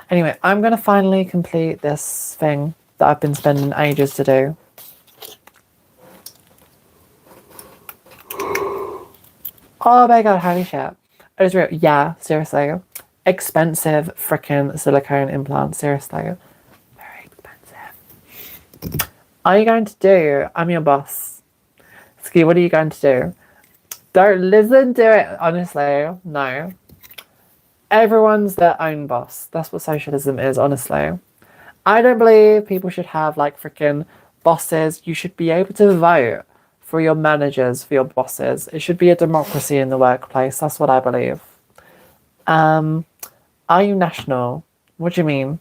Anyway, I'm going to finally complete this thing that I've been spending ages to do. Oh my god, holy shit. It is real. Yeah, seriously. Expensive freaking silicone implants, seriously. Very expensive. Are you going to do? I'm your boss. Ski, what are you going to do? Don't listen to it, honestly. No. Everyone's their own boss. That's what socialism is, honestly. I don't believe people should have, like, freaking bosses. You should be able to vote for your managers, for your bosses. It should be a democracy in the workplace. That's what I believe. Are you national? What do you mean?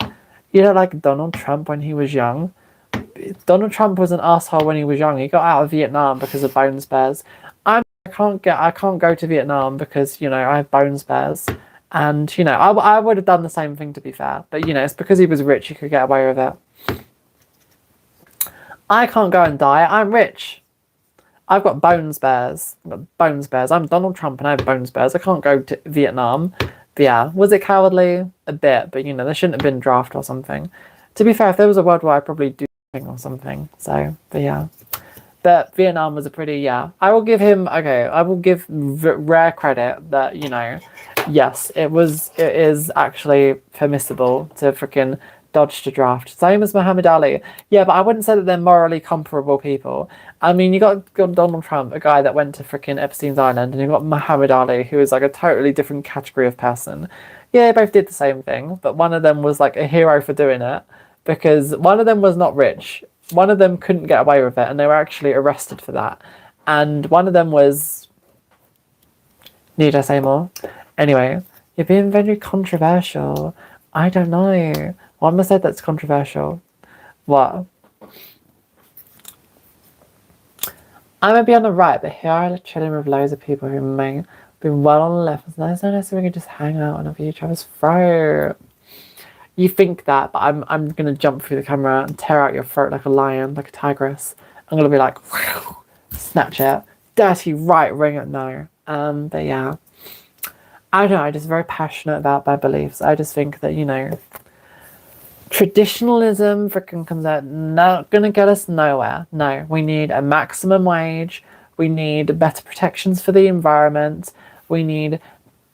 You don't like Donald Trump when he was young? Donald Trump was an asshole when he was young. He got out of Vietnam because of bone spurs. I can't go to Vietnam because, you know, I have bone spurs. And, you know, I would have done the same thing, to be fair. But, you know, it's because he was rich, he could get away with it. I can't go and die. I'm rich. I've got bone spurs. I'm Donald Trump and I have bone spurs. I can't go to Vietnam. But yeah, was it cowardly? A bit. But, you know, there shouldn't have been draft or something. To be fair, if there was a world war, I'd probably do something or something. So, but yeah. But Vietnam was a pretty, yeah. I will give him, okay, I will give rare credit that, you know... Yes, it is actually permissible to freaking dodged a draft. Same as Muhammad Ali. Yeah, but I wouldn't say that they're morally comparable people. I mean, you got Donald Trump, a guy that went to freaking Epstein's Island, and you got Muhammad Ali, who is like a totally different category of person. Yeah, they both did the same thing, but one of them was like a hero for doing it because one of them was not rich. One of them couldn't get away with it, and they were actually arrested for that. And one of them was... Need I say more? Anyway, you're being very controversial. I don't know. One must say that's controversial. What? I might be on the right, but here I like chilling with loads of people who may be well on the left. It's nice so we can just hang out on each other's throat. You think that, but I'm gonna jump through the camera and tear out your throat like a lion, like a tigress. I'm gonna be like, snatch it, dirty right ring it. No. But yeah, I don't know. I'm just very passionate about my beliefs. I just think that, you know, traditionalism freaking comes out, not gonna get us nowhere. No, we need a maximum wage. We need better protections for the environment. We need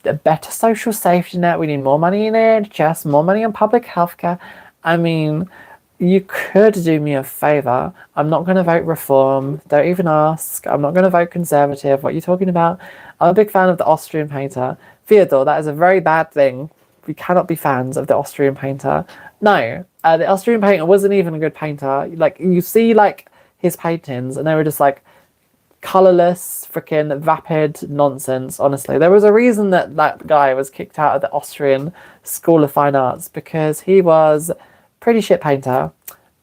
a better social safety net. We need more money in NHS, more money on public healthcare. I mean, you could do me a favour. I'm not going to vote Reform. Don't even ask. I'm not going to vote Conservative. What are you talking about? I'm a big fan of the Austrian painter. Theodore, that is a very bad thing. We cannot be fans of the Austrian painter. No, the Austrian painter wasn't even a good painter. Like, you see, like, his paintings, and they were just, like, colourless, freaking vapid nonsense, honestly. There was a reason that that guy was kicked out of the Austrian School of Fine Arts, because he was pretty shit painter.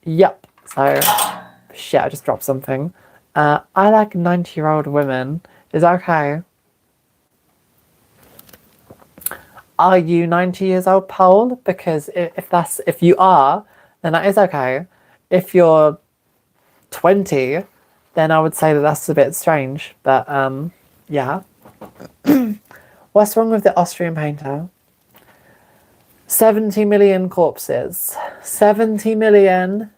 Yep. So, shit, I just dropped something. I like 90-year-old women. Is that okay? Are you 90 years old, Paul? Because if you are, then that is okay. If you're 20, then I would say that that's a bit strange. But yeah. What's wrong with the Austrian painter? 70 million corpses. 70 million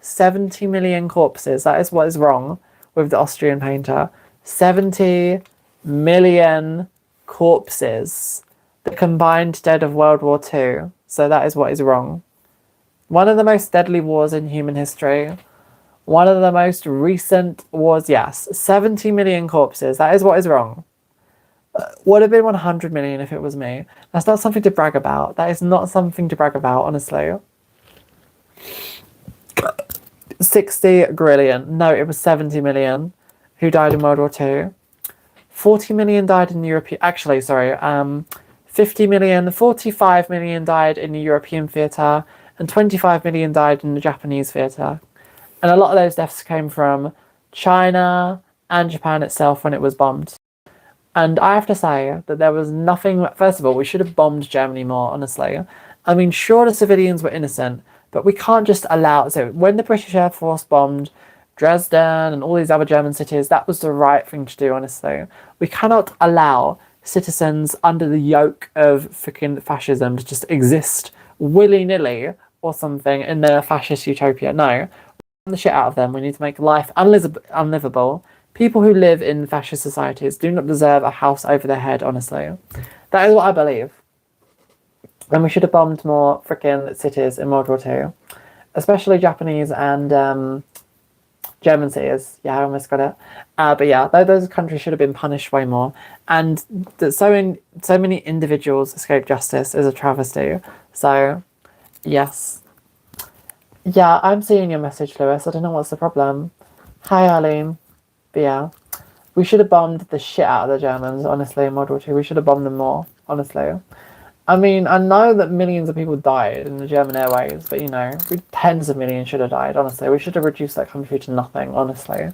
corpses. That is what is wrong with the Austrian painter. 70 million corpses. The combined dead of World War II. So that is what is wrong. One of the most deadly wars in human history. One of the most recent wars, yes. 70 million corpses. That is what is wrong. Would have been 100 million if it was me. That's not something to brag about. That is not something to brag about, honestly. 60 grillion. No, it was 70 million who died in World War II. 40 million died in Europe. Actually, sorry. 50 million, 45 million died in the European theatre, and 25 million died in the Japanese theatre. And a lot of those deaths came from China and Japan itself when it was bombed. And I have to say that there was nothing... First of all, we should have bombed Germany more, honestly. I mean, sure, the civilians were innocent, but we can't just allow... So when the British Air Force bombed Dresden and all these other German cities, that was the right thing to do, honestly. We cannot allow citizens under the yoke of freaking fascism to just exist willy-nilly or something in their fascist utopia. No. The shit out of them. We need to make life unlivable. People who live in fascist societies do not deserve a house over their head, honestly. That is what I believe. And we should have bombed more freaking cities in World War II. Especially Japanese and German cities. Yeah, I almost got it. But yeah, those countries should have been punished way more. And that so many individuals escape justice is a travesty. So, yes. Yeah, I'm seeing your message, Lewis. I don't know what's the problem. Hi, Arlene. But yeah, we should have bombed the shit out of the Germans, honestly, in World War II. We should have bombed them more, honestly. I mean, I know that millions of people died in the German airways, but, you know, tens of millions should have died, honestly. We should have reduced that country to nothing, honestly.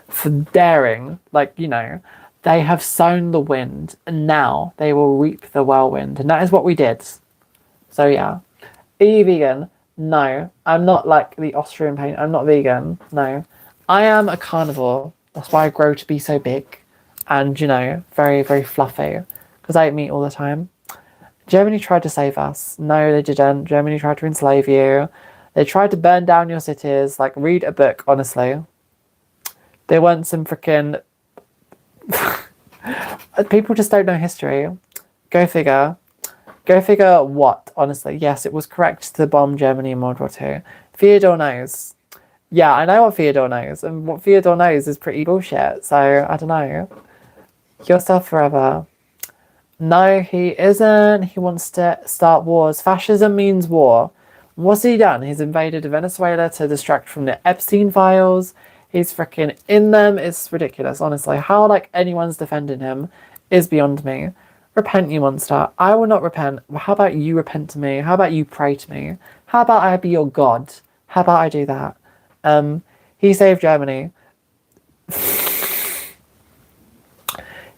For daring, like, you know, they have sown the wind, and now they will reap the whirlwind. And that is what we did. So, yeah. Are you vegan? No, I'm not like the Austrian painter. I'm not vegan. No, I am a carnivore. That's why I grow to be so big and, you know, very, very fluffy, because I eat meat all the time. Germany tried to save us. No, they didn't. Germany tried to enslave you. They tried to burn down your cities. Like, read a book, honestly. They weren't some freaking... People just don't know history. Go figure. Go figure what, honestly. Yes, it was correct to bomb Germany in World War II. Theodore knows. Yeah, I know what Theodore knows. And what Theodore knows is pretty bullshit. So, I don't know. Yourself forever. No, he isn't. He wants to start wars. Fascism means war. What's he done? He's invaded Venezuela to distract from the Epstein files. He's freaking in them. It's ridiculous, honestly. How, like, anyone's defending him is beyond me. Repent, you monster. I will not repent. How about you repent to me? How about you pray to me? How about I be your God? How about I do that? He saved Germany.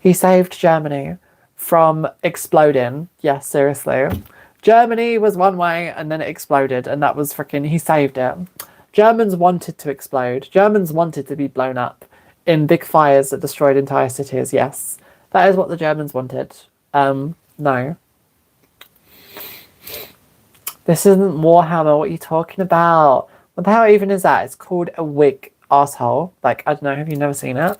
He saved Germany from exploding. Yes, seriously. Germany was one way and then it exploded, and that was freaking, he saved it. Germans wanted to explode. Germans wanted to be blown up in big fires that destroyed entire cities. Yes, that is what the Germans wanted. No. This isn't Warhammer. What are you talking about? What the hell even is that? It's called a wig, asshole. Like, I don't know. Have you never seen it?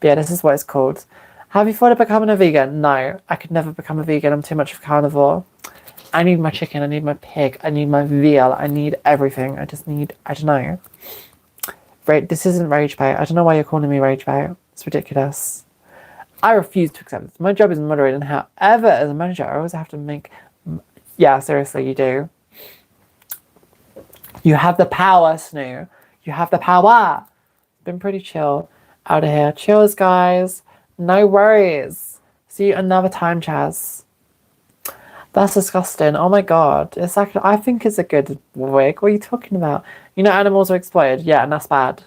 But yeah, this is what it's called. Have you thought of becoming a vegan? No, I could never become a vegan. I'm too much of a carnivore. I need my chicken. I need my pig. I need my veal. I need everything. I just need, I don't know. This isn't rage bait. I don't know why you're calling me rage bait. It's ridiculous. I refuse to accept this. My job is moderating. However, as a manager, I always have to make... Yeah, seriously, you do. You have the power, Snoo. You have the power. Been pretty chill out of here. Chills, guys. No worries. See you another time, Chaz. That's disgusting. Oh my god. It's like, I think it's a good wig. What are you talking about? You know, animals are exploited. Yeah, and that's bad.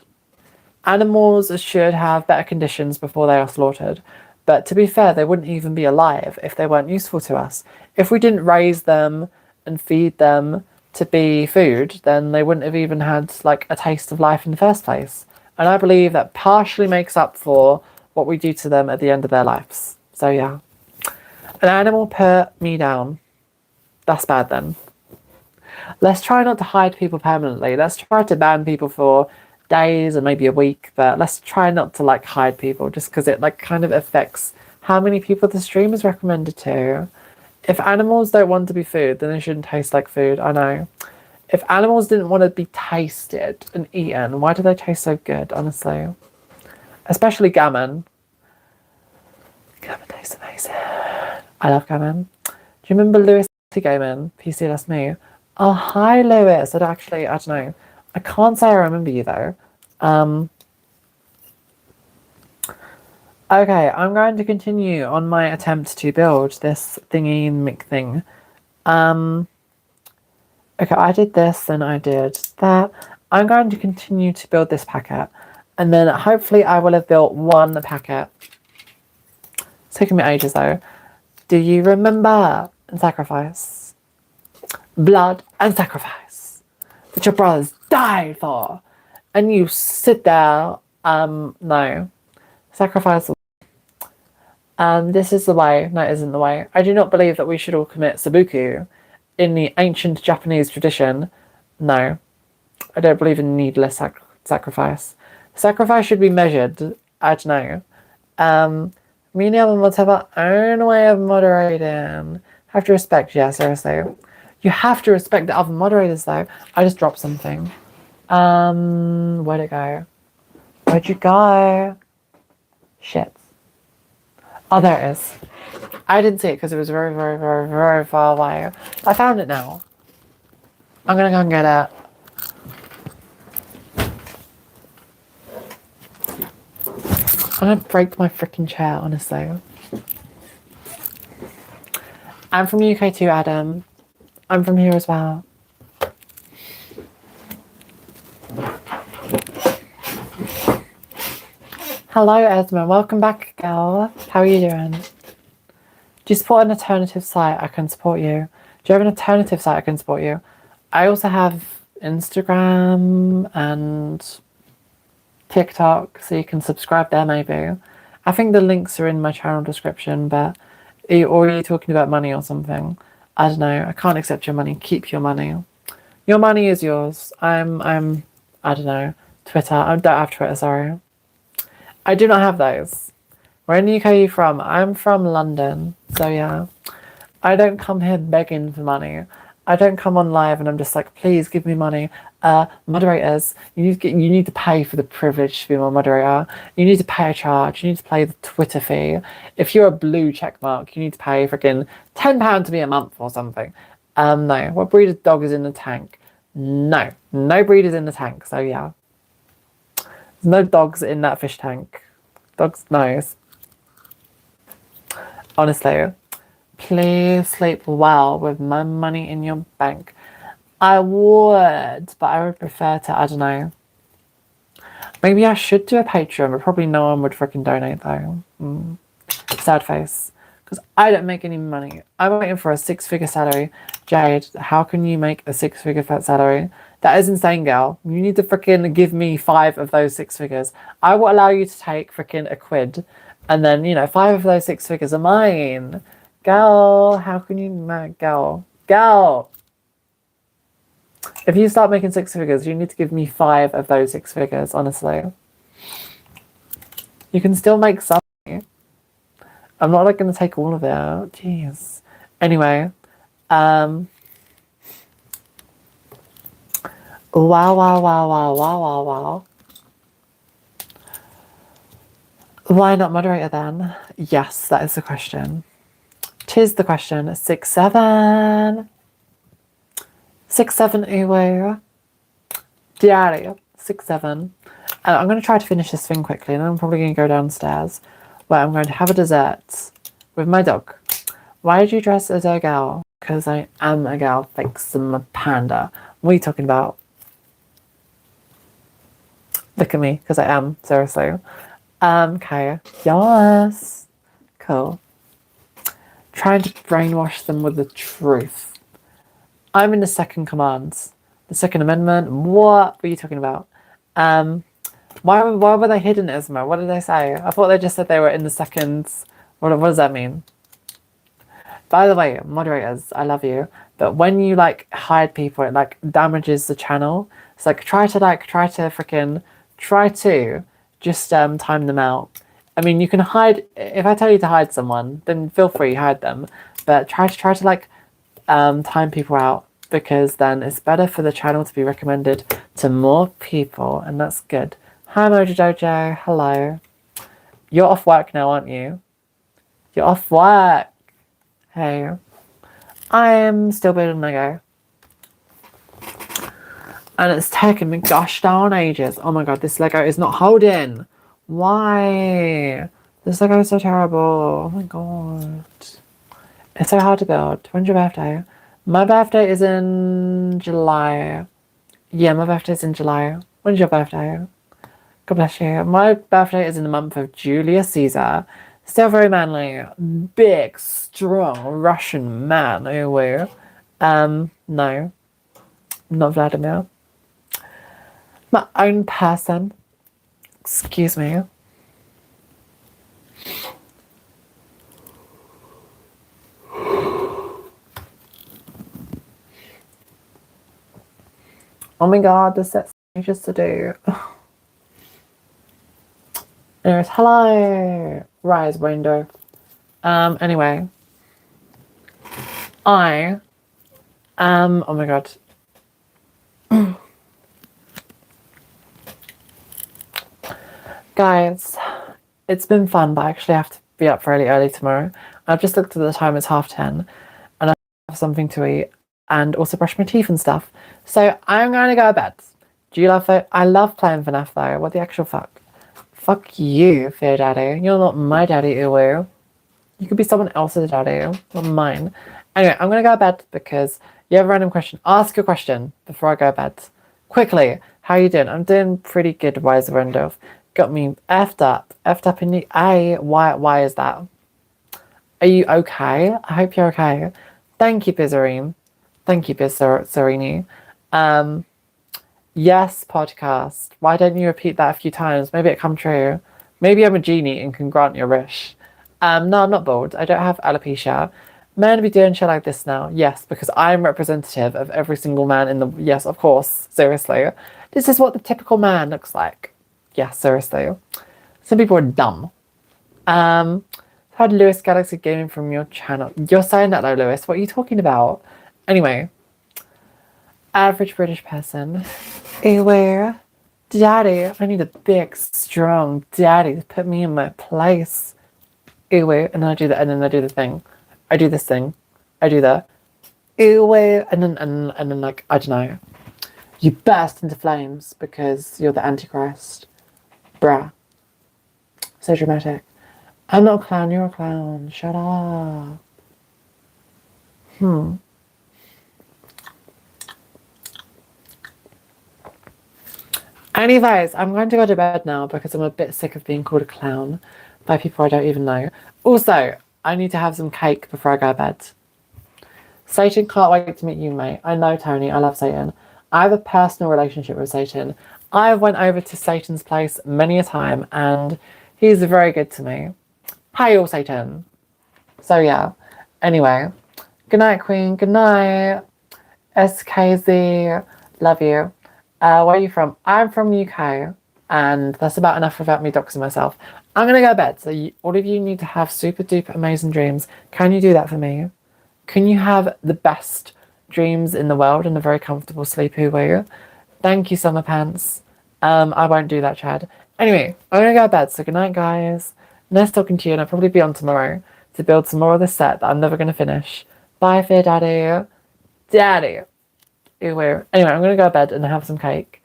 Animals should have better conditions before they are slaughtered. But to be fair, they wouldn't even be alive if they weren't useful to us. If we didn't raise them and feed them to be food, then they wouldn't have even had like a taste of life in the first place. And I believe that partially makes up for what we do to them at the end of their lives. So yeah. An animal put me down. That's bad then. Let's try not to hide people permanently. Let's try to ban people for days and maybe a week, but let's try not to like hide people just because it like kind of affects how many people the stream is recommended to. If animals don't want to be food, then they shouldn't taste like food. I know. If animals didn't want to be tasted and eaten, why do they taste so good, honestly? Especially gammon. Gammon tastes amazing. I love gammon. Do you remember Lewis Gaming? PC, that's me. Oh, hi, Lewis. I don't know. I can't say I remember you, though. Okay, I'm going to continue on my attempt to build this thingy-mick thing. Okay, I did this and I did that. I'm going to continue to build this packet. And then hopefully I will have built one packet. It's taking me ages, though. Do you remember and sacrifice? Blood and sacrifice that your brothers died for. And you sit there, no. Sacrifice. This is the way. No, it isn't the way. I do not believe that we should all commit seppuku in the ancient Japanese tradition. No. I don't believe in needless sacrifice. Sacrifice should be measured. I don't know. Me and the other mods have our own way of moderating. Have to respect, yeah, seriously. You have to respect the other moderators, though. I just dropped something. Where'd it go? Where'd you go? Shit. Oh, there it is. I didn't see it because it was very, very, very, very far away. I found it now. I'm gonna go and get it. I'm gonna break my freaking chair, honestly. I'm from UK too, Adam. I'm from here as well. Hello, Esma. Welcome back, girl. How are you doing? Do you support an alternative site? I can support you. Do you have an alternative site? I can support you. I also have Instagram and TikTok, so you can subscribe there maybe. I think the links are in my channel description, but... Or are you talking about money or something? I don't know. I can't accept your money. Keep your money. Your money is yours. I don't know. Twitter. I don't have Twitter, sorry. I do not have those. Where in the UK are you from? I'm from London. So yeah. I don't come here begging for money. I don't come on live and I'm just like, please give me money. Moderators, you need to pay for the privilege to be my moderator. You need to pay a charge. You need to pay the Twitter fee. If you're a blue check mark, you need to pay freaking £10 to be a month or something. No. What breed of dog is in the tank? No. No breed is in the tank. So yeah. There's no dogs in that fish tank. Dogs, no. Honestly. Please sleep well with my money in your bank. I would, but I would prefer to, I don't know. Maybe I should do a Patreon, but probably no one would freaking donate though. Sad face. Because I don't make any money. I'm waiting for a 6-figure salary. Jade, how can you make a 6-figure salary? That is insane, girl. You need to freaking give me 5 of those 6 figures. I will allow you to take freaking £1. And then, 5 of those 6 figures are mine. Girl, how can you girl? If you start making 6 figures, you need to give me 5 of those 6 figures, honestly. You can still make some. I'm not like going to take all of it out. Jeez. Anyway. Wow. Why not moderator then? Yes, that is the question. 'Tis the question. 6-7. 6-7 uwu. Daddy. 6-7. I'm going to try to finish this thing quickly, and then I'm probably going to go downstairs, where I'm going to have a dessert with my dog. Why did you dress as a girl? Because I am a girl. Thanks, I'm a panda. What are you talking about? Look at me, because I am, seriously. Okay. Yes. Cool. Trying to brainwash them with the truth. I'm in the second command. The Second Amendment. What were you talking about? Why were they hidden, Isma? What did they say? I thought they just said they were in the second. What does that mean? By the way, moderators, I love you. But when you hide people, it damages the channel. So try to just time them out. I mean, you can hide. If I tell you to hide someone, then feel free, hide them. But try to time people out, because then it's better for the channel to be recommended to more people, and that's good. Hi, Mojo Dojo. Hello. You're off work now, aren't you? You're off work. Hey. I'm still building Lego. And it's taken me gosh darn ages. Oh my god, this Lego is not holding. Why? This Lego is so terrible. Oh my god. It's so hard to build. When's your birthday? My birthday is in July. Yeah, my birthday is in July. When's your birthday? God bless you. My birthday is in the month of Julius Caesar. Still very manly. Big, strong Russian man. No. Not Vladimir. My own person. Excuse me. Oh my god, there's set stages to do. Anyways, hello, Rise Window. Anyway. Oh my god. Guys, it's been fun, but I actually have to be up fairly early tomorrow. I've just looked at the time, it's 10:30, and I have something to eat and also brush my teeth and stuff. So I'm going to go to bed. Do you love it? I love playing FNAF though. What the actual fuck? Fuck you, Fear Daddy. You're not my daddy, uwu. You could be someone else's daddy, not mine. Anyway, I'm going to go to bed because you have a random question. Ask your question before I go to bed. Quickly, how you doing? I'm doing pretty good, Wise Randolph. Got me effed up in the A. Why is that? Are you okay? I hope you're okay. Thank you, Bizarine. Thank you, Bizarini. Yes, podcast. Why don't you repeat that a few times? Maybe it come true. Maybe I'm a genie and can grant your wish. No, I'm not bald. I don't have alopecia. Men be doing shit like this now. Yes, because I'm representative of every single man in the... Yes, of course. Seriously. This is what the typical man looks like. Yeah, seriously. Some people are dumb. Had Lewis Galaxy Gaming from your channel. You're saying that though, Lewis. What are you talking about? Anyway, average British person. Anywhere. Daddy, I need a big, strong daddy to put me in my place. Anyway, and then I do that, and then I do the thing. I do this thing. I do that. Anyway, and then like, I don't know. You burst into flames because you're the Antichrist. Bruh. So dramatic. I'm not a clown, you're a clown. Shut up. Anyways, I'm going to go to bed now because I'm a bit sick of being called a clown by people I don't even know. Also, I need to have some cake before I go to bed. Satan, can't wait to meet you, mate. I know, Tony. I love Satan. I have a personal relationship with Satan. I went over to Satan's place many a time and he's very good to me. Hail, Satan. So, yeah. Anyway. Good night, Queen. Good night. SKZ. Love you. Where are you from? I'm from UK. And that's about enough without me doxing myself. I'm going to go to bed. So all of you need to have super duper amazing dreams. Can you do that for me? Can you have the best dreams in the world and a very comfortable sleep, Hoo-woo? Thank you, Summer Pants. I won't do that, Chad. Anyway, I'm going to go to bed. So good night, guys. Nice talking to you. And I'll probably be on tomorrow to build some more of the set that I'm never going to finish. Bye, Fear Daddy. Daddy. Anyway, I'm going to go to bed and have some cake.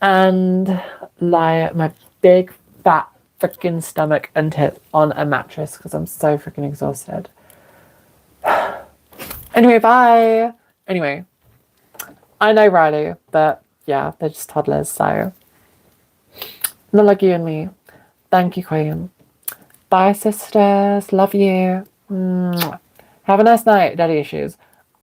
And lie my big, fat, freaking stomach and tip on a mattress because I'm so freaking exhausted. Anyway, bye. Anyway, I know Riley, but yeah, they're just toddlers, so not like you and me. Thank you, Queen. Bye, sisters. Love you. Mwah. Have a nice night, daddy issues.